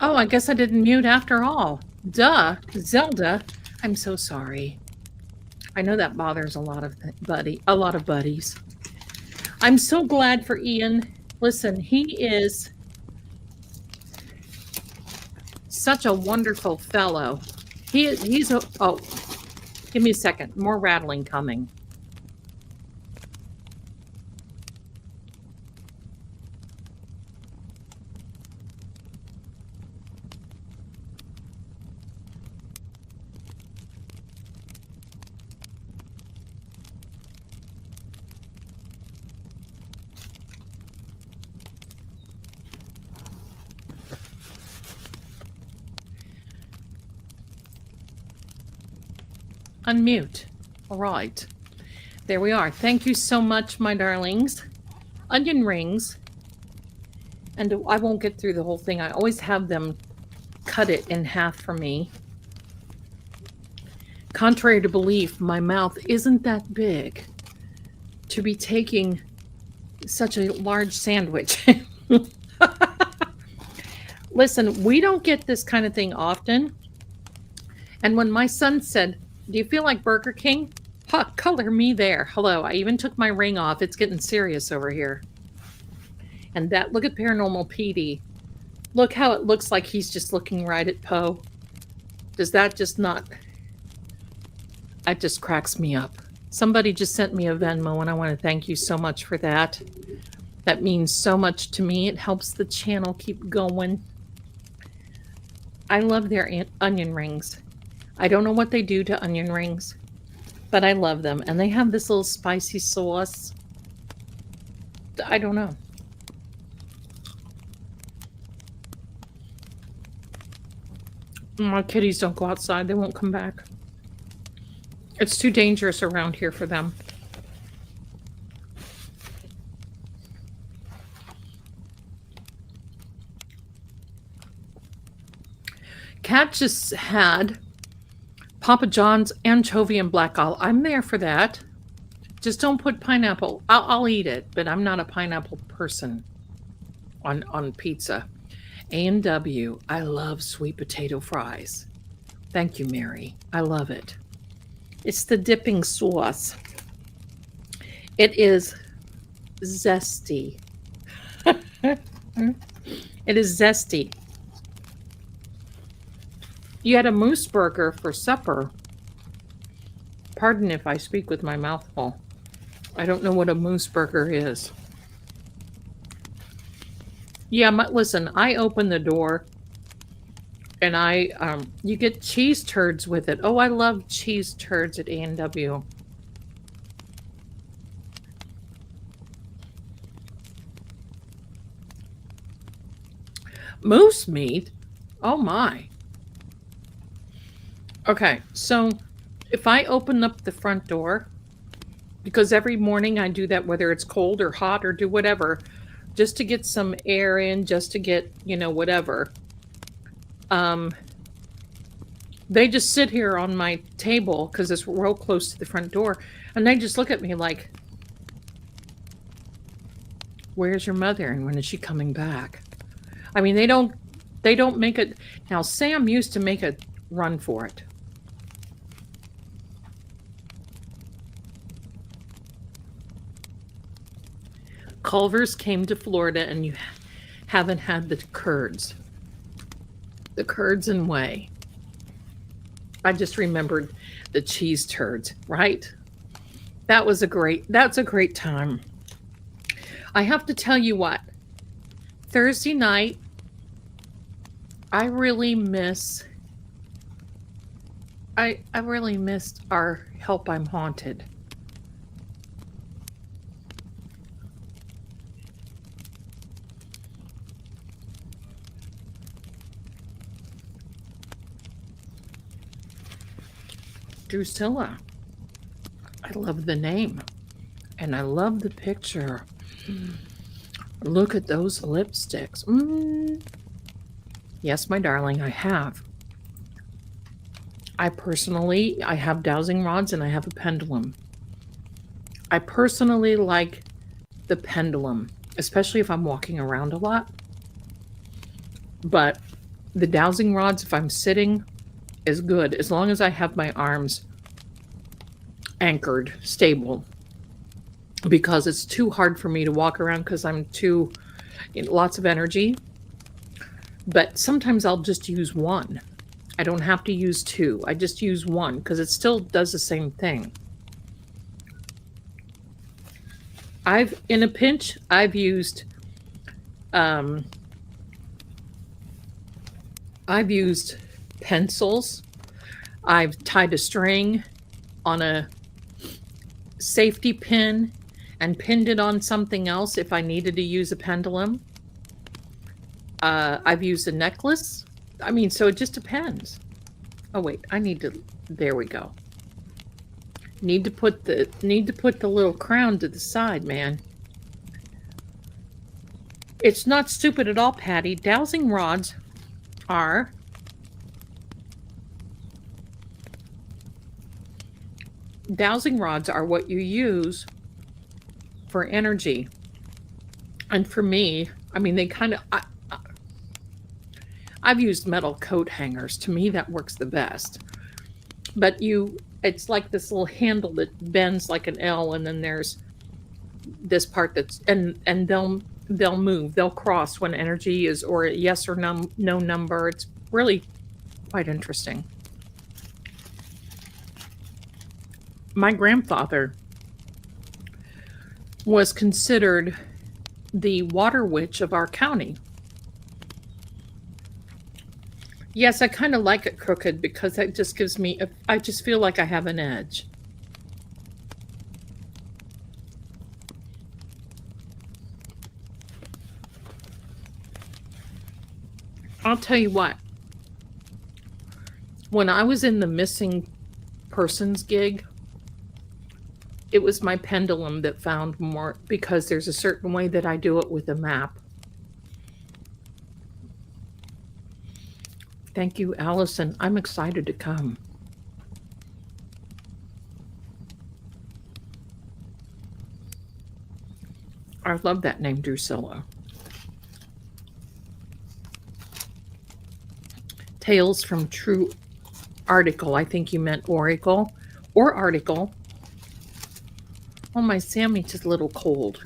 Oh, I guess I didn't mute after all. Duh, Zelda. I'm so sorry. I know that bothers a lot of buddies. I'm so glad for Ian. Listen, he is such a wonderful fellow. He's a, oh, give me a second. More rattling coming. Unmute. All right. There we are. Thank you so much, my darlings. Onion rings. And I won't get through the whole thing. I always have them cut it in half for me. Contrary to belief, my mouth isn't that big to be taking such a large sandwich. Listen, we don't get this kind of thing often. And when my son said, "Do you feel like Burger King?" Ha, color me there. Hello, I even took my ring off. It's getting serious over here. And that, look at Paranormal PD. Look how it looks like he's just looking right at Poe. Does that just not... That just cracks me up. Somebody just sent me a Venmo, and I want to thank you so much for that. That means so much to me. It helps the channel keep going. I love their onion rings. I don't know what they do to onion rings, but I love them. And they have this little spicy sauce. I don't know. My kitties don't go outside. They won't come back. It's too dangerous around here for them. Kat just had Papa John's anchovy and black olive. I'm there for that. Just don't put pineapple. I'll eat it, but I'm not a pineapple person on pizza. A&W. I love sweet potato fries. Thank you, Mary. I love it. It's the dipping sauce. It is zesty. It is zesty. You had a moose burger for supper. Pardon if I speak with my mouth full. I don't know what a moose burger is. Yeah, listen, I open the door and you get cheese turds with it. Oh, I love cheese turds at A&W. Moose meat? Oh my. Okay, so if I open up the front door, because every morning I do that, whether it's cold or hot or do whatever, just to get some air in, just to get, whatever. They just sit here on my table because it's real close to the front door, and they just look at me like, "Where's your mother and when is she coming back?" I mean, they don't make it. Now, Sam used to make a run for it. Culver's came to Florida and you haven't had the curds. The curds and whey. I just remembered the cheese turds, right? That's a great time. I have to tell you what, Thursday night, I really missed our Help I'm Haunted. Drusilla. I love the name. And I love the picture. Look at those lipsticks. Yes, my darling, I have. I have dowsing rods and I have a pendulum. I personally like the pendulum, especially if I'm walking around a lot. But the dowsing rods, if I'm sitting, is good as long as I have my arms anchored, stable, because it's too hard for me to walk around because I'm lots of energy. But sometimes I'll just use one. I don't have to use two. I just use one because it still does the same thing. In a pinch, I've used pencils. I've tied a string on a safety pin and pinned it on something else if I needed to use a pendulum. I've used a necklace. I mean, so it just depends. Oh wait, there we go. Need to put the little crown to the side, man. It's not stupid at all, Patty. Dowsing rods are what you use for energy. And for me, I mean, I've used metal coat hangers. To me, that works the best. But it's like this little handle that bends like an L, and then there's this part and they'll move. They'll cross when energy is, or a yes or no number. It's really quite interesting. My grandfather was considered the water witch of our county. Yes, I kind of like it crooked because that just gives me, I just feel like I have an edge. I'll tell you what, when I was in the missing persons gig, it was my pendulum that found more, because there's a certain way that I do it with a map. Thank you, Allison. I'm excited to come. I love that name, Drusilla. Tales from True Article. I think you meant Oracle or Article. Oh, my Sammy's just a little cold,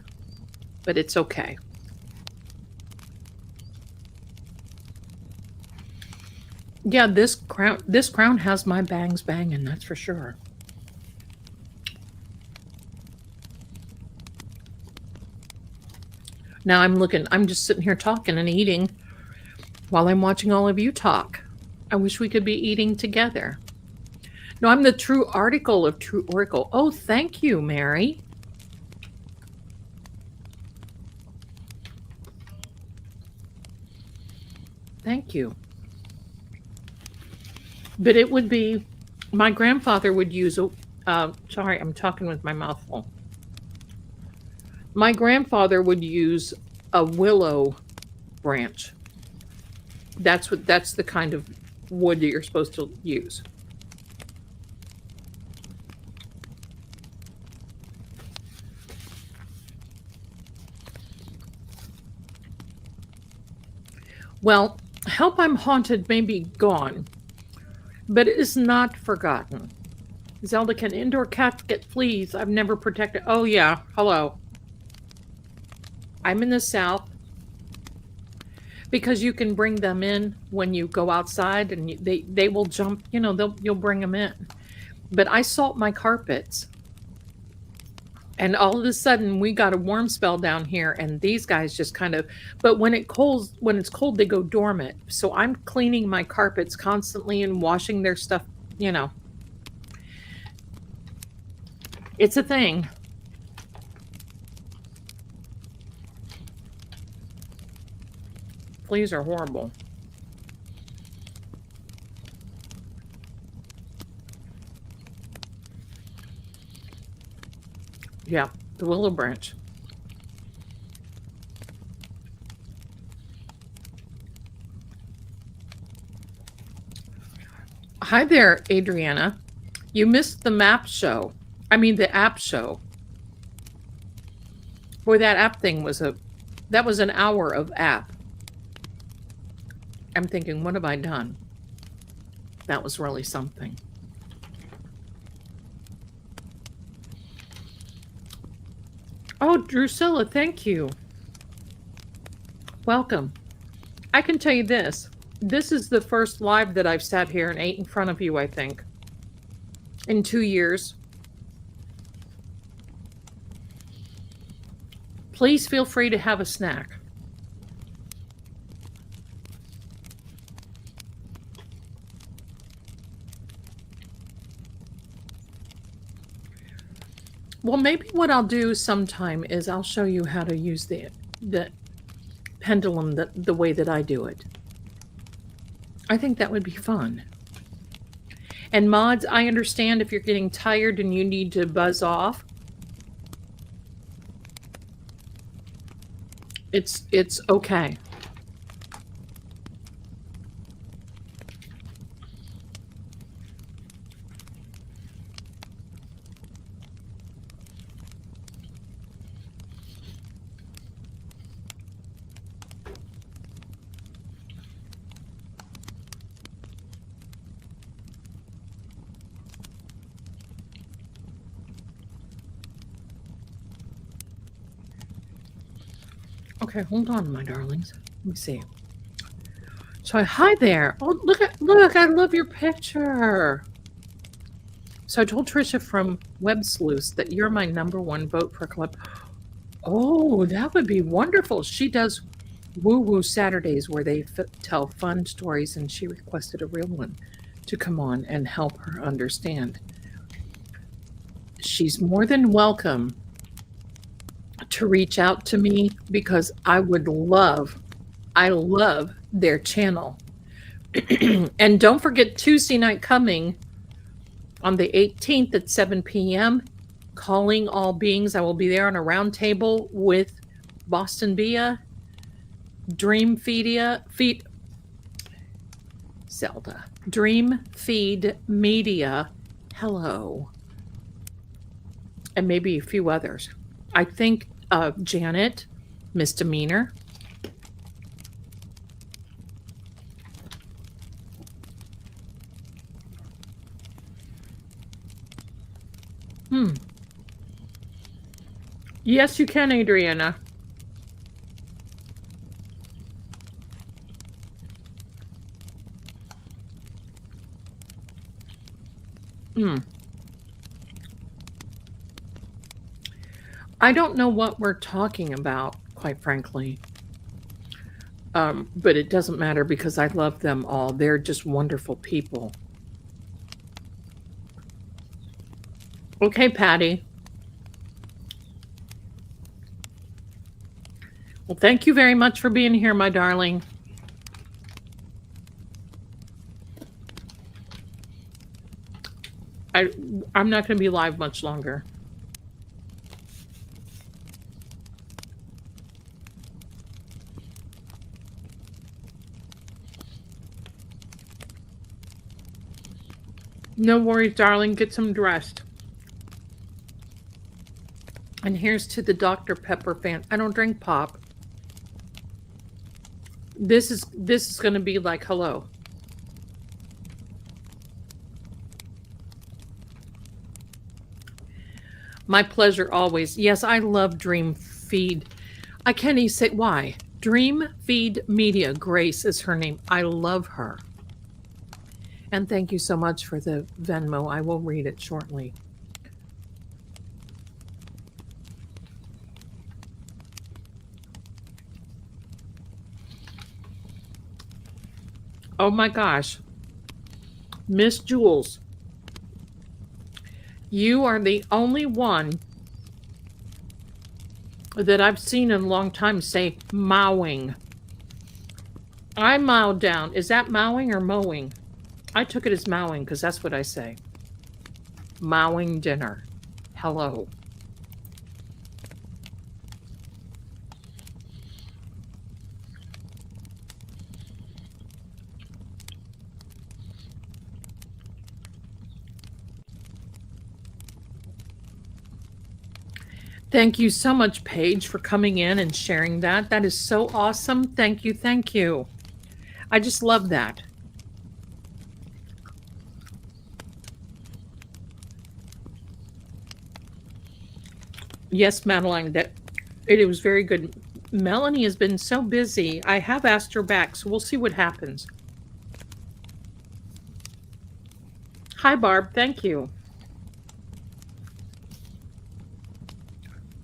but it's okay. Yeah, this crown has my bangs banging, that's for sure. Now I'm just sitting here talking and eating while I'm watching all of you talk. I wish we could be eating together. No, I'm the True Article of True Oracle. Oh, thank you, Mary. Thank you. But it would be, my grandfather would use, sorry, I'm talking with my mouth full. My grandfather would use a willow branch. That's the kind of wood that you're supposed to use. Well, Help I'm Haunted may be gone, but it is not forgotten. Zelda, can indoor cats get fleas? I've never protected. Oh, yeah. Hello. I'm in the South because you can bring them in when you go outside, and they will jump. You'll bring them in. But I salt my carpets, and all of a sudden we got a warm spell down here, and these guys just kind of. But when it's cold, they go dormant. So I'm cleaning my carpets constantly and washing their stuff. It's a thing. Fleas are horrible. Yeah, the willow branch. Hi there, Adriana. You missed the map show. I mean, the app show. Boy, that app thing was an hour of app. I'm thinking, what have I done? That was really something. Oh, Drusilla, thank you. Welcome. I can tell you this. This is the first live that I've sat here and ate in front of you, I think, in 2 years. Please feel free to have a snack. Well, maybe what I'll do sometime is I'll show you how to use the pendulum the way that I do it. I think that would be fun. And mods, I understand if you're getting tired and you need to buzz off. It's okay. Okay, hold on, my darlings. Let me see. So, hi there. Oh, look, I love your picture. So I told Trisha from Web Sleuths that you're my #1 vote for club. Oh, that would be wonderful. She does Woo Woo Saturdays where they tell fun stories, and she requested a real one to come on and help her understand. She's more than welcome to reach out to me because I love their channel. And don't forget Tuesday night coming on the 18th at 7 p.m. Calling All Beings. I will be there on a round table with Boston Bia, Dream Zelda, Dream Feed Media. Hello. And maybe a few others. I think Janet, Misdemeanor. Yes, you can, Adriana. I don't know what we're talking about, quite frankly. But it doesn't matter because I love them all. They're just wonderful people. Okay, Patty. Well, thank you very much for being here, my darling. I'm not going to be live much longer. No worries, darling. Get some rest. And here's to the Dr. Pepper fan. I don't drink pop. This is going to be like hello. My pleasure always. Yes, I love Dream Feed. I can't even say why. Dream Feed Media. Grace is her name. I love her. And thank you so much for the Venmo. I will read it shortly. Oh my gosh. Miss Jules, you are the only one that I've seen in a long time say mowing. I mowed down. Is that mowing or mowing? I took it as mowing because that's what I say. Mowing dinner. Hello. Thank you so much, Paige, for coming in and sharing that. That is so awesome. Thank you. Thank you. I just love that. Yes, Madeline, that it was very good. Melanie has been so busy. I have asked her back, so we'll see what happens. Hi, Barb. Thank you.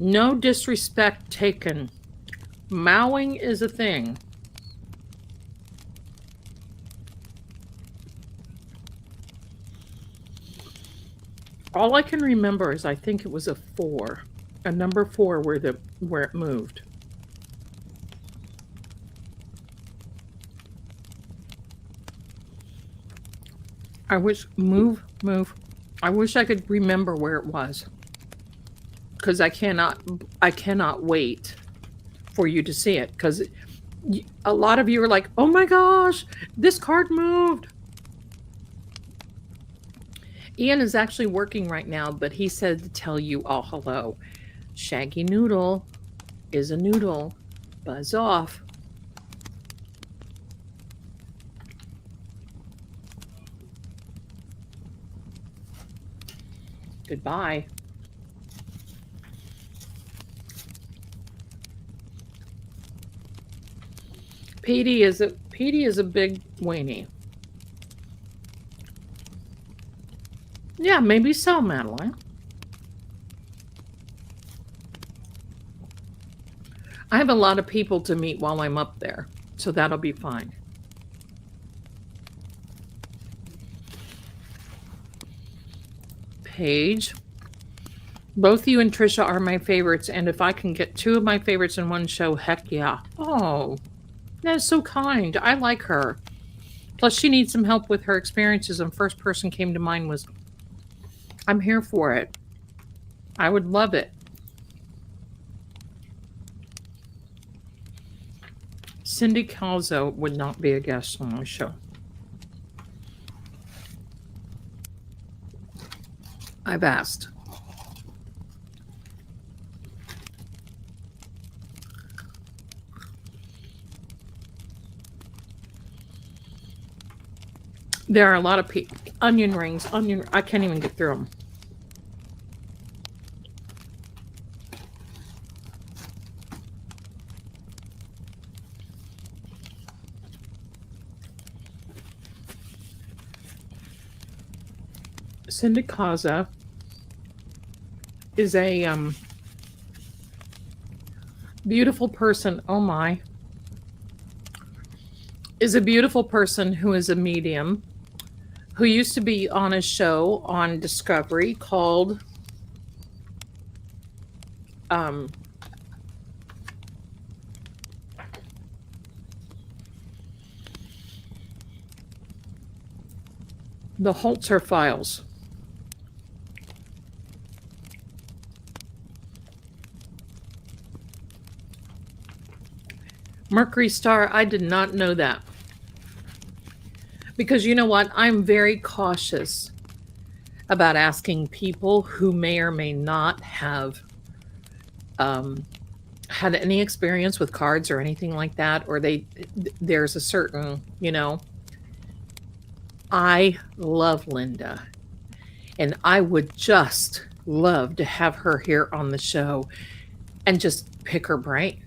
No disrespect taken. Mowing is a thing. All I can remember is I think it was a number 4 where it moved. I wish move. I wish I could remember where it was. Because I cannot wait for you to see it. Because a lot of you are like, oh my gosh, this card moved. Ian is actually working right now, but he said to tell you all hello. Shaggy Noodle is a noodle. Buzz off. Goodbye. Petey is a big weenie. Yeah, maybe so, Madeline. I have a lot of people to meet while I'm up there, so that'll be fine. Paige. Both you and Trisha are my favorites, and if I can get 2 of my favorites in one show, heck yeah. Oh, that's so kind. I like her. Plus, she needs some help with her experiences, and first person came to mind was, I'm here for it. I would love it. Cindy Calzo would not be a guest on my show. I've asked. There are a lot of onion rings. I can't even get through them. Cindy Calzo is a beautiful person. Oh my. Is a beautiful person who is a medium, who used to be on a show on Discovery called The Holzer Files. Mercury Star, I did not know that. Because you know what? I'm very cautious about asking people who may or may not have had any experience with cards or anything like that, or there's a certain, I love Linda, and I would just love to have her here on the show and just pick her brain.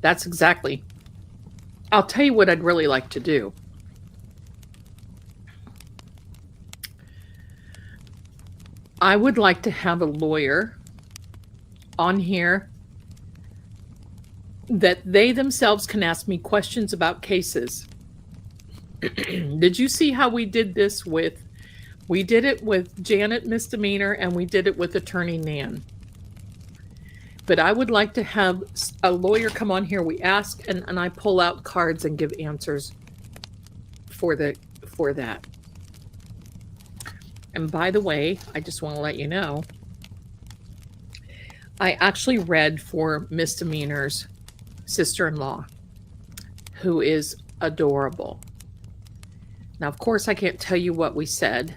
That's exactly. I'll tell you what I'd really like to do. I would like to have a lawyer on here that they themselves can ask me questions about cases. Did you see how we did this with, we did it with Janet misdemeanor and we did it with Attorney Nan. But I would like to have a lawyer come on here. We ask and I pull out cards and give answers for that. And by the way, I just want to let you know, I actually read for misdemeanors sister-in-law, who is adorable. Now, of course, I can't tell you what we said,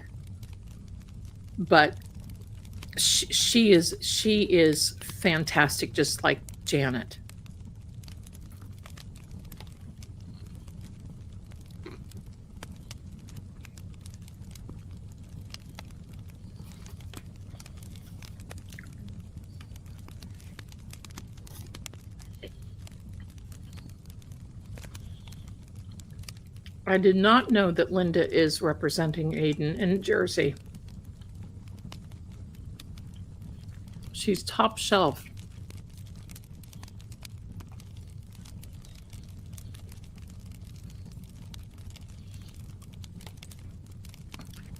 but she is fantastic, just like Janet. I did not know that Linda is representing Aiden in Jersey. She's top shelf.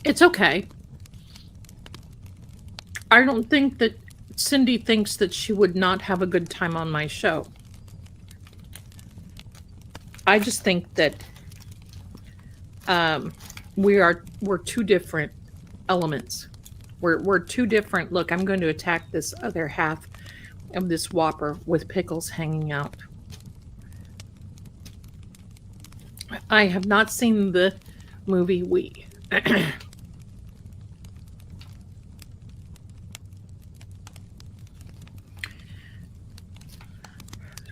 It's okay. I don't think that Cindy thinks that she would not have a good time on my show. I just think that we're two different elements. We're two different. Look, I'm going to attack this other half of this Whopper with pickles hanging out. I have not seen the movie We.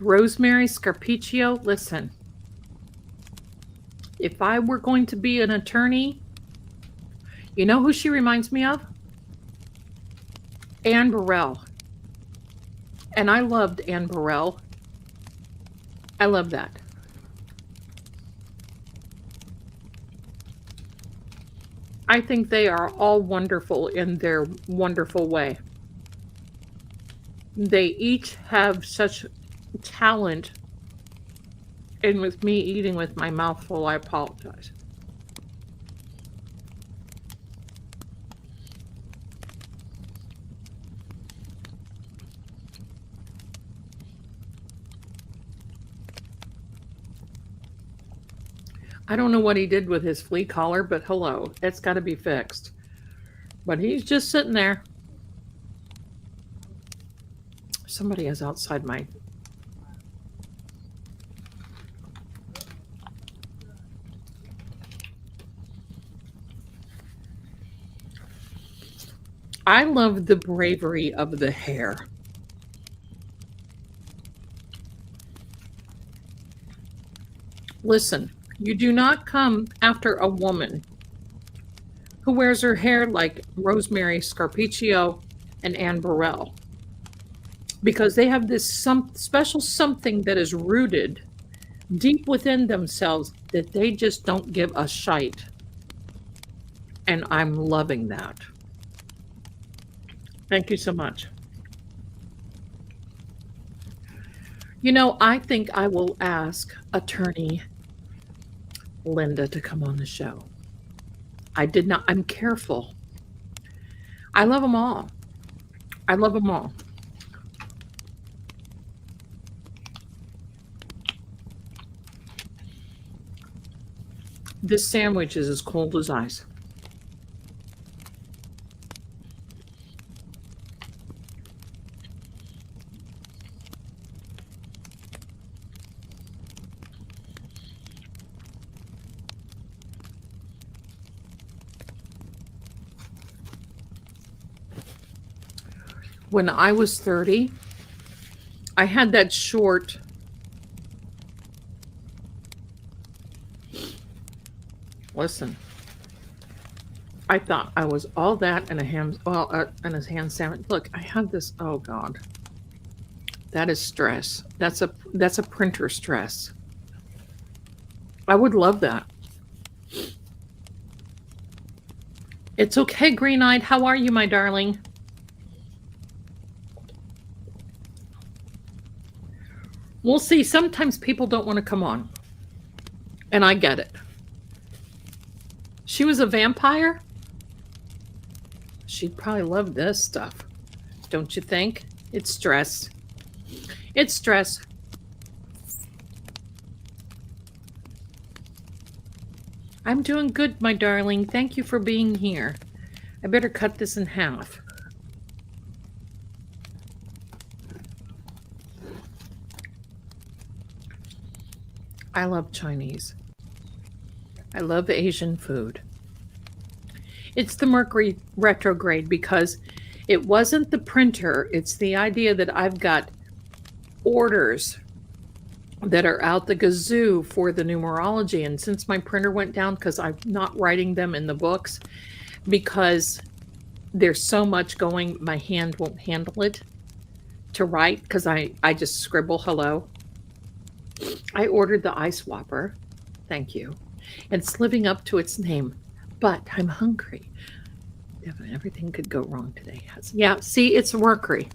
Rosemary Scarpicchio, listen. If I were going to be an attorney, you know who she reminds me of? Anne Burrell. And I loved Anne Burrell. I love that. I think they are all wonderful in their wonderful way. They each have such talent. And with me eating with my mouth full, I apologize. I don't know what he did with his flea collar, but hello, it's got to be fixed. But he's just sitting there. Somebody is outside my... I love the bravery of the hair. Listen, you do not come after a woman who wears her hair like Rosemary Scarpicchio and Anne Burrell, because they have this special something that is rooted deep within themselves that they just don't give a shite. And I'm loving that. Thank you so much. You know, I think I will ask attorney Linda to come on the show. I'm careful. I love them all. I love them all. This sandwich is as cold as ice. When I was 30, I had that short listen. I thought I was all that and a ham sandwich. Look, I had this, oh God. That is stress. That's a printer stress. I would love that. It's okay, Green-Eyed. How are you, my darling? We'll see. Sometimes people don't want to come on. And I get it. She was a vampire? She'd probably love this stuff. Don't you think? It's stress. It's stress. I'm doing good, my darling. Thank you for being here. I better cut this in half. I love Chinese. I love Asian food. It's the Mercury retrograde because it wasn't the printer. It's the idea that I've got orders that are out the gazoo for the numerology. And since my printer went down, because I'm not writing them in the books, because there's so much going, my hand won't handle it to write, because I just scribble hello. I ordered the eye swapper. Thank you. And it's living up to its name. But I'm hungry. Everything could go wrong today. Yeah, see, it's Mercury.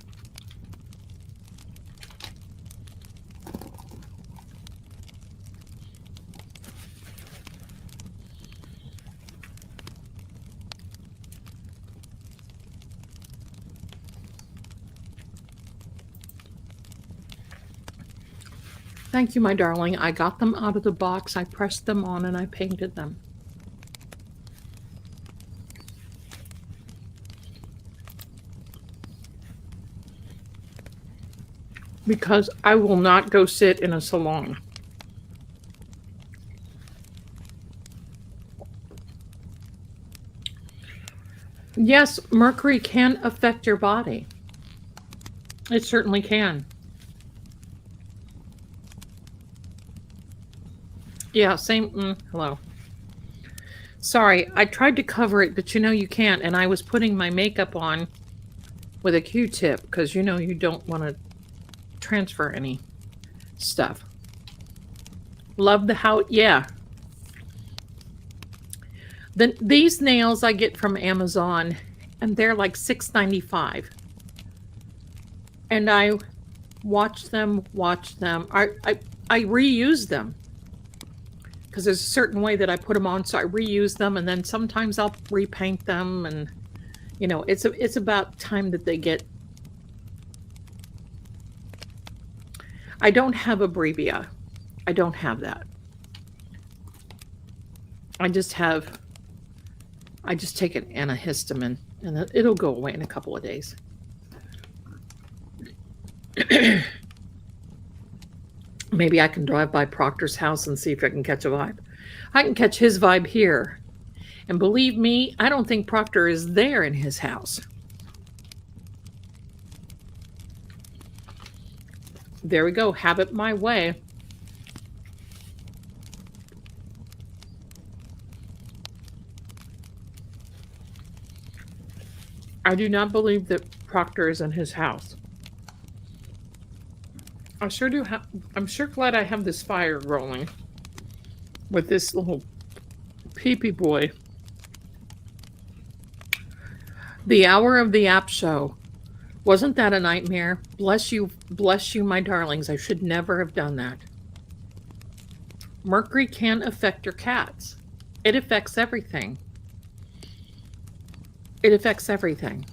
Thank you, my darling. I got them out of the box. I pressed them on and I painted them. Because I will not go sit in a salon. Yes, Mercury can affect your body. It certainly can. Yeah, same. Hello. Sorry, I tried to cover it, but you can't. And I was putting my makeup on with a Q-tip because you don't want to transfer any stuff. Love the house. Yeah. These nails I get from Amazon, and they're like $6.95. And I watch them. I reuse them. Because there's a certain way that I put them on, so I reuse them, and then sometimes I'll repaint them, and it's about time that they get. I don't have a Brevia. I don't have that. I just take an antihistamine, and it'll go away in a couple of days. Maybe I can drive by Proctor's house and see if I can catch a vibe. I can catch his vibe here. And believe me, I don't think Proctor is there in his house. There we go. Have it my way. I do not believe that Proctor is in his house. I sure do have. I'm sure glad I have this fire rolling with this little peepee boy. The hour of the app show. Wasn't that a nightmare? Bless you, my darlings. I should never have done that. Mercury can affect your cats. It affects everything. It affects everything.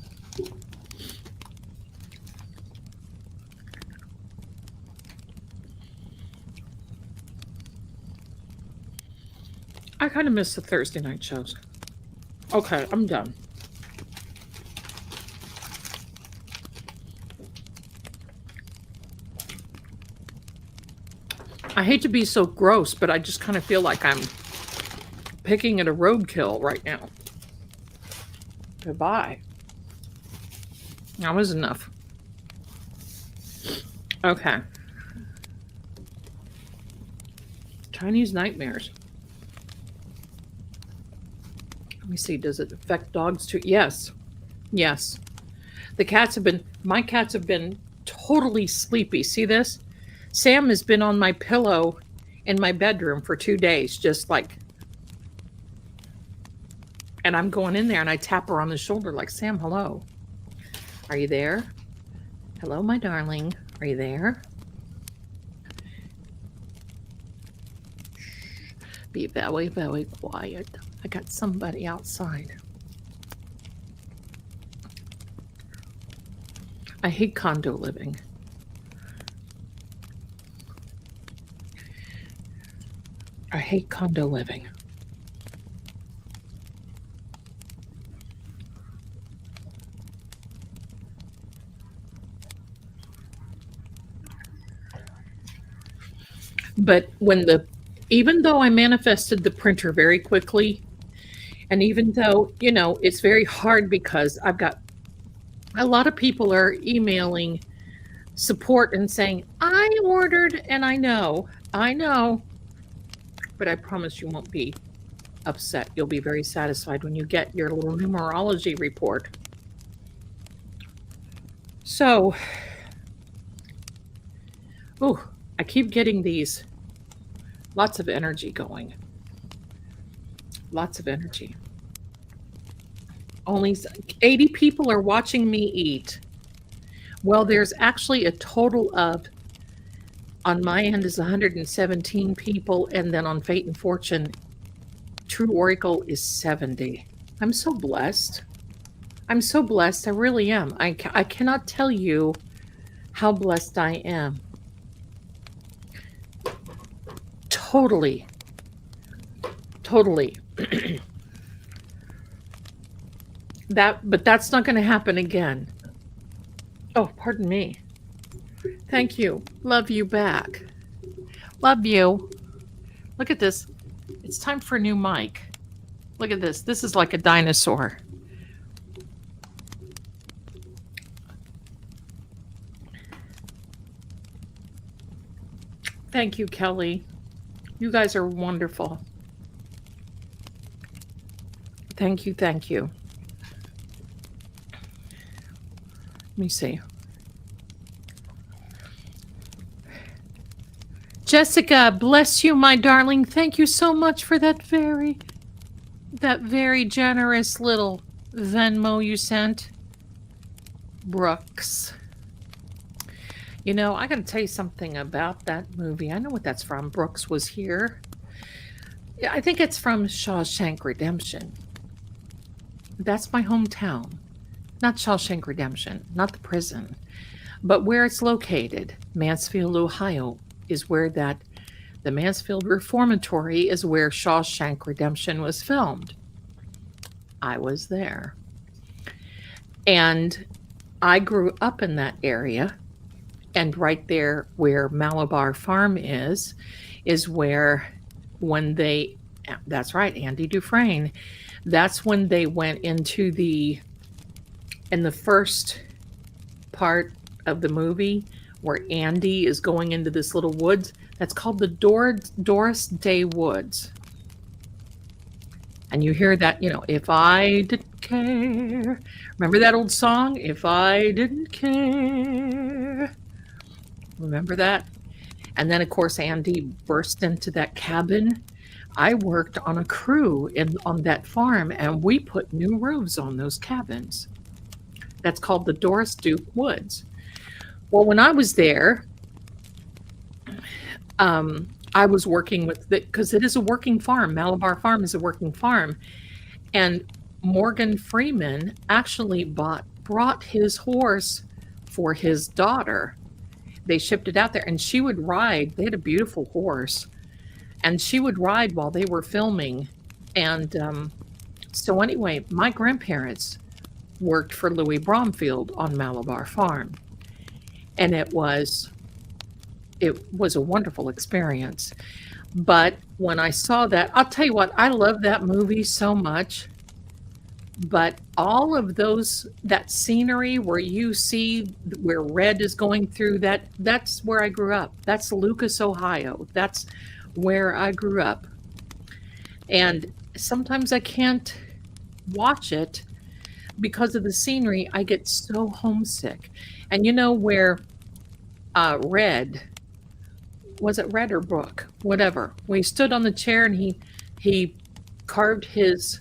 I kind of miss the Thursday night shows. Okay, I'm done. I hate to be so gross, but I just kind of feel like I'm picking at a roadkill right now. Goodbye. That was enough. Okay. Chinese nightmares. Let me see. Does it affect dogs too? Yes. Yes. My cats have been totally sleepy. See this? Sam has been on my pillow in my bedroom for 2 days, just like, and I'm going in there and I tap her on the shoulder like, Sam, hello. Are you there? Hello, my darling. Are you there? Shh. Be very, very quiet. I got somebody outside. I hate condo living. I hate condo living. But even though I manifested the printer very quickly, and even though, it's very hard because I've got a lot of people are emailing support and saying, I ordered, and I know, but I promise you won't be upset. You'll be very satisfied when you get your little numerology report. So, I keep getting these. Lots of energy going. Lots of energy. Only 80 people are watching me eat. Well, there's actually a total of, on my end is 117 people, and then on Fate and Fortune, True Oracle is 70. I'm so blessed. I'm so blessed. I really am. I cannot tell you how blessed I am. Totally. But that's not going to happen again. Oh, pardon me. Thank you. Love you back. Love you. Look at this. It's time for a new mic. Look at this. This is like a dinosaur. Thank you, Kelly. You guys are wonderful. Thank you. Let me see. Jessica, bless you, my darling. Thank you so much for that very generous little Venmo you sent. Brooks. I got to tell you something about that movie. I know what that's from. Brooks was here. Yeah, I think it's from Shawshank Redemption. That's my hometown. Not Shawshank Redemption, not the prison, but where it's located. Mansfield, Ohio is where the Mansfield Reformatory is where Shawshank Redemption was filmed. I was there. And I grew up in that area. And right there where Malabar Farm is where that's right, Andy Dufresne. That's when they went into in the first part of the movie where Andy is going into this little woods. That's called the Doris Day Woods. And you hear that, if I didn't care. Remember that old song? If I didn't care. Remember that? And then, of course, Andy burst into that cabin. I worked on a crew on that farm, and we put new roofs on those cabins. That's called the Doris Duke Woods. Well, when I was there, I was working with because it is a working farm. Malabar Farm is a working farm. And Morgan Freeman actually brought his horse for his daughter. They shipped it out there, and she would ride. They had a beautiful horse, and she would ride while they were filming. And so anyway, my grandparents worked for Louis Bromfield on Malabar Farm, and it was a wonderful experience. But when I saw that, I'll tell you what, I love that movie so much. But all of that scenery where you see where red is going through, that's where I grew up. That's Lucas, Ohio. That's where I grew up. And sometimes I can't watch it because of the scenery. I get so homesick. And where Red. Was it Red or Brooke? Whatever. We stood on the chair and he carved his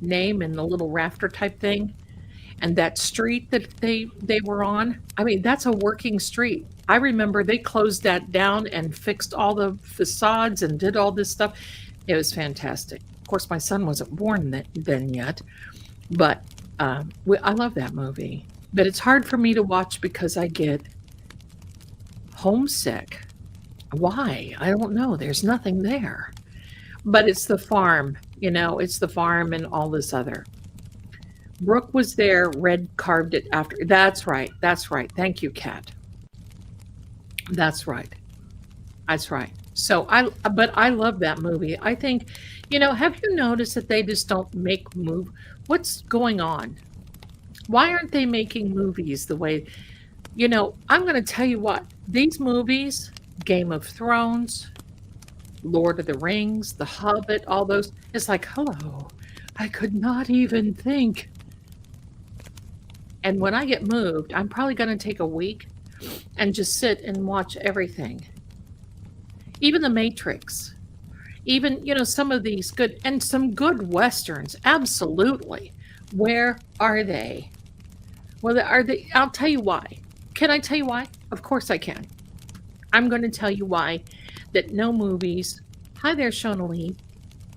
name in the little rafter type thing. And that street that they were on, I mean, that's a working street. I remember they closed that down and fixed all the facades and did all this stuff. It was fantastic. Of course, my son wasn't born then yet, but I love that movie. But it's hard for me to watch because I get homesick. Why? I don't know. There's nothing there. But it's the farm, it's the farm and all this other. Brooke was there, Red carved it after. That's right. That's right. Thank you, Kat. That's right. That's right. So but I love that movie. I think, have you noticed that they just don't make move? What's going on? Why aren't they making movies the way, I'm going to tell you what, these movies, Game of Thrones, Lord of the Rings, The Hobbit, all those, it's like, hello, I could not even think. And when I get moved, I'm probably going to take a week and just sit and watch everything. Even The Matrix, even, some of these good, and some good Westerns, absolutely. Where are they? Well, are they? I'll tell you why. Can I tell you why? Of course I can. I'm going to tell you why that no movies. Hi there, Shonaline.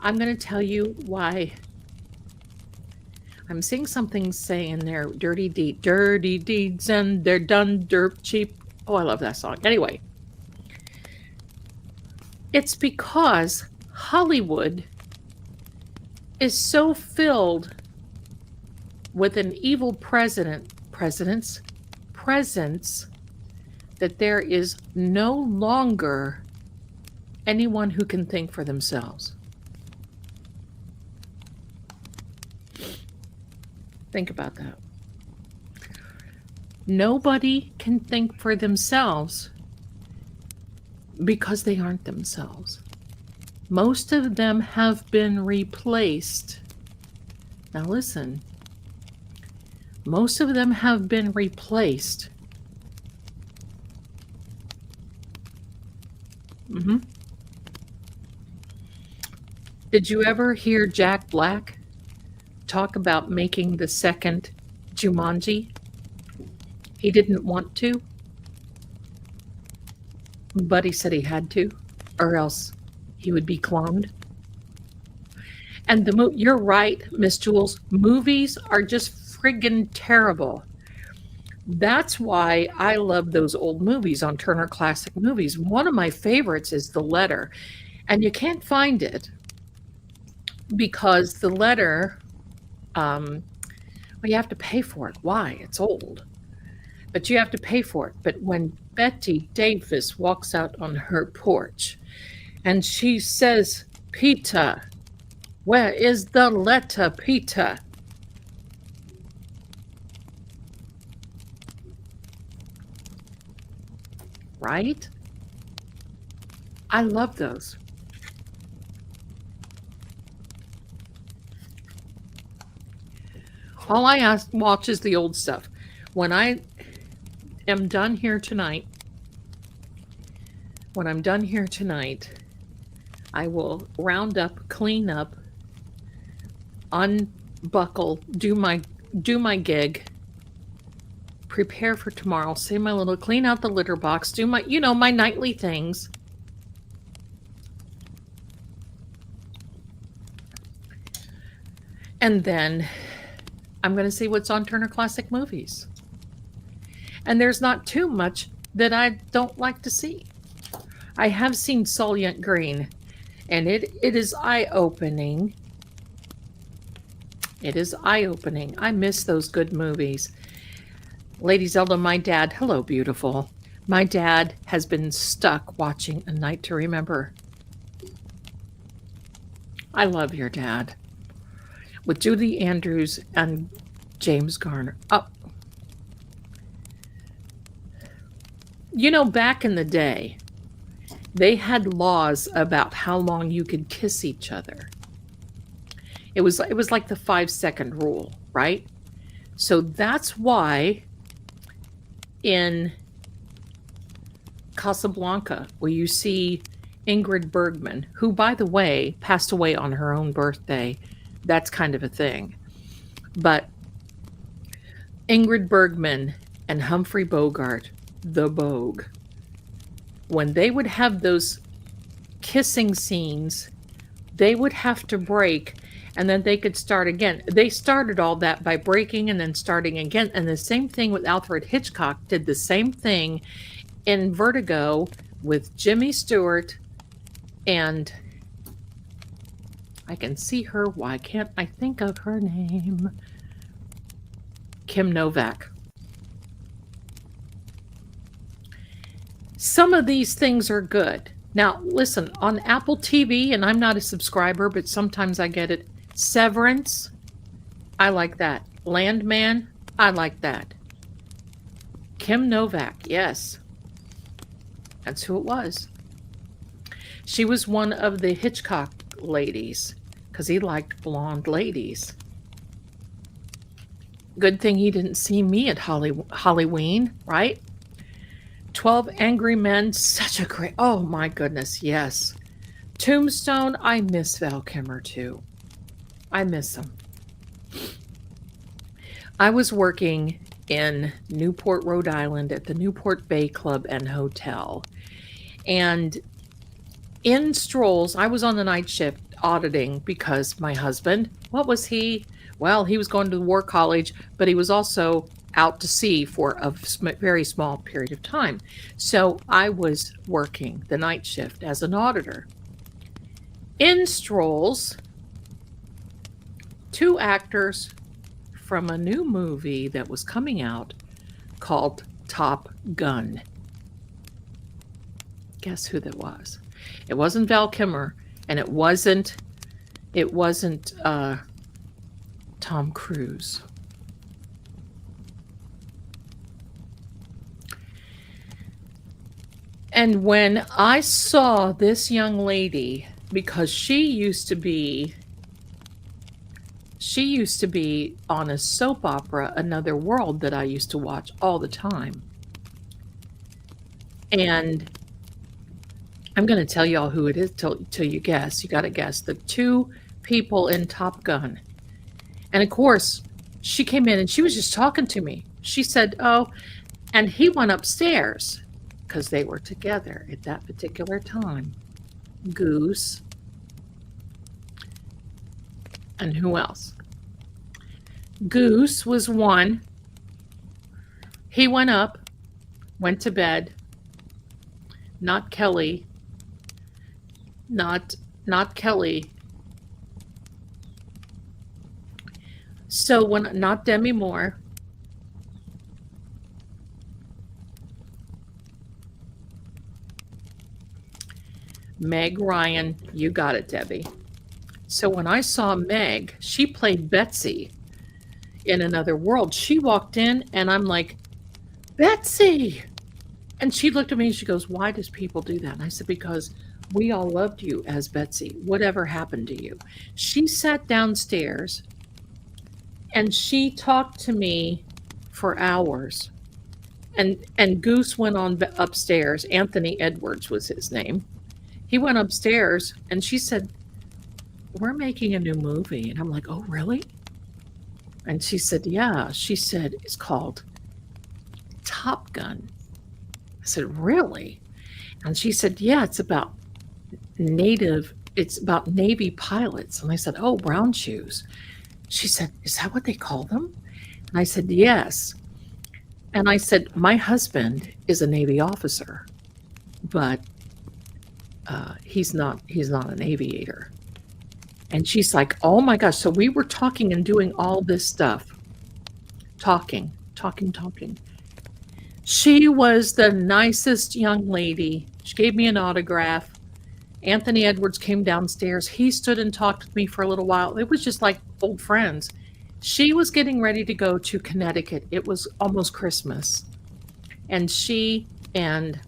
I'm going to tell you why. I'm seeing something saying there, dirty deeds, and they're done dirt cheap. Oh, I love that song. Anyway, it's because Hollywood is so filled with an evil presence, that there is no longer anyone who can think for themselves. Think about that. Nobody can think for themselves because they aren't themselves. Most of them have been replaced. Now listen. Most of them have been replaced. Did you ever hear Jack Black talk about making the second Jumanji? He didn't want to, but he said he had to, or else he would be cloned. And you're right, Miss Jules, movies are just friggin' terrible. That's why I love those old movies on Turner Classic Movies. One of my favorites is The Letter, and you can't find it because The Letter, well, you have to pay for it. Why? It's old. But you have to pay for it. But when Betty Davis walks out on her porch and she says, Peter, where is the letter, Peter? Right? I love those. All I watch is the old stuff. When I am done here tonight, I will round up, clean up, unbuckle, do my gig, prepare for tomorrow, say my little, clean out the litter box, do my, my nightly things. And then I'm going to see what's on Turner Classic Movies. And there's not too much that I don't like to see. I have seen Soylent Green, and it is eye-opening. It is eye-opening. I miss those good movies. Lady Zelda, my dad, hello, beautiful. My dad has been stuck watching A Night to Remember. I love your dad. With Julie Andrews and James Garner. Oh. Back in the day, they had laws about how long you could kiss each other. It was like the 5-second rule, right? So that's why in Casablanca, where you see Ingrid Bergman, who, by the way, passed away on her own birthday. That's kind of a thing. But Ingrid Bergman and Humphrey Bogart, the Bogue, when they would have those kissing scenes, they would have to break and then they could start again. They started all that by breaking and then starting again. And the same thing with Alfred Hitchcock, did the same thing in Vertigo with Jimmy Stewart and I can see her. Why can't I think of her name? Kim Novak. Some of these things are good. Now, listen, on Apple TV, and I'm not a subscriber, but sometimes I get it. Severance, I like that. Landman, I like that. Kim Novak, yes. That's who it was. She was one of the Hitchcock ladies because he liked blonde ladies. Good thing he didn't see me at Halloween, right? 12 Angry Men, such a great, oh my goodness, yes. Tombstone, I miss Val Kilmer too. I miss him. I was working in Newport, Rhode Island at the Newport Bay Club and Hotel. And in strolls, I was on the night shift auditing because my husband, what was he? Well, he was going to the War College, but he was also out to sea for a very small period of time. So I was working the night shift as an auditor. In strolls, two actors from a new movie that was coming out called Top Gun. Guess who that was? It wasn't Val Kilmer, and it wasn't Tom Cruise. And when I saw this young lady, because she used to be on a soap opera, Another World, that I used to watch all the time. And I'm going to tell y'all who it is till you guess. You got to guess. The two people in Top Gun. And of course, she came in and she was just talking to me. She said, oh, and he went upstairs because they were together at that particular time. Goose. And who else? Goose was one. He went up, went to bed. Not Kelly. Not Kelly. So when not Demi Moore. Meg Ryan, you got it, Debbie. So when I saw Meg, she played Betsy in Another World. She walked in and I'm like, Betsy! And she looked at me and she goes, why does people do that? And I said, because we all loved you as Betsy. Whatever happened to you? She sat downstairs and she talked to me for hours. And Goose went on upstairs. Anthony Edwards was his name. He went upstairs and she said, we're making a new movie. And I'm like, oh, really? And she said, yeah. She said, it's called Top Gun. I said, really? And she said, yeah, it's about Navy pilots. And I said, oh, brown shoes. She said, is that what they call them? And I said, yes. And I said, my husband is a Navy officer, but he's not an aviator. And she's like, oh my gosh. So we were talking and doing all this stuff. Talking. She was the nicest young lady. She gave me an autograph. Anthony Edwards came downstairs. He stood and talked with me for a little while. It was just like old friends. She was getting ready to go to Connecticut. It was almost Christmas. And she and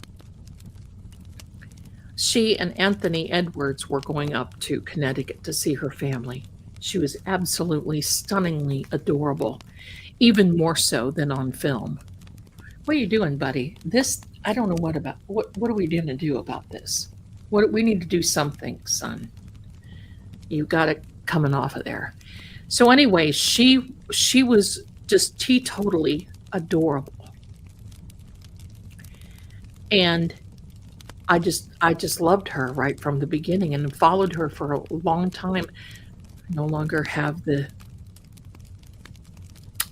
Anthony Edwards were going up to Connecticut to see her family. She was absolutely stunningly adorable, even more so than on film. What are you doing, buddy? This, I don't know what are we going to do about this? What we need to do something, son. You got it coming off of there. So anyway, she was just teetotally adorable. And I just loved her right from the beginning and followed her for a long time. I no longer have the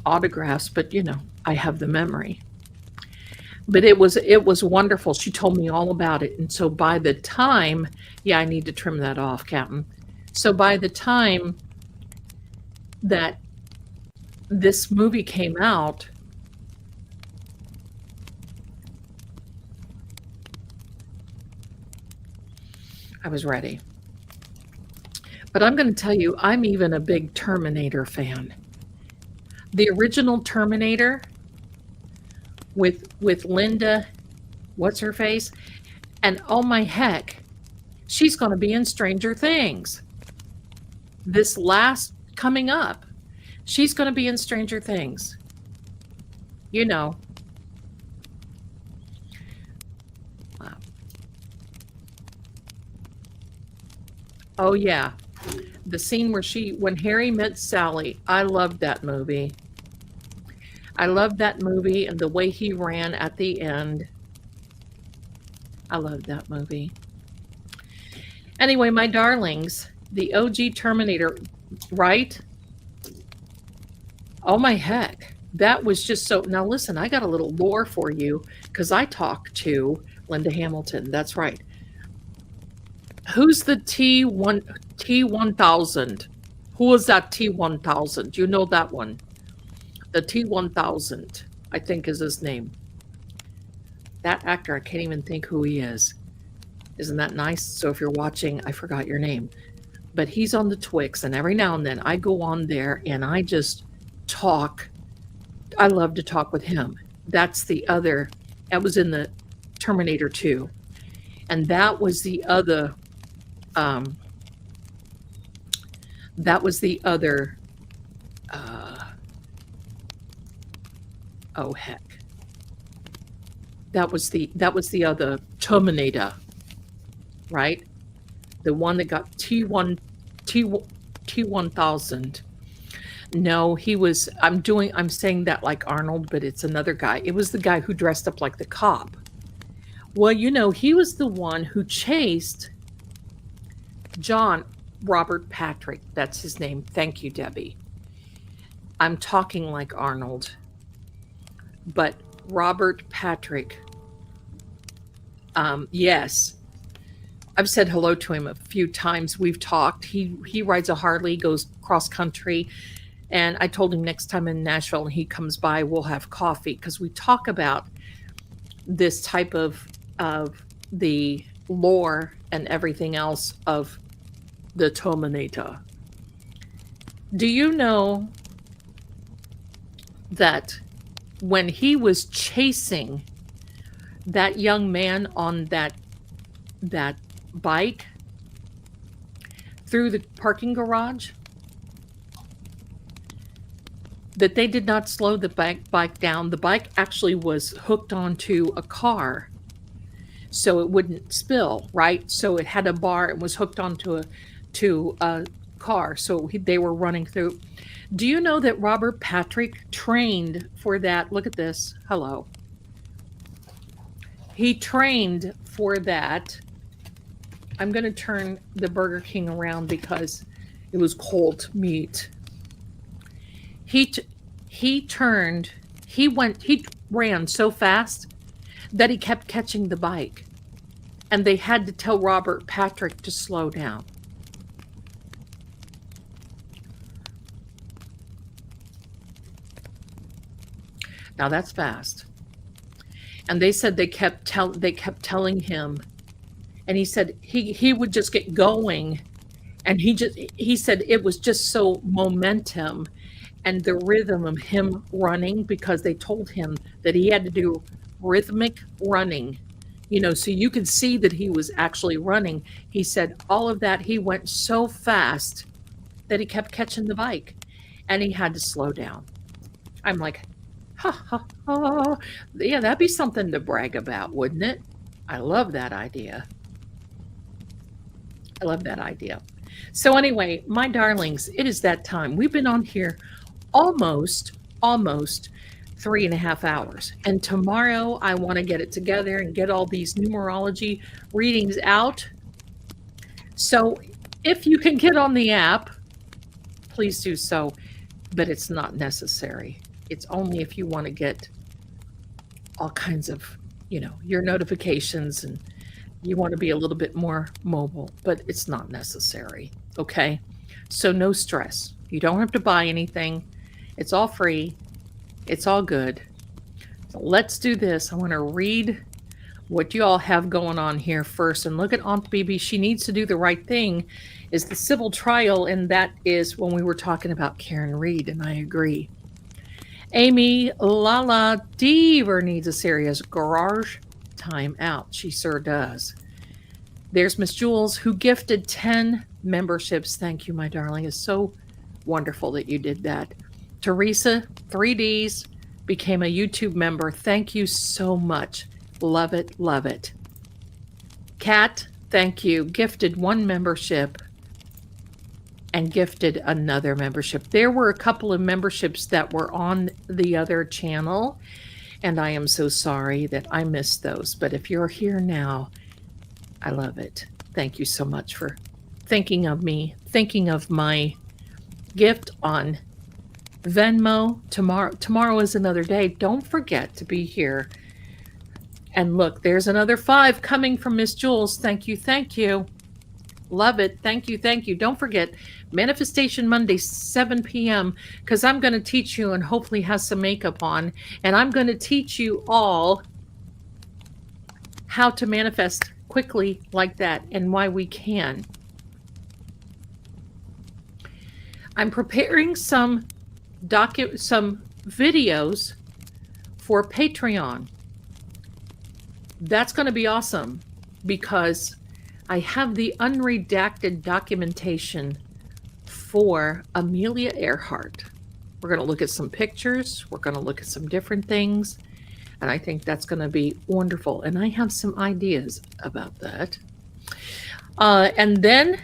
autographs, but I have the memory. But it was wonderful. She told me all about it. And so by the time, yeah, I need to trim that off, Captain. So by the time that this movie came out, I was ready. But I'm going to tell you, I'm even a big Terminator fan. The original Terminator with Linda, what's her face? And oh my heck, she's going to be in Stranger Things. This last coming up, she's going to be in Stranger Things. Wow. Oh yeah. The scene when Harry met Sally, I loved that movie. I loved that movie and the way he ran at the end. I loved that movie. Anyway, my darlings, the OG Terminator, right? Oh my heck. That was just so. Now listen, I got a little lore for you because I talked to Linda Hamilton. That's right. Who's the T1000? Who is that T1000? Do you know that one? The T1000, I think is his name. That actor, I can't even think who he is. Isn't that nice? So if you're watching, I forgot your name. But he's on the Twix, and every now and then I go on there and I just talk. I love to talk with him. That was in the Terminator 2. And that was the other oh heck. That was the other Terminator, right? The one that got T1000. No, I'm saying that like Arnold, but it's another guy. It was the guy who dressed up like the cop. Well, he was the one who chased John Robert Patrick. That's his name. Thank you, Debbie. I'm talking like Arnold. But Robert Patrick, yes. I've said hello to him a few times. We've talked. He rides a Harley, goes cross country. And I told him next time in Nashville and he comes by, we'll have coffee because we talk about this type of the lore and everything else of the Terminator. Do you know that when he was chasing that young man on that bike through the parking garage, that they did not slow the bike down. The bike actually was hooked onto a car so it wouldn't spill, right? So it had a bar and was hooked onto a car. So they were running through. Do you know that Robert Patrick trained for that? Look at this. Hello. He trained for that. I'm going to turn the Burger King around because it was cold meat. He ran so fast that he kept catching the bike. And they had to tell Robert Patrick to slow down. Now that's fast. And they said they kept telling him, and he said he would just get going, and he said it was just so momentum and the rhythm of him running, because they told him that he had to do rhythmic running, so you could see that he was actually running. He said all of that, he went so fast that he kept catching the bike and he had to slow down. I'm like, Ha ha ha. Yeah, that'd be something to brag about, wouldn't it? I love that idea. I love that idea. So anyway, my darlings, it is that time. We've been on here almost 3.5 hours. And tomorrow I want to get it together and get all these numerology readings out. So if you can get on the app, please do so, but it's not necessary. It's only if you want to get all kinds of, your notifications and you want to be a little bit more mobile, but it's not necessary. Okay. So no stress. You don't have to buy anything. It's all free. It's all good. So let's do this. I want to read what you all have going on here first. And look at Aunt Bibi. She needs to do the right thing is the civil trial. And that is when we were talking about Karen Reed. And I agree. Amy Lala Deaver needs a serious garage time out. She sure does. There's Miss Jules who gifted 10 memberships. Thank you, my darling. It's so wonderful that you did that. Teresa, 3Ds, became a YouTube member. Thank you so much. Love it, love it. Kat, thank you. Gifted 1 membership and gifted another membership. There were a couple of memberships that were on the other channel, and I am so sorry that I missed those. But if you're here now, I love it. Thank you so much for thinking of me, thinking of my gift on Venmo. Tomorrow is another day. Don't forget to be here. And look, there's another 5 coming from Miss Jules. Thank you. Thank you. Love it. Thank you. Thank you. Don't forget, Manifestation Monday, 7 p.m., because I'm going to teach you and hopefully have some makeup on. And I'm going to teach you all how to manifest quickly like that and why we can. I'm preparing some videos for Patreon. That's going to be awesome because I have the unredacted documentation for Amelia Earhart. We're going to look at some pictures. We're going to look at some different things. And I think that's going to be wonderful. And I have some ideas about that. And then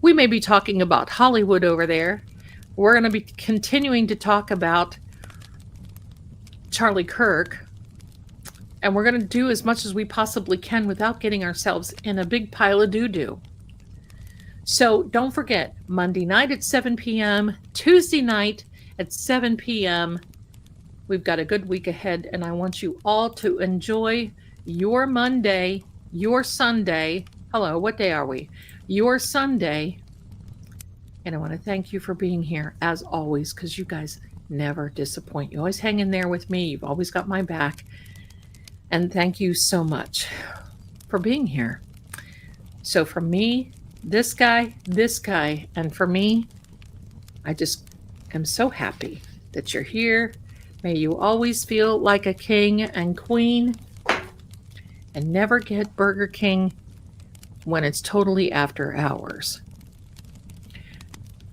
we may be talking about Hollywood over there. We're going to be continuing to talk about Charlie Kirk. And we're going to do as much as we possibly can without getting ourselves in a big pile of doo-doo. So don't forget, Monday night at 7 p.m., Tuesday night at 7 p.m., we've got a good week ahead, and I want you all to enjoy your Monday, your Sunday. Hello, what day are we? Your Sunday. And I want to thank you for being here, as always, because you guys never disappoint. You always hang in there with me. You've always got my back. And thank you so much for being here. So for me, this guy, and for me, I just am so happy that you're here. May you always feel like a king and queen and never get Burger King when it's totally after hours.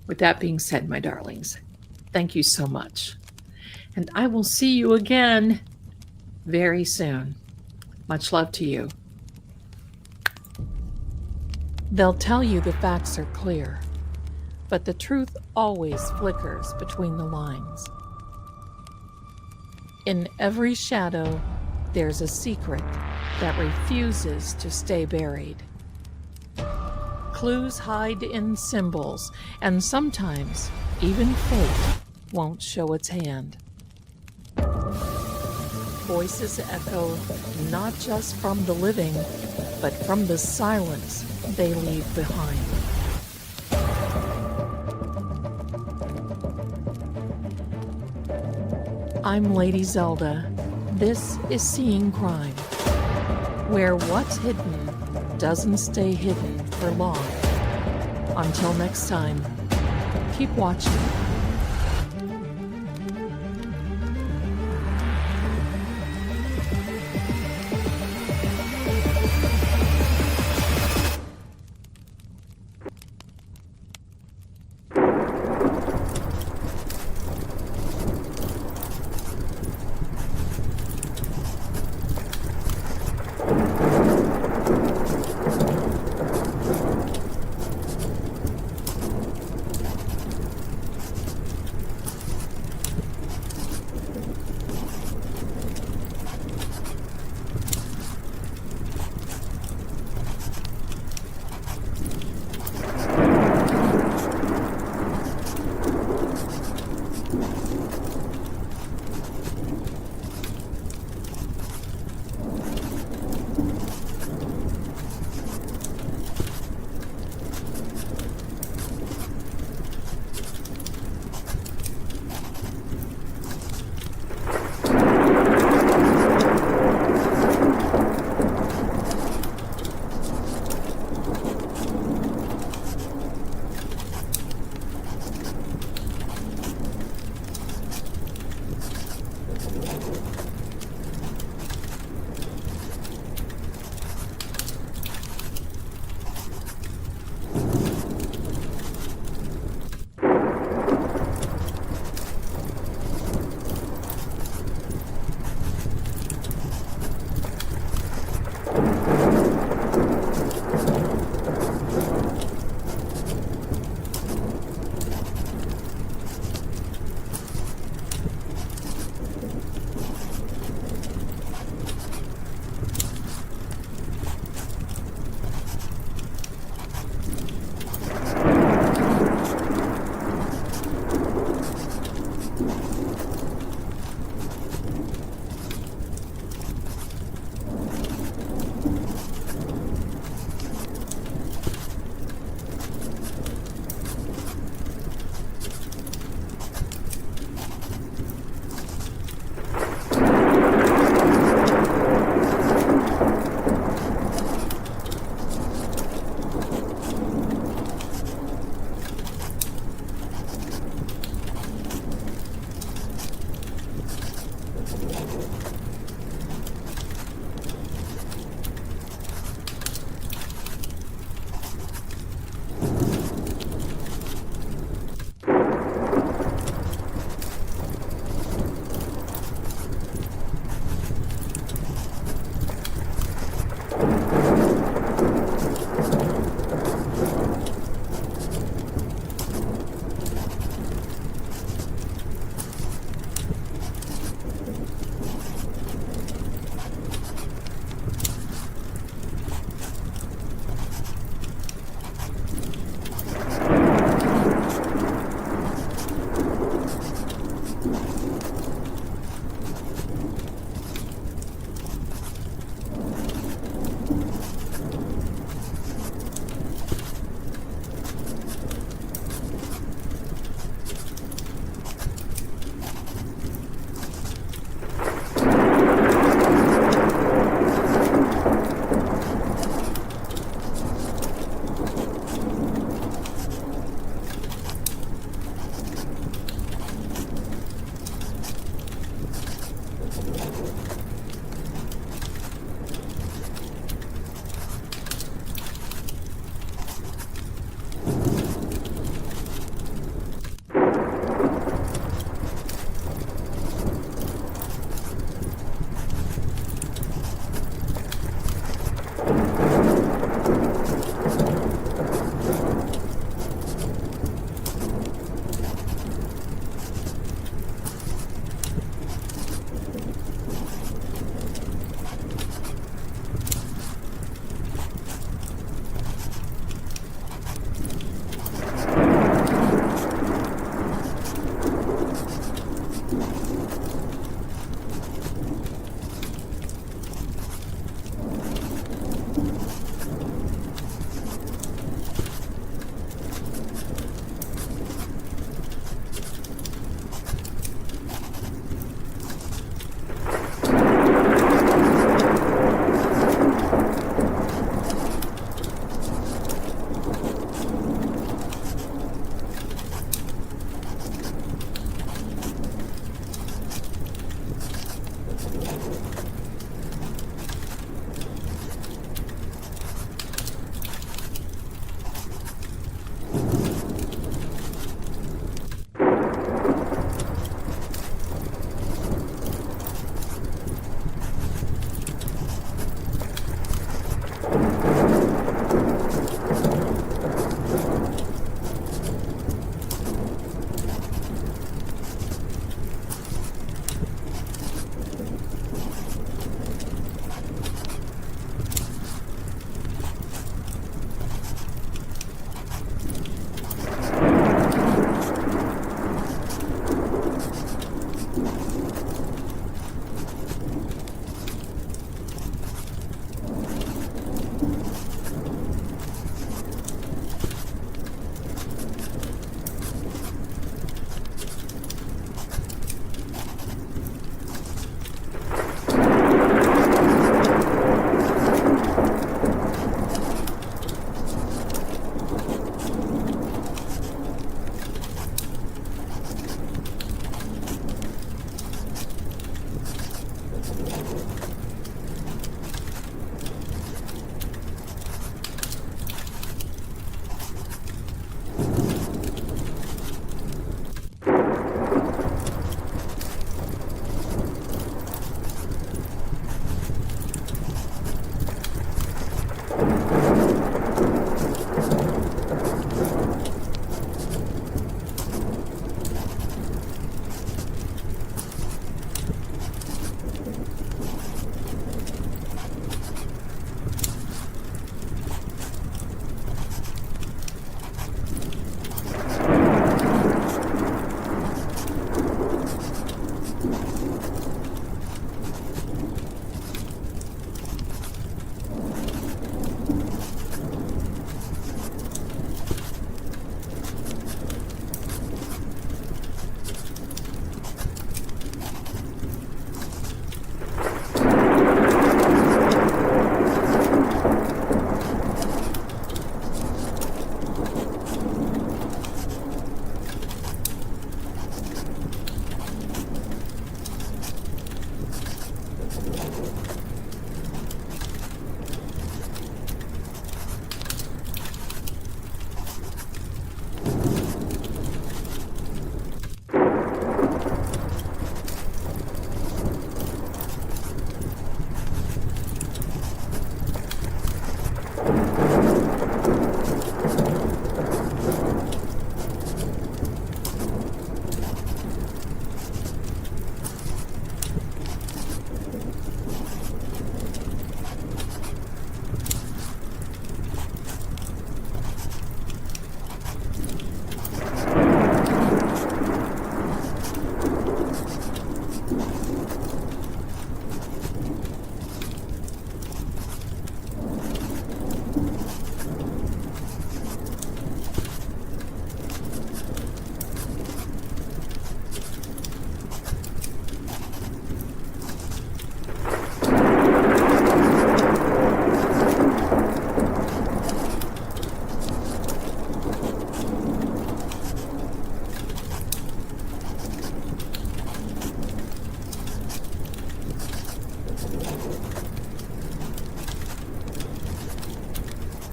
With that being said, my darlings, thank you so much. And I will see you again very soon. Much love to you. They'll tell you the facts are clear, but the truth always flickers between the lines. In every shadow, there's a secret that refuses to stay buried. Clues hide in symbols, and sometimes even fate won't show its hand. Voices echo not just from the living, but from the silence they leave behind. I'm Lady Zelda. This is Seeing Crime, where what's hidden doesn't stay hidden for long. Until next time, keep watching.